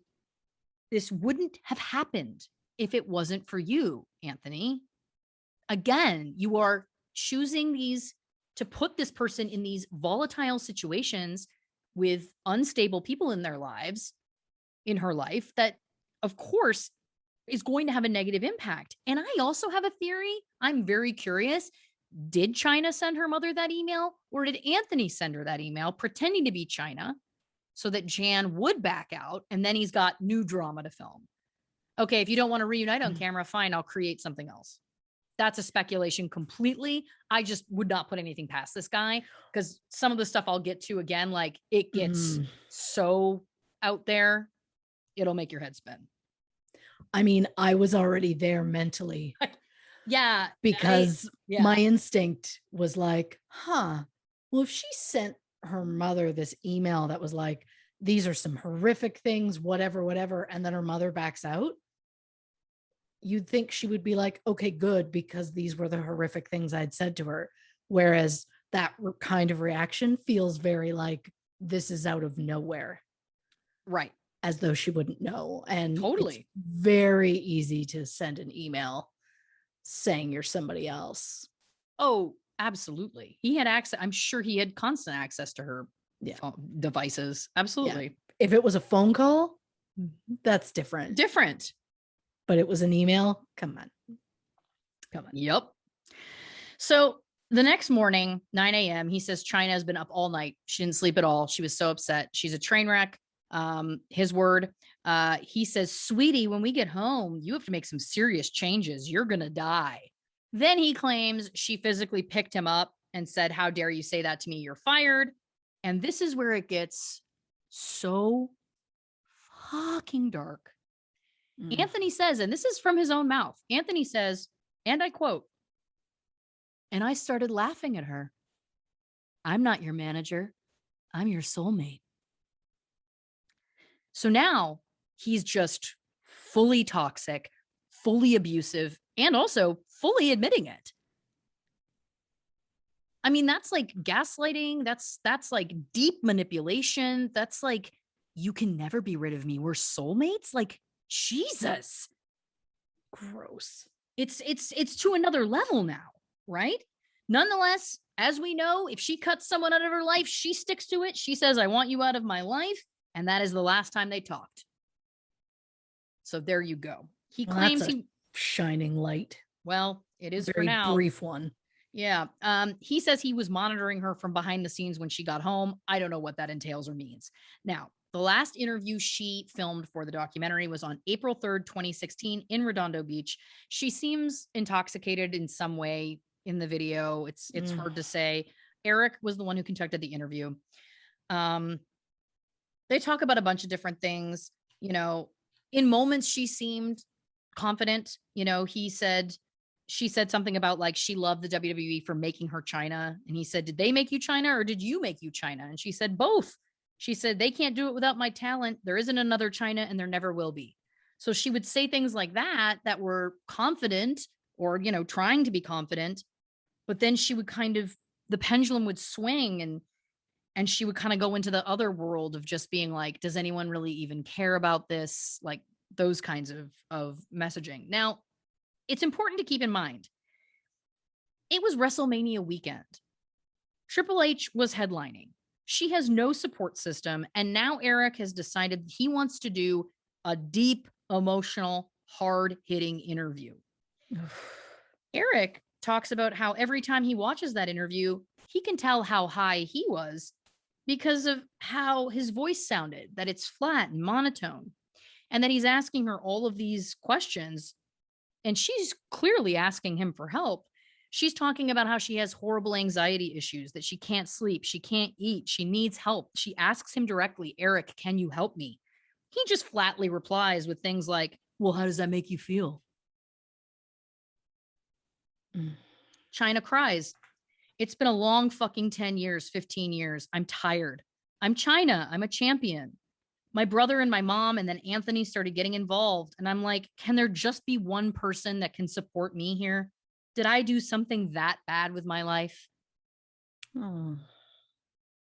this wouldn't have happened if it wasn't for you, Anthony. Again, you are choosing to put this person in these volatile situations with unstable people in their lives, in her life, that of course is going to have a negative impact. And I also have a theory. I'm very curious. Did Chyna send her mother that email, or did Anthony send her that email pretending to be Chyna so that Jan would back out, and then he's got new drama to film? Okay, if you don't want to reunite on camera, fine, I'll create something else. That's a speculation completely. I just would not put anything past this guy, because some of the stuff I'll get to, again, like, it gets so out there, it'll make your head spin. I mean, I was already there mentally. Yeah. Because my instinct was like, well, if she sent her mother this email that was like, these are some horrific things, whatever, and then her mother backs out, you'd think she would be like, okay, good, because these were the horrific things I'd said to her. Whereas that kind of reaction feels very like, this is out of nowhere. Right. As though she wouldn't know. And totally, it's very easy to send an email saying you're somebody else. Oh, absolutely. He had access. I'm sure he had constant access to her devices. Absolutely. Yeah. If it was a phone call, that's different. But it was an email. Come on. Yep. So the next morning, 9 a.m., he says Chyna has been up all night. She didn't sleep at all. She was so upset. She's a train wreck. His word. He says, sweetie, when we get home, you have to make some serious changes. You're going to die. Then he claims she physically picked him up and said, how dare you say that to me? You're fired. And this is where it gets so fucking dark. Anthony says, and this is from his own mouth, Anthony says, and I quote, and I started laughing at her. I'm not your manager. I'm your soulmate. So now he's just fully toxic, fully abusive, and also fully admitting it. I mean, that's like gaslighting. That's like deep manipulation. That's like, you can never be rid of me. We're soulmates. Like, Jesus. Gross. It's to another level now, right? Nonetheless, as we know, if she cuts someone out of her life, she sticks to it. She says, I want you out of my life. And that is the last time they talked. So there you go. He claims he shining light. Well, it is very for now. Brief one. Yeah. He says he was monitoring her from behind the scenes when she got home. I don't know what that entails or means. Now, the last interview she filmed for the documentary was on April 3rd, 2016 in Redondo Beach. She seems intoxicated in some way in the video. It's hard to say. Eric was the one who conducted the interview. They talk about a bunch of different things. You know, in moments she seemed confident. You know, she said something about like she loved the WWE for making her Chyna. And he said, did they make you Chyna or did you make you Chyna? And she said, both. She said, they can't do it without my talent. There isn't another Chyna and there never will be. So she would say things like that were confident or, you know, trying to be confident. But then she would the pendulum would swing and she would kind of go into the other world of just being like, does anyone really even care about this? Like those kinds of messaging. Now, it's important to keep in mind, it was WrestleMania weekend. Triple H was headlining. She has no support system. And now Eric has decided he wants to do a deep, emotional, hard-hitting interview. Eric talks about how every time he watches that interview, he can tell how high he was because of how his voice sounded, that it's flat and monotone, and that he's asking her all of these questions, and she's clearly asking him for help. She's talking about how she has horrible anxiety issues, that she can't sleep, she can't eat, she needs help. She asks him directly, Eric, can you help me? He just flatly replies with things like, well, how does that make you feel? Chyna cries. It's been a long fucking 10 years, 15 years. I'm tired. I'm Chyna. I'm a champion. My brother and my mom and then Anthony started getting involved. And I'm like, can there just be one person that can support me here? Did I do something that bad with my life? Oh.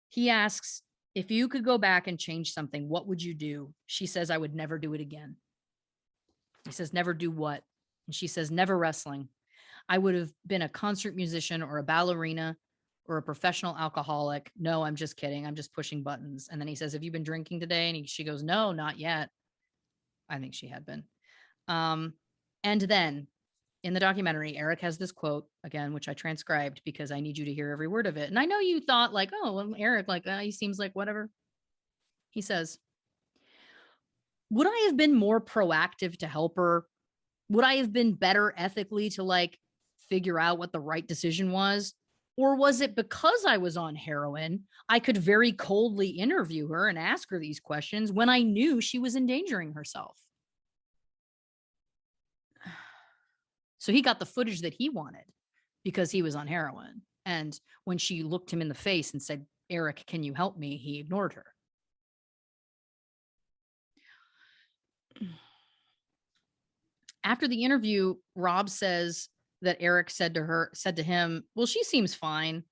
He asks, if you could go back and change something, what would you do? She says, I would never do it again. He says, never do what? And she says, never wrestling. I would have been a concert musician or a ballerina or a professional alcoholic. No, I'm just kidding. I'm just pushing buttons. And then he says, have you been drinking today? And she goes, no, not yet. I think she had been. And then in the documentary, Eric has this quote again, which I transcribed because I need you to hear every word of it. And I know you thought like, oh, well, Eric, like he seems like whatever. He says, would I have been more proactive to help her? Would I have been better ethically to like figure out what the right decision was? Or was it because I was on heroin, I could very coldly interview her and ask her these questions when I knew she was endangering herself? So he got the footage that he wanted because he was on heroin. And when she looked him in the face and said, Eric, can you help me? He ignored her. After the interview, Rob says that Eric said to him, well, she seems fine.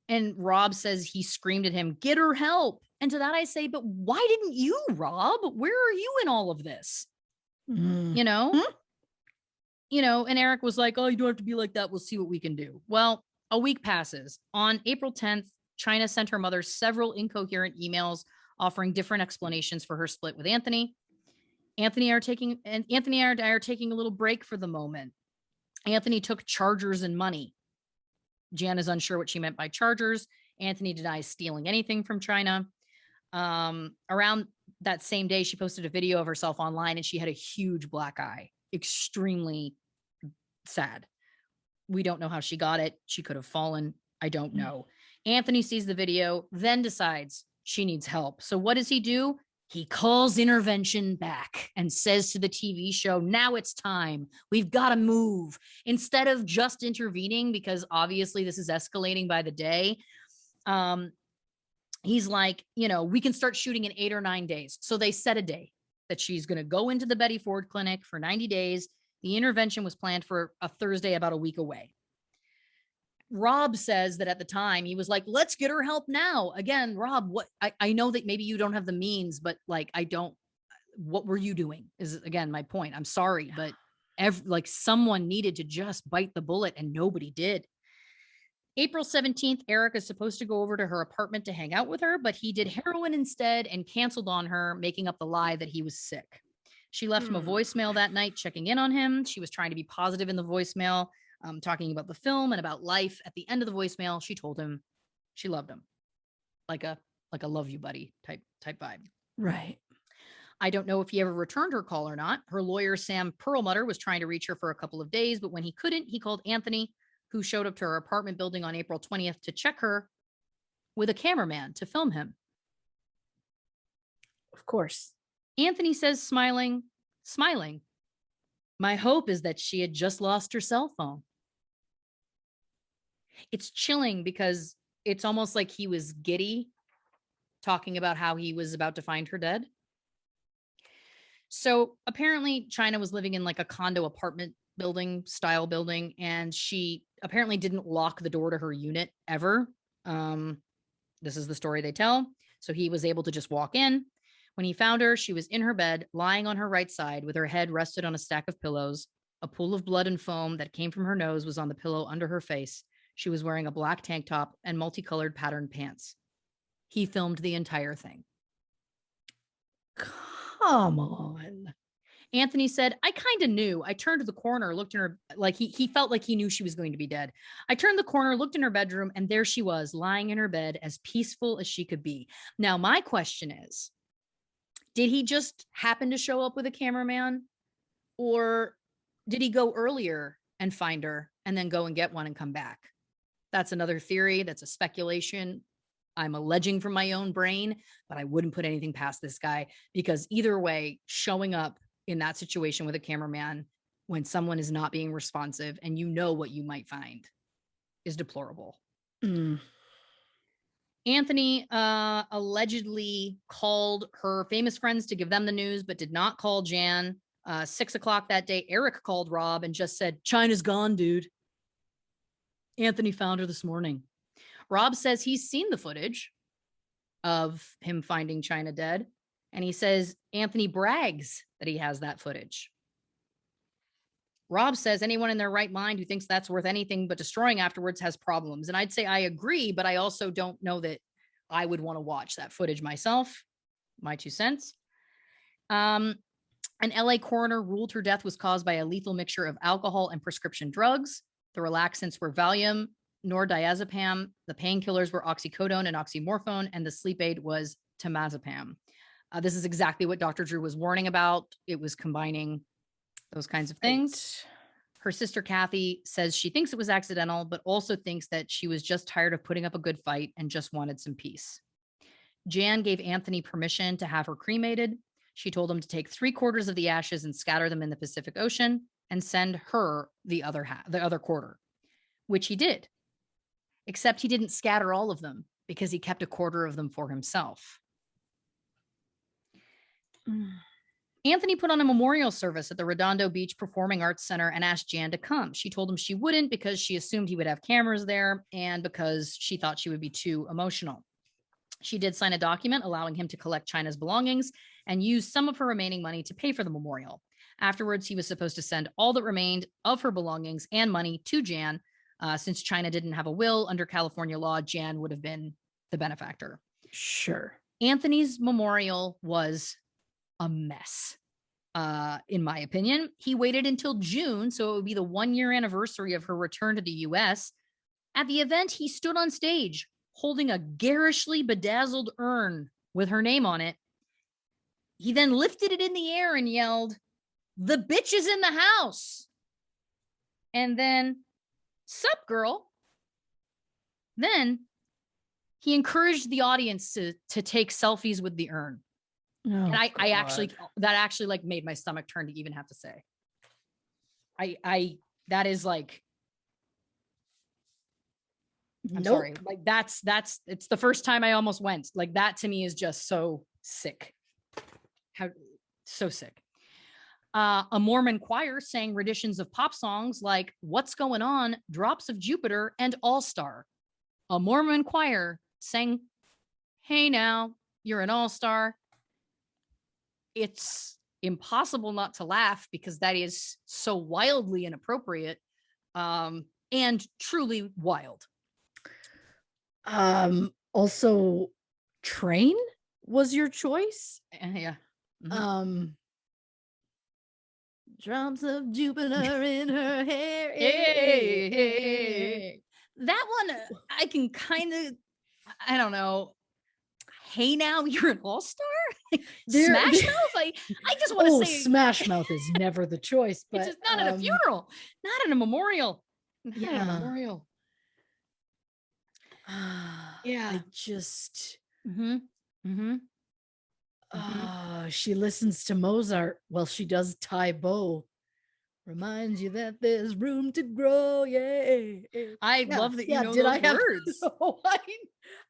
And Rob says he screamed at him, get her help. And to that I say, but why didn't you, Rob? Where are you in all of this? You know? You know, and Eric was like, oh, you don't have to be like that. We'll see what we can do. Well, a week passes. On April 10th, Chyna sent her mother several incoherent emails offering different explanations for her split with Anthony. Anthony and I are taking a little break for the moment. Anthony took chargers and money. Jan is unsure what she meant by chargers. Anthony denies stealing anything from Chyna. Around that same day, she posted a video of herself online and she had a huge black eye. Extremely sad. We don't know how she got it. She could have fallen. I don't know. Anthony sees the video, then decides she needs help. So what does he do? He calls intervention back and says to the TV show, now it's time. We've got to move. Instead of just intervening, because obviously this is escalating by the day, he's like, you know, we can start shooting in 8 or 9 days. So they set a day that she's going to go into the Betty Ford clinic for 90 days. The intervention was planned for a Thursday about a week away. Rob says that at the time he was like, let's get her help now. Again, Rob, what I know that maybe you don't have the means, but like, what were you doing is again, my point. I'm sorry, but like someone needed to just bite the bullet and nobody did. April 17th, Eric is supposed to go over to her apartment to hang out with her, but he did heroin instead and canceled on her, making up the lie that he was sick. She left him a voicemail that night, checking in on him. She was trying to be positive in the voicemail, talking about the film and about life. At the end of the voicemail, she told him she loved him, like a love you buddy type vibe. Right. I don't know if he ever returned her call or not. Her lawyer, Sam Perlmutter, was trying to reach her for a couple of days, but when he couldn't, he called Anthony, who showed up to her apartment building on April 20th to check her with a cameraman to film him. Of course. Anthony says, smiling, my hope is that she had just lost her cell phone. It's chilling because it's almost like he was giddy talking about how he was about to find her dead. So apparently Chyna was living in like a condo apartment building style building, and she apparently didn't lock the door to her unit ever. This is the story they tell. So he was able to just walk in. When he found her, she was in her bed, lying on her right side with her head rested on a stack of pillows. A pool of blood and foam that came from her nose was on the pillow under her face. She was wearing a black tank top and multicolored patterned pants. He filmed the entire thing. Come on. Anthony said, I kind of knew. I turned to the corner, looked in her, like he felt like he knew she was going to be dead. I turned the corner, looked in her bedroom, and there she was, lying in her bed, as peaceful as she could be. Now, my question is, did he just happen to show up with a cameraman? Or did he go earlier and find her and then go and get one and come back? That's another theory. That's a speculation. I'm alleging from my own brain, but I wouldn't put anything past this guy, because either way, showing up in that situation with a cameraman when someone is not being responsive and you know what you might find is deplorable. Anthony allegedly called her famous friends to give them the news, but did not call Jan. 6 o'clock that day, Eric called Rob and just said, "Chyna's gone, dude. Anthony found her this morning." Rob says he's seen the footage of him finding Chyna dead. And he says Anthony brags that he has that footage. Rob says anyone in their right mind who thinks that's worth anything but destroying afterwards has problems. And I'd say I agree, but I also don't know that I would want to watch that footage myself. My 2 cents. An LA coroner ruled her death was caused by a lethal mixture of alcohol and prescription drugs. The relaxants were Valium, nordiazepam. The painkillers were oxycodone and oxymorphone, and the sleep aid was temazepam. This is exactly what Dr. Drew was warning about. It was combining those kinds of things. Her sister, Kathy, says she thinks it was accidental, but also thinks that she was just tired of putting up a good fight and just wanted some peace. Jan gave Anthony permission to have her cremated. She told him to take 3/4 of the ashes and scatter them in the Pacific Ocean and send her the other quarter, which he did. Except he didn't scatter all of them because he kept 1/4 of them for himself. Anthony put on a memorial service at the Redondo Beach Performing Arts Center and asked Jan to come. She told him she wouldn't because she assumed he would have cameras there and because she thought she would be too emotional. She did sign a document allowing him to collect Chyna's belongings and use some of her remaining money to pay for the memorial. Afterwards, he was supposed to send all that remained of her belongings and money to Jan. Since Chyna didn't have a will under California law, Jan would have been the benefactor. Sure. Anthony's memorial was a mess, in my opinion. He waited until June, so it would be the 1-year anniversary of her return to the U.S. At the event, he stood on stage holding a garishly bedazzled urn with her name on it. He then lifted it in the air and yelled, "The bitch is in the house." And then, "Sup, girl?" Then he encouraged the audience to take selfies with the urn. Oh, and I God. that actually like made my stomach turn to even have to say. That is like, I'm sorry. Like it's the first time I almost went. Like that to me is just so sick. So sick. A Mormon choir sang renditions of pop songs like "What's Going On," "Drops of Jupiter," and "All Star." A Mormon choir sang "Hey Now, You're an All-Star." It's impossible not to laugh because that is so wildly inappropriate, and truly wild. Also, Train was your choice. Yeah. Mm-hmm. Drops of Jupiter in her hair. Hey. That one, I can kind of, I don't know. "Hey Now, You're an All-Star." Smash Mouth. I just want to say, Smash Mouth is never the choice, but it's just not at a funeral, not at a memorial. Yeah. Not at a memorial. Yeah. I just. Mm-hmm. She listens to Mozart while she does Tai Bo. Reminds you that there's room to grow. Yeah. I love that you know those words.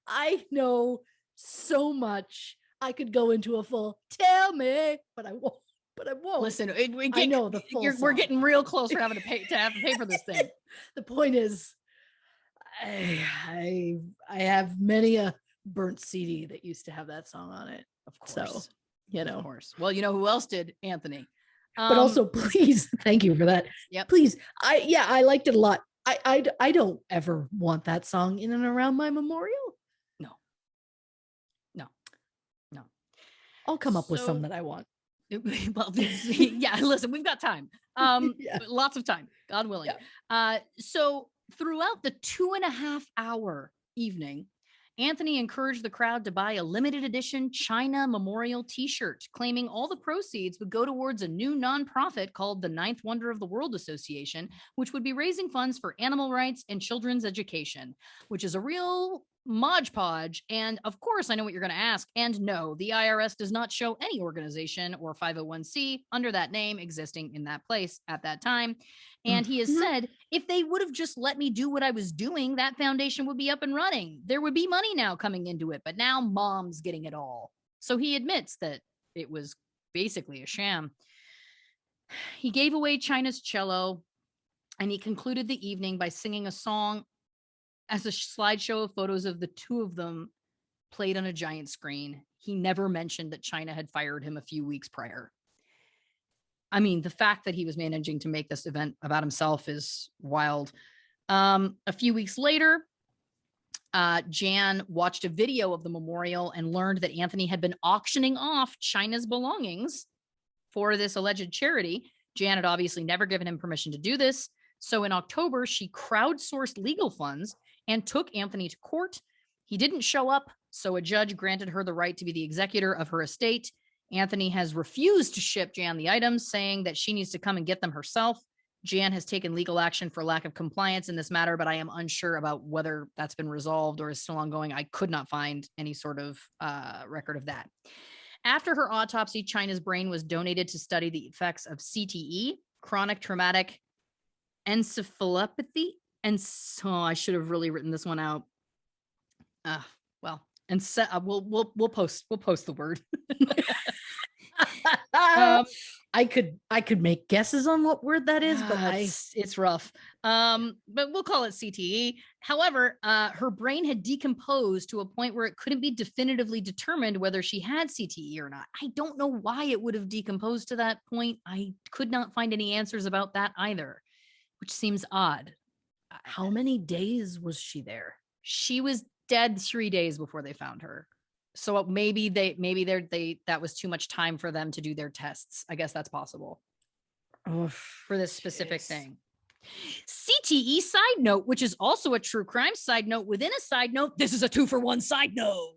I know so much. I could go into a full "tell me," but I won't. Listen, I know the full we're getting real close for having to pay for this thing. The point is, I have many a burnt CD that used to have that song on it. Of course. So, Of course. Well, you know who else did? Anthony. But also, please, thank you for that. Yep. Please, I liked it a lot. I don't ever want that song in and around my memorial. No. I'll come up with some that I want. Well, yeah, listen, we've got time. Lots of time, God willing. Yeah. So throughout the 2.5-hour evening, Anthony encouraged the crowd to buy a limited edition Chyna memorial t-shirt, claiming all the proceeds would go towards a new nonprofit called the Ninth Wonder of the World Association, which would be raising funds for animal rights and children's education, which is a real Mod Podge. And of course, I know what you're going to ask. And no, the IRS does not show any organization or 501c under that name existing in that place at that time. And he has said, if they would have just let me do what I was doing, that foundation would be up and running. There would be money now coming into it, but now mom's getting it all. So he admits that it was basically a sham. He gave away Chyna's cello, and he concluded the evening by singing a song as a slideshow of photos of the two of them played on a giant screen. He never mentioned that Chyna had fired him a few weeks prior. I mean, the fact that he was managing to make this event about himself is wild. A few weeks later, Jan watched a video of the memorial and learned that Anthony had been auctioning off Chyna's belongings for this alleged charity. Jan had obviously never given him permission to do this. So in October, she crowdsourced legal funds and took Anthony to court. He didn't show up, so a judge granted her the right to be the executor of her estate. Anthony has refused to ship Jan the items, saying that she needs to come and get them herself. Jan has taken legal action for lack of compliance in this matter, but I am unsure about whether that's been resolved or is still ongoing. I could not find any sort of record of that. After her autopsy, Chyna's brain was donated to study the effects of CTE, chronic traumatic encephalopathy. And so I should have really written this one out. Well, and we'll post the word. I could make guesses on what word that is, but it's rough. But we'll call it CTE. However, her brain had decomposed to a point where it couldn't be definitively determined whether she had CTE or not. I don't know why it would have decomposed to that point. I could not find any answers about that either, which seems odd. How many days was she there? She was dead 3 days before they found her. So maybe that was too much time for them to do their tests. I guess that's possible. For this specific thing. CTE side note, which is also a true crime side note within a side note. This is a 2-for-1 side note.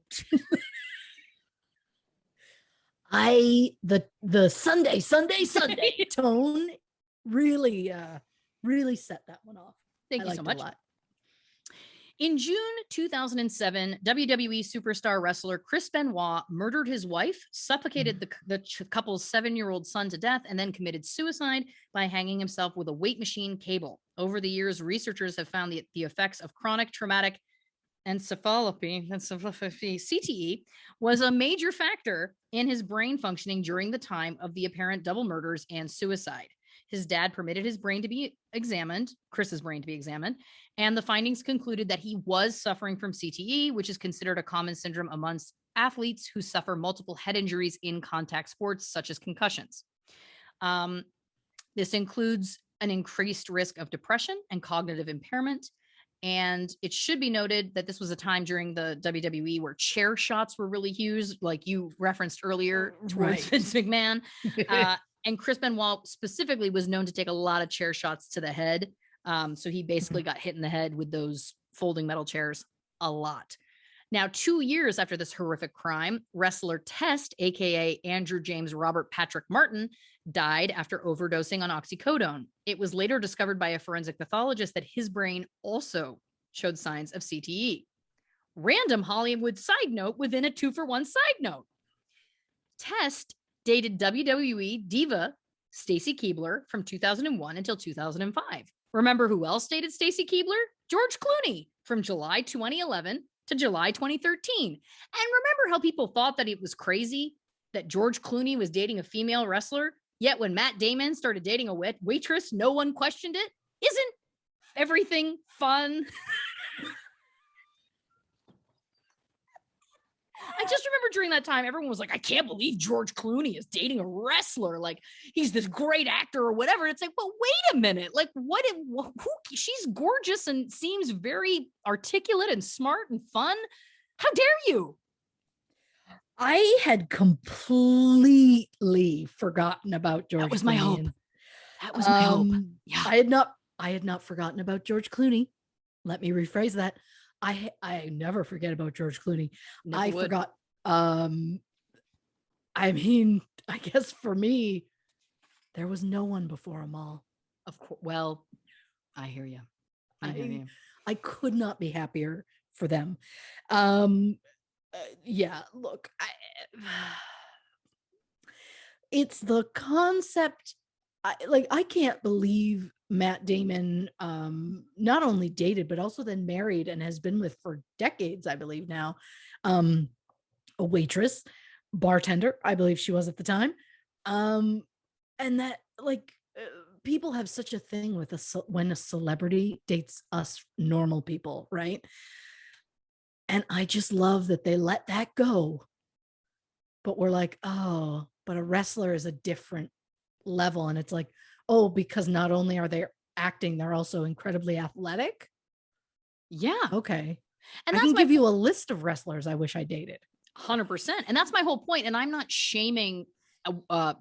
The Sunday tone really set that one off. Thank you so much. In June 2007, WWE superstar wrestler Chris Benoit murdered his wife, suffocated the couple's 7-year-old son to death, and then committed suicide by hanging himself with a weight machine cable. Over the years, researchers have found the effects of chronic traumatic encephalopathy, CTE, was a major factor in his brain functioning during the time of the apparent double murders and suicide. His dad permitted his brain to be examined, Chris's brain to be examined, and the findings concluded that he was suffering from CTE, which is considered a common syndrome amongst athletes who suffer multiple head injuries in contact sports, such as concussions. This includes an increased risk of depression and cognitive impairment. And it should be noted that this was a time during the WWE where chair shots were really huge, like you referenced earlier, towards Vince McMahon. And Chris Benoit specifically was known to take a lot of chair shots to the head. So he basically got hit in the head with those folding metal chairs a lot. Now, 2 years after this horrific crime, wrestler Test, aka Andrew James Robert Patrick Martin, died after overdosing on oxycodone. It was later discovered by a forensic pathologist that his brain also showed signs of CTE. Random Hollywood side note within a 2-for-1 side note. Test dated WWE diva Stacy Keibler from 2001 until 2005. Remember who else dated Stacy Keibler? George Clooney from July 2011 to July 2013. And remember how people thought that it was crazy that George Clooney was dating a female wrestler? Yet when Matt Damon started dating a waitress, no one questioned it? Isn't everything fun? I just remember during that time, everyone was like, I can't believe George Clooney is dating a wrestler. Like, he's this great actor or whatever. It's like, well, wait a minute. Like, she's gorgeous and seems very articulate and smart and fun. How dare you? I had completely forgotten about George Clooney. That was my hope. That was my hope. Yeah. I had not forgotten about George Clooney. Let me rephrase that. I never forget about George Clooney. Forgot. I mean, I guess for me, there was no one before him all. Of course. Well, I hear you. I could not be happier for them. Yeah, look, it's the concept. I can't believe Matt Damon not only dated but also then married and has been with for decades, I believe now, a waitress, bartender, I believe she was at the time, and that people have such a thing with when a celebrity dates us normal people, right? And I just love that they let that go. But we're like, oh, but a wrestler is a different level. And it's like, oh, because not only are they acting, they're also incredibly athletic. Yeah. Okay. And I can give you a list of wrestlers I wish I dated. 100%. And that's my whole point. And I'm not shaming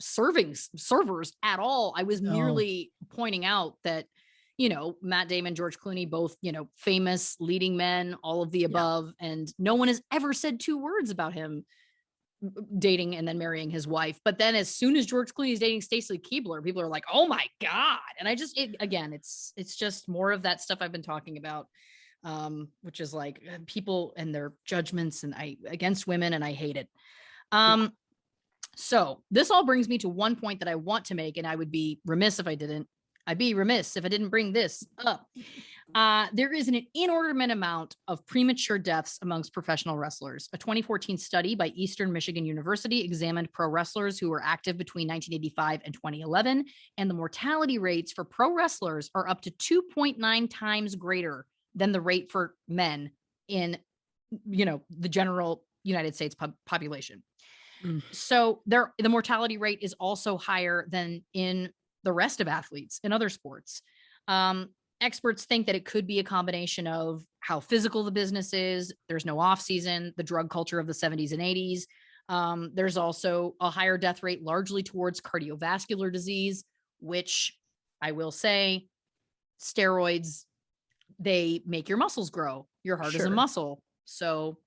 servers at all. I was merely pointing out that, Matt Damon, George Clooney, both, famous leading men, all of the above. Yeah. And no one has ever said 2 words about him dating and then marrying his wife. But then as soon as George Clooney is dating Stacy Keibler, people are like, oh my God. And it's just more of that stuff I've been talking about, which is like people and their judgments against women. And I hate it. So this all brings me to one point that I want to make, and I would be remiss if I didn't. I'd be remiss if I didn't bring this up. There is an inordinate amount of premature deaths amongst professional wrestlers. A 2014 study by Eastern Michigan University examined pro wrestlers who were active between 1985 and 2011, and the mortality rates for pro wrestlers are up to 2.9 times greater than the rate for men in, the general United States population. So the mortality rate is also higher than in the rest of athletes in other sports. Experts think that it could be a combination of how physical the business is. There's no off season, the drug culture of the 70s and 80s. There's also a higher death rate, largely towards cardiovascular disease, which I will say, steroids, they make your muscles grow. Your heart is a muscle. So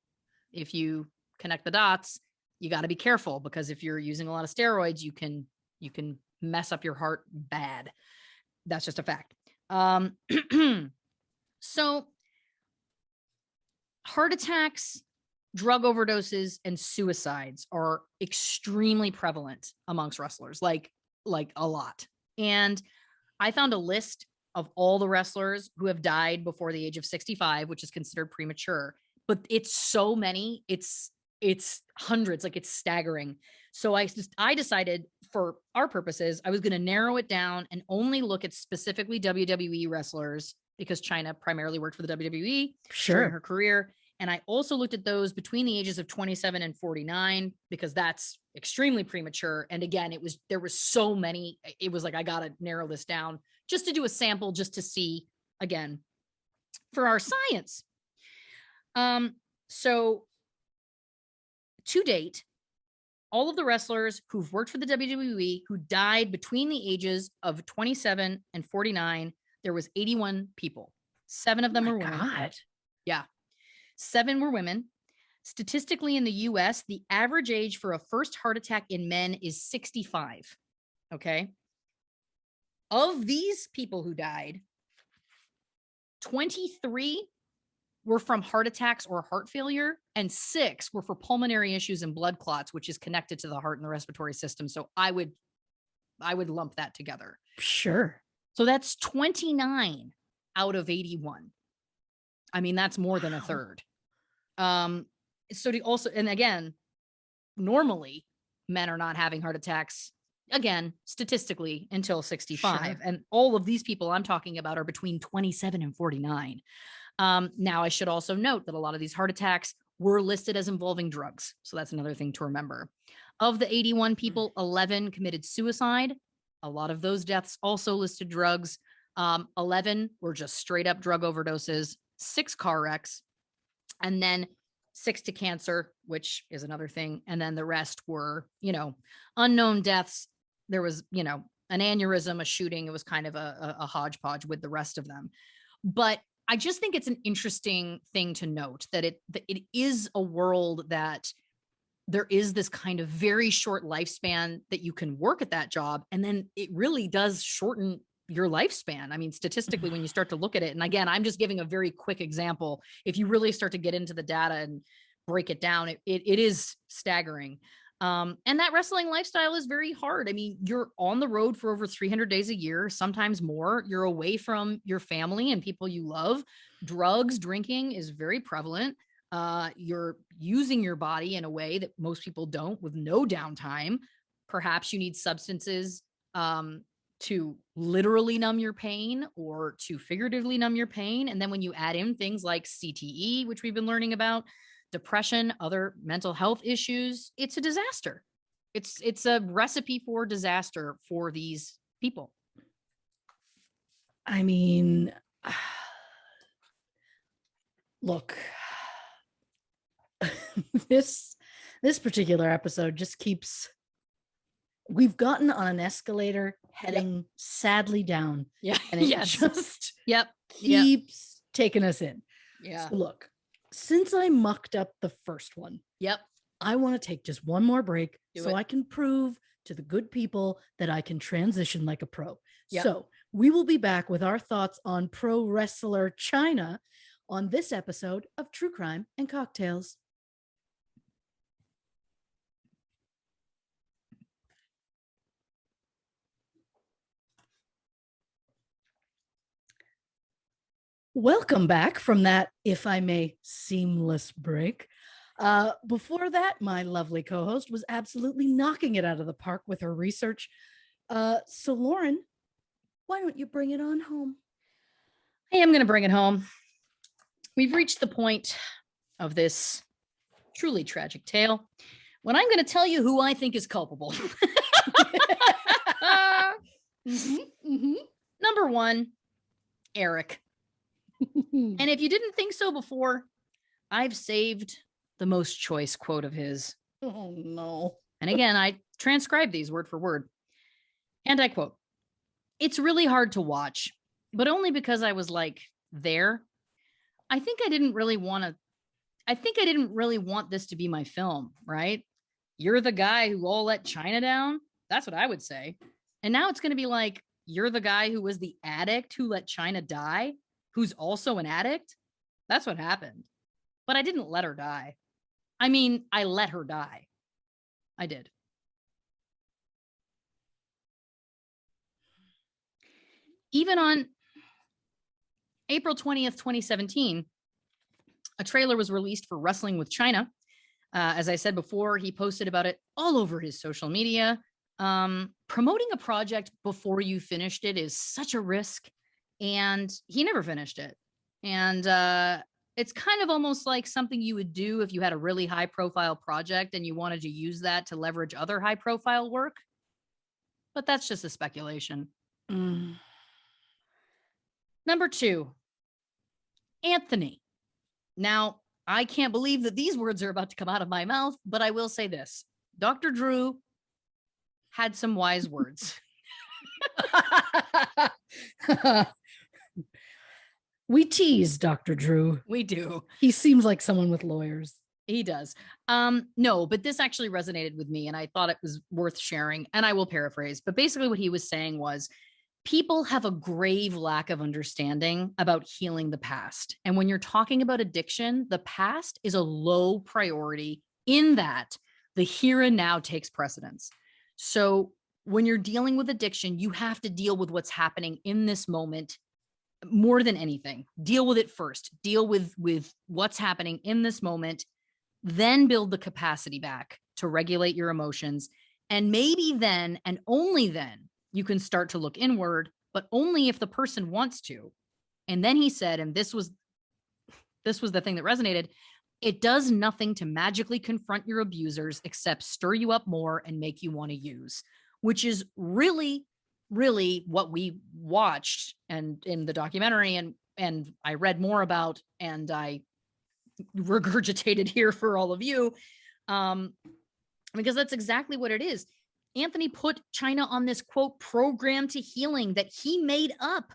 if you connect the dots, you got to be careful, because if you're using a lot of steroids, you can mess up your heart bad. That's just a fact. So heart attacks, drug overdoses, and suicides are extremely prevalent amongst wrestlers, like a lot. And I found a list of all the wrestlers who have died before the age of 65, which is considered premature, but it's so many, it's hundreds, it's staggering. So I decided, for our purposes, I was going to narrow it down and only look at specifically WWE wrestlers, because Chyna primarily worked for the WWE during her career. And I also looked at those between the ages of 27 and 49, because that's extremely premature. And again, there was so many, it was like, I got to narrow this down just to do a sample, just to see, again, for our science. So to date, all of the wrestlers who've worked for the WWE who died between the ages of 27 and 49, there was 81 people. 7 of them were women. God. Yeah. 7 were women. Statistically, in the US, the average age for a first heart attack in men is 65. Okay. Of these people who died, 23 were from heart attacks or heart failure, and 6 were for pulmonary issues and blood clots, which is connected to the heart and the respiratory system. So I would lump that together. Sure. So that's 29 out of 81. I mean, that's more than a third. So to also, and again, normally men are not having heart attacks, again, statistically, until 65. Sure. And all of these people I'm talking about are between 27 and 49. Now, I should also note that a lot of these heart attacks were listed as involving drugs. So that's another thing to remember. Of the 81 people, 11 committed suicide. A lot of those deaths also listed drugs. 11 were just straight up drug overdoses, 6 car wrecks, and then 6 to cancer, which is another thing. And then the rest were, unknown deaths. There was, an aneurysm, a shooting. It was kind of a hodgepodge with the rest of them. But I just think it's an interesting thing to note that it is a world that there is this kind of very short lifespan that you can work at that job. And then it really does shorten your lifespan. I mean, statistically, when you start to look at it, and again, I'm just giving a very quick example. If you really start to get into the data and break it down, it is staggering. And that wrestling lifestyle is very hard. I mean, you're on the road for over 300 days a year, sometimes more. You're away from your family and people you love. Drugs, drinking is very prevalent. You're using your body in a way that most people don't, with no downtime. Perhaps you need substances to literally numb your pain or to figuratively numb your pain. And then when you add in things like CTE, which we've been learning about, depression, other mental health issues, it's a disaster. It's a recipe for disaster for these people. I mean, look, this particular episode just keeps, we've gotten on an escalator heading sadly down. Yeah. And it just keeps taking us in. Yeah. So look, since I mucked up the first one, I want to take just one more break so I can prove to the good people that I can transition like a pro. So we will be back with our thoughts on pro wrestler Chyna on this episode of True Crime and Cocktails. Welcome back from that, if I may, seamless break. Before that, my lovely co-host was absolutely knocking it out of the park with her research. So Lauren, why don't you bring it on home? I am going to bring it home. We've reached the point of this truly tragic tale when I'm going to tell you who I think is culpable. Number one, Eric. And if you didn't think so before, I've saved the most choice quote of his. Oh, no. And again, I transcribed these word for word. And I quote, "It's really hard to watch, but only because I was like there. I think I didn't really want this to be my film, right? You're the guy who all let Chyna down." That's what I would say. And now it's going to be like, you're the guy who was the addict who let Chyna die, who's also an addict. That's what happened. But I didn't let her die. I mean, I let her die. I did. Even on April 20th, 2017, a trailer was released for Wrestling with Chyna. As I said before, he posted about it all over his social media. Promoting a project before you finished it is such a risk. And he never finished it. And it's kind of almost like something you would do if you had a really high profile project and you wanted to use that to leverage other high profile work. But that's just a speculation. Number two, Anthony. Now, I can't believe that these words are about to come out of my mouth, but I will say this. Dr. Drew had some wise words. We tease Dr. Drew. We do. He seems like someone with lawyers. He does. No, but this actually resonated with me and I thought it was worth sharing, and I will paraphrase. But basically what he was saying was, people have a grave lack of understanding about healing the past. And when you're talking about addiction, the past is a low priority in that the here and now takes precedence. So when you're dealing with addiction, you have to deal with what's happening in this moment more than anything. Deal with it first. Deal with what's happening in this moment, then build the capacity back to regulate your emotions. And maybe then, and only then, you can start to look inward, but only if the person wants to. And then he said, and this was the thing that resonated, it does nothing to magically confront your abusers except stir you up more and make you want to use, which is really, really what we watched and in the documentary and I read more about and I regurgitated here for all of you, because that's exactly what it is. Anthony put Chyna on this, quote, program to healing that he made up,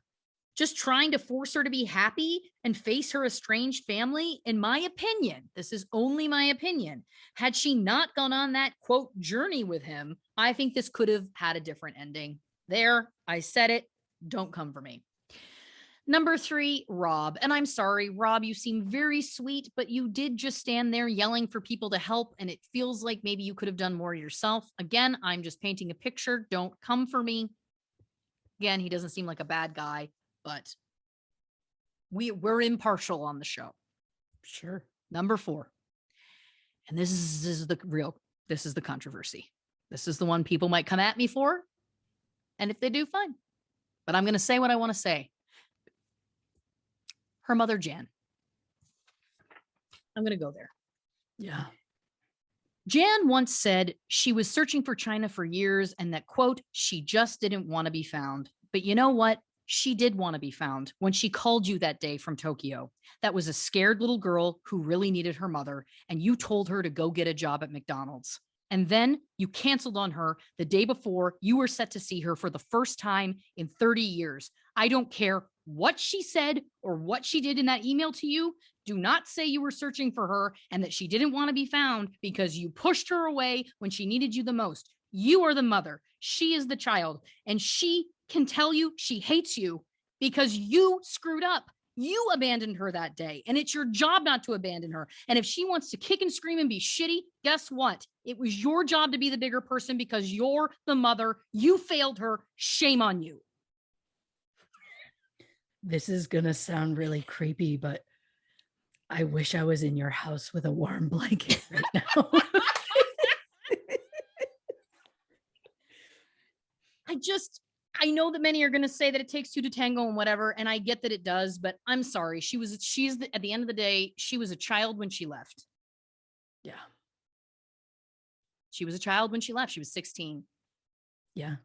just trying to force her to be happy and face her estranged family. In my opinion, this is only my opinion, had she not gone on that, quote, journey with him, I think this could have had a different ending. There, I said it. Don't come for me. Number 3, Rob. And I'm sorry, Rob, you seem very sweet, but you did just stand there yelling for people to help. And it feels like maybe you could have done more yourself. Again, I'm just painting a picture. Don't come for me. Again, he doesn't seem like a bad guy, but we're impartial on the show. Sure. Number 4. And this is the controversy. This is the one people might come at me for. And if they do, fine. But I'm going to say what I want to say. Her mother, Jan. I'm going to go there. Yeah. Jan once said she was searching for Chyna for years and that, quote, she just didn't want to be found. But you know what? She did want to be found when she called you that day from Tokyo. That was a scared little girl who really needed her mother, and you told her to go get a job at McDonald's. And then you canceled on her the day before you were set to see her for the first time in 30 years. I don't care what she said or what she did in that email to you. Do not say you were searching for her and that she didn't want to be found because you pushed her away when she needed you the most. You are the mother. She is the child. And she can tell you she hates you because you screwed up. You abandoned her that day, and it's your job not to abandon her. And if she wants to kick and scream and be shitty, guess what? It was your job to be the bigger person because you're the mother. You failed her. Shame on you. This is going to sound really creepy, but I wish I was in your house with a warm blanket right now. I know that many are going to say that it takes 2 to tango and whatever, and I get that it does, but I'm sorry. At the end of the day, she was a child when she left. Yeah. She was a child when she left. She was 16. Yeah.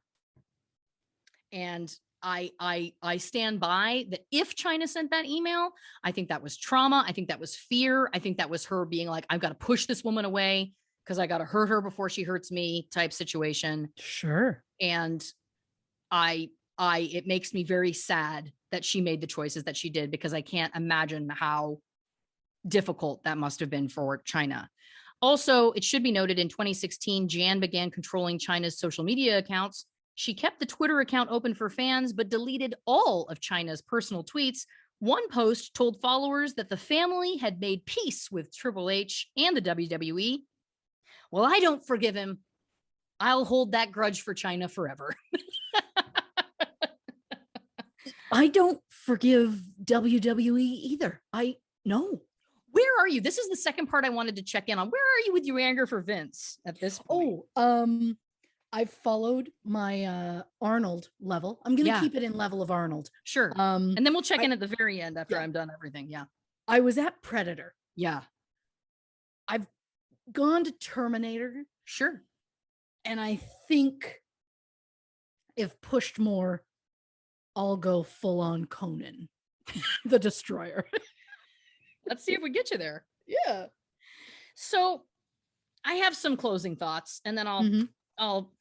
And I stand by that. If Chyna sent that email, I think that was trauma. I think that was fear. I think that was her being like, I've got to push this woman away because I got to hurt her before she hurts me type situation. Sure. And it makes me very sad that she made the choices that she did because I can't imagine how difficult that must have been for Chyna. Also, it should be noted in 2016, Jan began controlling Chyna's social media accounts. She kept the Twitter account open for fans, but deleted all of Chyna's personal tweets. One post told followers that the family had made peace with Triple H and the WWE. Well, I don't forgive him. I'll hold that grudge for Chyna forever. I don't forgive WWE either. No. Where are you? This is the second part I wanted to check in on. Where are you with your anger for Vince at this point? I've followed my Arnold level. I'm going to keep it in level of Arnold. Sure. And then we'll check in at the very end after I'm done everything. Yeah. I was at Predator. Yeah. I've gone to Terminator. Sure. And I think if pushed more, I'll go full on Conan, the Destroyer. Let's see if we get you there. Yeah. So I have some closing thoughts and then I'll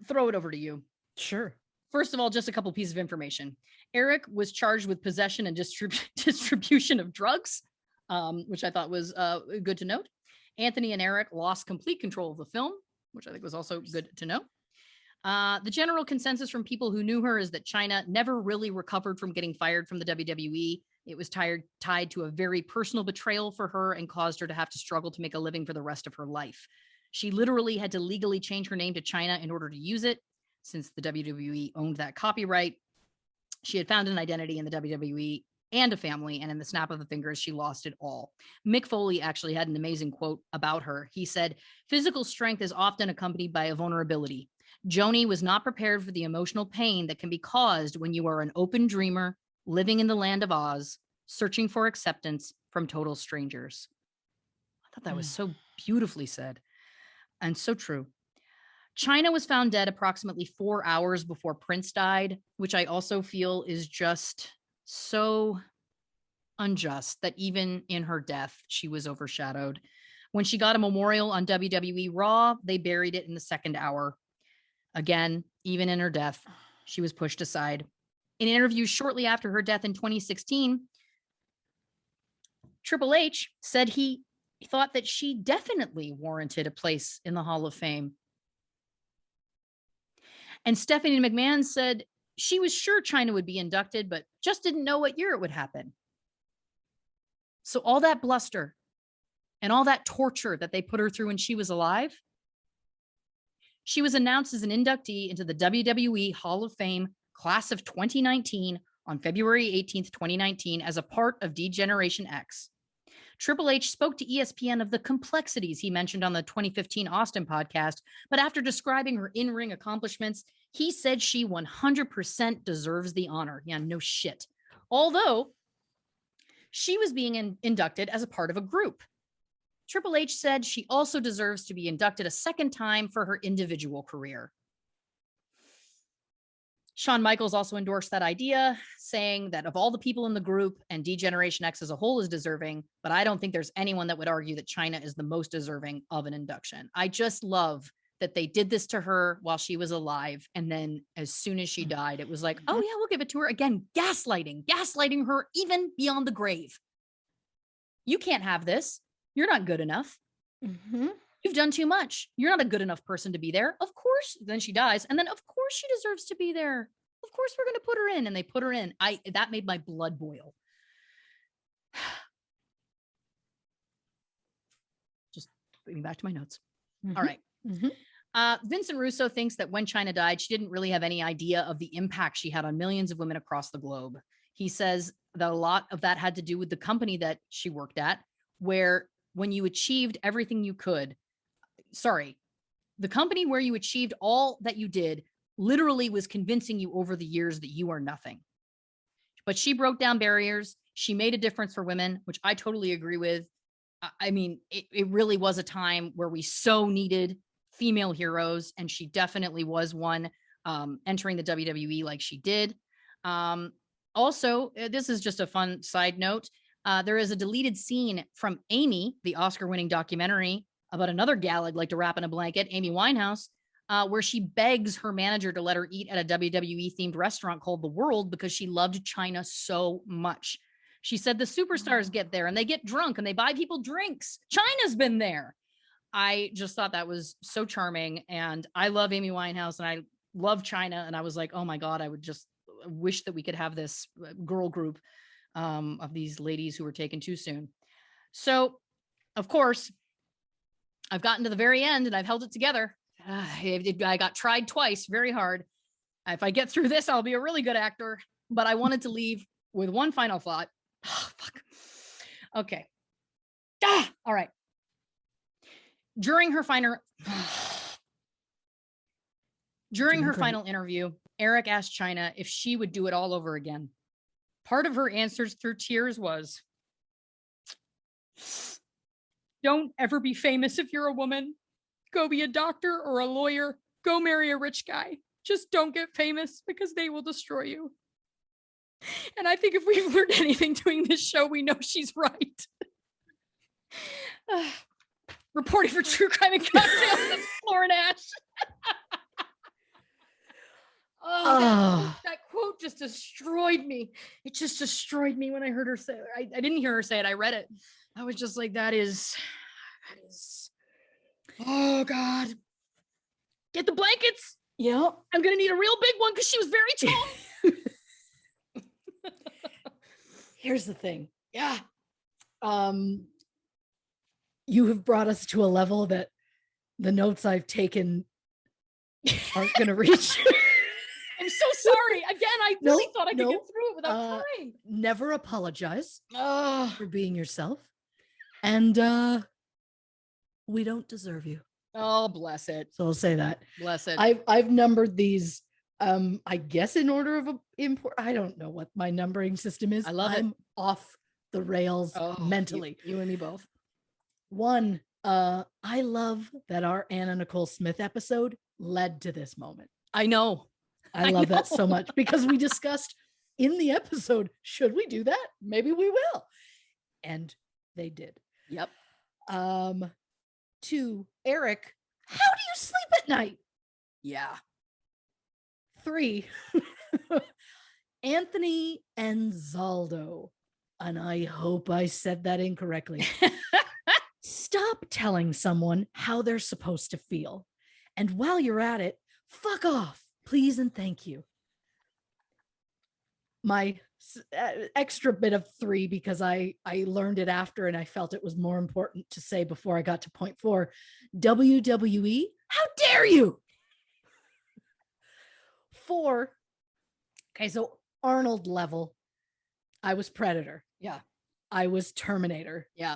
throw it over to you. Sure. First of all, just a couple pieces of information. Eric was charged with possession and distribution of drugs, which I thought was good to note. Anthony and Eric lost complete control of the film, which I think was also good to know. The general consensus from people who knew her is that Chyna never really recovered from getting fired from the WWE. It was tied to a very personal betrayal for her and caused her to have to struggle to make a living for the rest of her life. She literally had to legally change her name to Chyna in order to use it, since the WWE owned that copyright. She had found an identity in the WWE and a family, and in the snap of the fingers, she lost it all. Mick Foley actually had an amazing quote about her. He said, "Physical strength is often accompanied by a vulnerability. Joni was not prepared for the emotional pain that can be caused when you are an open dreamer, living in the land of Oz, searching for acceptance from total strangers." I thought that was so beautifully said and so true. Chyna was found dead approximately 4 hours before Prince died, which I also feel is just so unjust that even in her death, she was overshadowed. When she got a memorial on WWE Raw, they buried it in the second hour. Again, even in her death, she was pushed aside. In interviews shortly after her death in 2016, Triple H said he thought that she definitely warranted a place in the Hall of Fame. And Stephanie McMahon said she was sure Chyna would be inducted, but just didn't know what year it would happen. So all that bluster and all that torture that they put her through when she was alive, she was announced as an inductee into the WWE Hall of Fame class of 2019 on February 18th, 2019, as a part of D-Generation X. Triple H spoke to ESPN of the complexities he mentioned on the 2015 Austin podcast, but after describing her in-ring accomplishments, he said she 100% deserves the honor. Yeah, no shit. Although she was being inducted as a part of a group. Triple H said she also deserves to be inducted a second time for her individual career. Shawn Michaels also endorsed that idea, saying that of all the people in the group, and D-Generation X as a whole is deserving, but I don't think there's anyone that would argue that Chyna is the most deserving of an induction. I just love that they did this to her while she was alive, and then as soon as she died, it was like, oh yeah, we'll give it to her. Again, gaslighting her even beyond the grave. You can't have this. You're not good enough. Mm-hmm. You've done too much. You're not a good enough person to be there. Of course. Then she dies. And then of course she deserves to be there. Of course we're going to put her in. And they put her in. That made my blood boil. Just bring me back to my notes. Mm-hmm. All right. Mm-hmm. Vincent Russo thinks that when Chyna died, she didn't really have any idea of the impact she had on millions of women across the globe. He says that a lot of that had to do with the company that she worked at, where when you achieved everything you could, the company where you achieved all that you did literally was convincing you over the years that you are nothing. But she broke down barriers. She made a difference for women, which I totally agree with. I mean, it really was a time where we so needed female heroes, and she definitely was one, entering the WWE like she did. Also, this is just a fun side note. There is a deleted scene from Amy, the Oscar-winning documentary about another gal I'd like to wrap in a blanket, Amy Winehouse, where she begs her manager to let her eat at a WWE-themed restaurant called The World because she loved Chyna so much. She said the superstars get there and they get drunk and they buy people drinks. Chyna's been there. I just thought that was so charming, and I love Amy Winehouse and I love Chyna, and I was like, oh my God, I would just wish that we could have this girl group of these ladies who were taken too soon. So, of course, I've gotten to the very end and I've held it together. I got tried twice very hard. If I get through this, I'll be a really good actor. But I wanted to leave with one final thought. Oh, fuck. Okay. All right. During her final interview, Eric asked Chyna if she would do it all over again. Part of her answers through tears was, don't ever be famous if you're a woman. Go be a doctor or a lawyer. Go marry a rich guy. Just don't get famous because they will destroy you. And I think if we've learned anything doing this show, we know she's right. Reporting for True Crime and Cocktails, that's Lauren Ash. That quote just destroyed me. It just destroyed me when I heard her say it. I didn't hear her say it. I read it. I was just like, that is, oh God. Get the blankets. Yeah. I'm going to need a real big one because she was very tall. Here's the thing. Yeah. You have brought us to a level that the notes I've taken aren't going to reach. I'm so sorry. Again, I really thought I could get through it without crying. Never apologize for being yourself. And we don't deserve you. Oh, bless it. So I'll say that. Bless it. I've numbered these, I guess in order of import. I don't know what my numbering system is. I love it. I'm off the rails mentally. You and me both. One, I love that our Anna Nicole Smith episode led to this moment. I know. I love that so much because we discussed in the episode, should we do that? Maybe we will. And they did. Yep. 2, Eric, how do you sleep at night? Yeah. 3, Anthony Anzaldo. And I hope I said that incorrectly. Stop telling someone how they're supposed to feel. And while you're at it, fuck off, please and thank you. my extra bit of 3, because I learned it after and I felt it was more important to say before I got to point 4. WWE, how dare you? 4. Okay, so Arnold level, I was Predator. Yeah. I was Terminator. Yeah.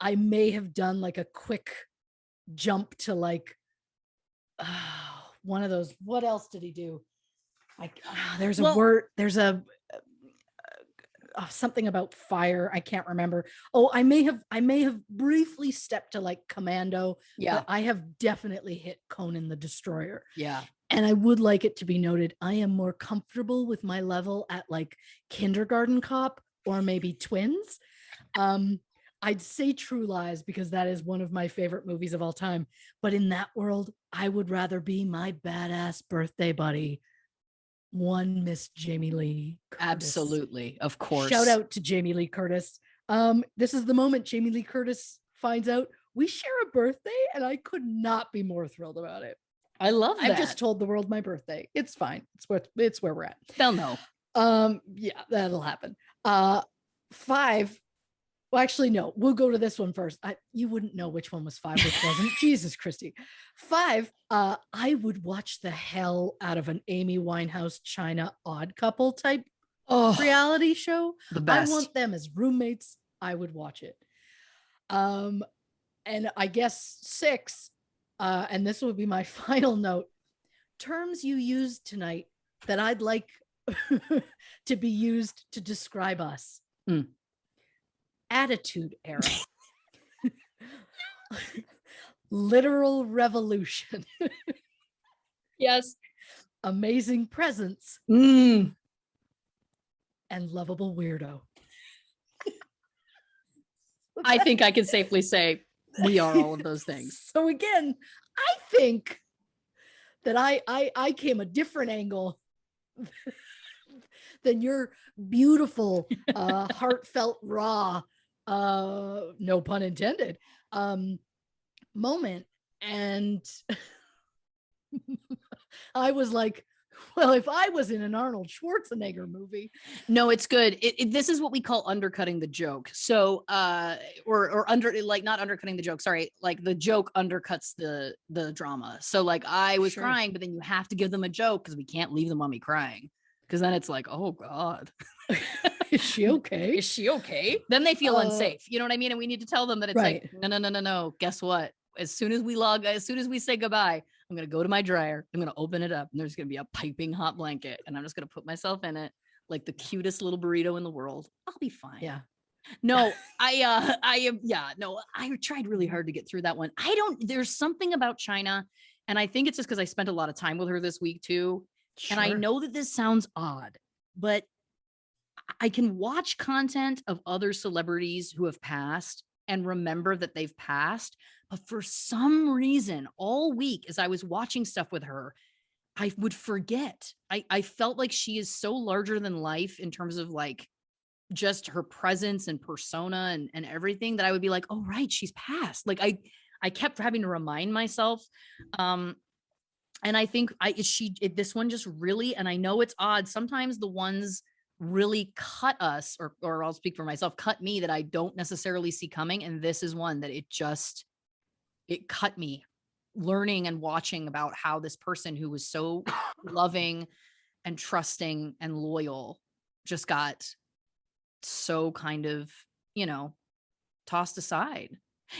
I may have done like a quick jump to like one of those. What else did he do? There's a word. There's a something about fire. I can't remember. Oh, I may have briefly stepped to like Commando. Yeah. But I have definitely hit Conan the Destroyer. Yeah. And I would like it to be noted, I am more comfortable with my level at like Kindergarten Cop or maybe Twins. I'd say True Lies because that is one of my favorite movies of all time. But in that world, I would rather be my badass birthday buddy, one Miss Jamie Lee Curtis. Absolutely. Of course. Shout out to Jamie Lee Curtis. This is the moment Jamie Lee Curtis finds out we share a birthday, and I could not be more thrilled about it. I love that. I've just told the world my birthday. It's fine. It's where we're at. They'll know. Yeah, that'll happen. 5. Well, actually, no. We'll go to this one first. You wouldn't know which one was 5, which wasn't. Jesus Christy. 5. I would watch the hell out of an Amy Winehouse Chyna Odd Couple type reality show. The best. I want them as roommates. I would watch it. And I guess 6. And this will be my final note. Terms you used tonight that I'd like to be used to describe us. Attitude Era. Literal revolution. Yes. Amazing presence. And lovable weirdo. I think I can safely say we are all of those things. So again, I think that I came a different angle than your beautiful, heartfelt, raw, no pun intended, moment. And I was like, well, if I was in an Arnold Schwarzenegger movie. No, it's good. This is what we call undercutting the joke. So, or not undercutting the joke. Sorry. Like the joke undercuts the drama. So like I was crying, but then you have to give them a joke because we can't leave the mummy crying. Because then it's like, oh God. Is she okay? Is she okay? Then they feel unsafe. You know what I mean? And we need to tell them that it's like, no. Guess what? As soon as we say goodbye, I'm going to go to my dryer. I'm going to open it up and there's going to be a piping hot blanket. And I'm just going to put myself in it like the cutest little burrito in the world. I'll be fine. Yeah. No, I tried really hard to get through that one. There's something about Chyna. And I think it's just because I spent a lot of time with her this week too. Sure. And I know that this sounds odd, but I can watch content of other celebrities who have passed and remember that they've passed. But for some reason, all week as I was watching stuff with her, I would forget. I felt like she is so larger than life in terms of like just her presence and persona and everything that I would be like, oh, right, she's passed. Like I kept having to remind myself. And I think this one just really, and I know it's odd. Sometimes the ones really cut us, or I'll speak for myself, cut me that I don't necessarily see coming. And this is one that it cut me learning and watching about how this person who was so loving and trusting and loyal just got so kind of, tossed aside.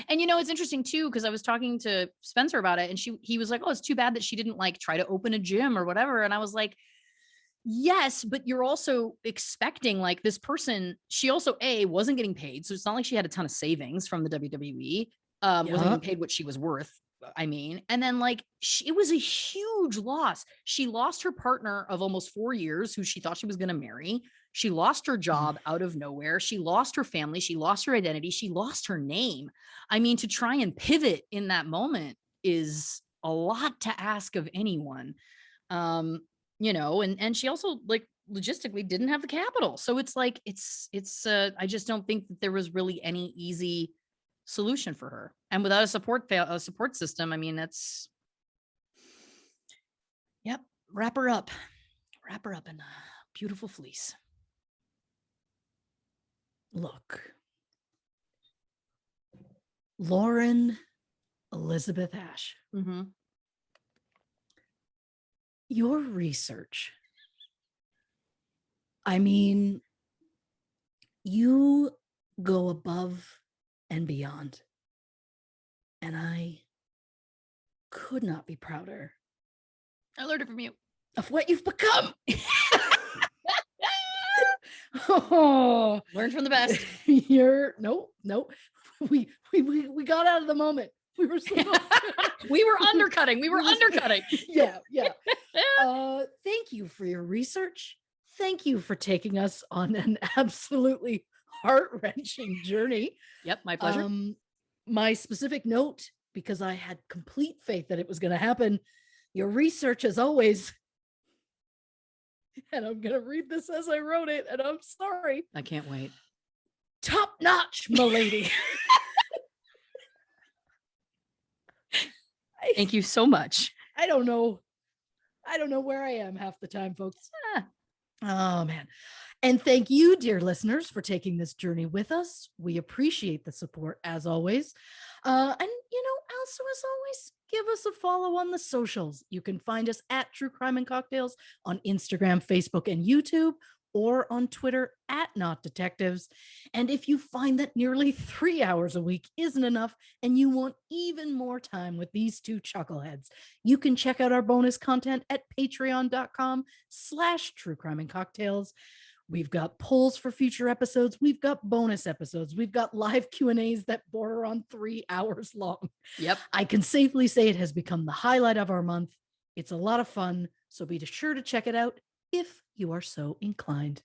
And it's interesting too, because I was talking to Spencer about it and he was like, oh, it's too bad that she didn't like try to open a gym or whatever. And I was like, yes, but you're also expecting like this person, she also wasn't getting paid. So it's not like she had a ton of savings from the WWE, wasn't getting paid what she was worth. I mean, and then like it was a huge loss. She lost her partner of almost 4 years who she thought she was going to marry. She lost her job out of nowhere. She lost her family. She lost her identity. She lost her name. I mean, to try and pivot in that moment is a lot to ask of anyone. And she also like logistically didn't have the capital. So it's like, I just don't think that there was really any easy solution for her. And without a support system, I mean, wrap her up in a beautiful fleece. Look, Lauren Elizabeth Ash, your research, I mean, you go above and beyond. And I could not be prouder. I learned it from you. Of what you've become. Oh, learned from the best. No. We got out of the moment. We were we were undercutting. We were undercutting. Yeah. Thank you for your research. Thank you for taking us on an absolutely heart-wrenching journey. Yep, my pleasure. My specific note, because I had complete faith that it was going to happen, your research as always, and I'm going to read this as I wrote it, and I'm sorry. I can't wait. Top notch, milady. Thank you so much. I don't know where I am half the time, folks. Oh, man. And thank you, dear listeners, for taking this journey with us. We appreciate the support as always. And, also as always, give us a follow on the socials. You can find us at True Crime and Cocktails on Instagram, Facebook, and YouTube, or on Twitter at Not Detectives. And if you find that nearly 3 hours a week isn't enough and you want even more time with these two chuckleheads, you can check out our bonus content at patreon.com/True Crime and Cocktails. We've got polls for future episodes. We've got bonus episodes. We've got live Q&As that border on 3 hours long. Yep. I can safely say it has become the highlight of our month. It's a lot of fun, so be sure to check it out if you are so inclined.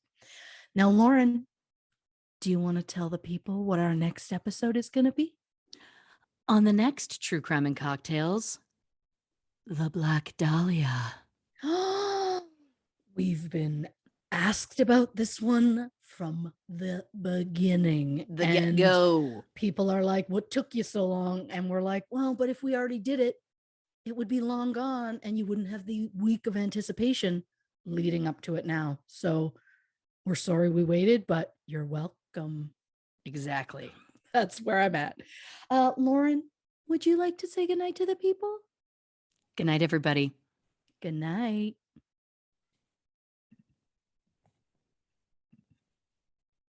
Now, Lauren, do you want to tell the people what our next episode is going to be? On the next True Crime and Cocktails, the Black Dahlia. We've been asked about this one from the beginning. The get-go. People are like, what took you so long? And we're like, well, but if we already did it, it would be long gone and you wouldn't have the week of anticipation leading up to it now. So we're sorry we waited, but you're welcome. Exactly. That's where I'm at. Lauren, would you like to say goodnight to the people? Good night, everybody. Good night.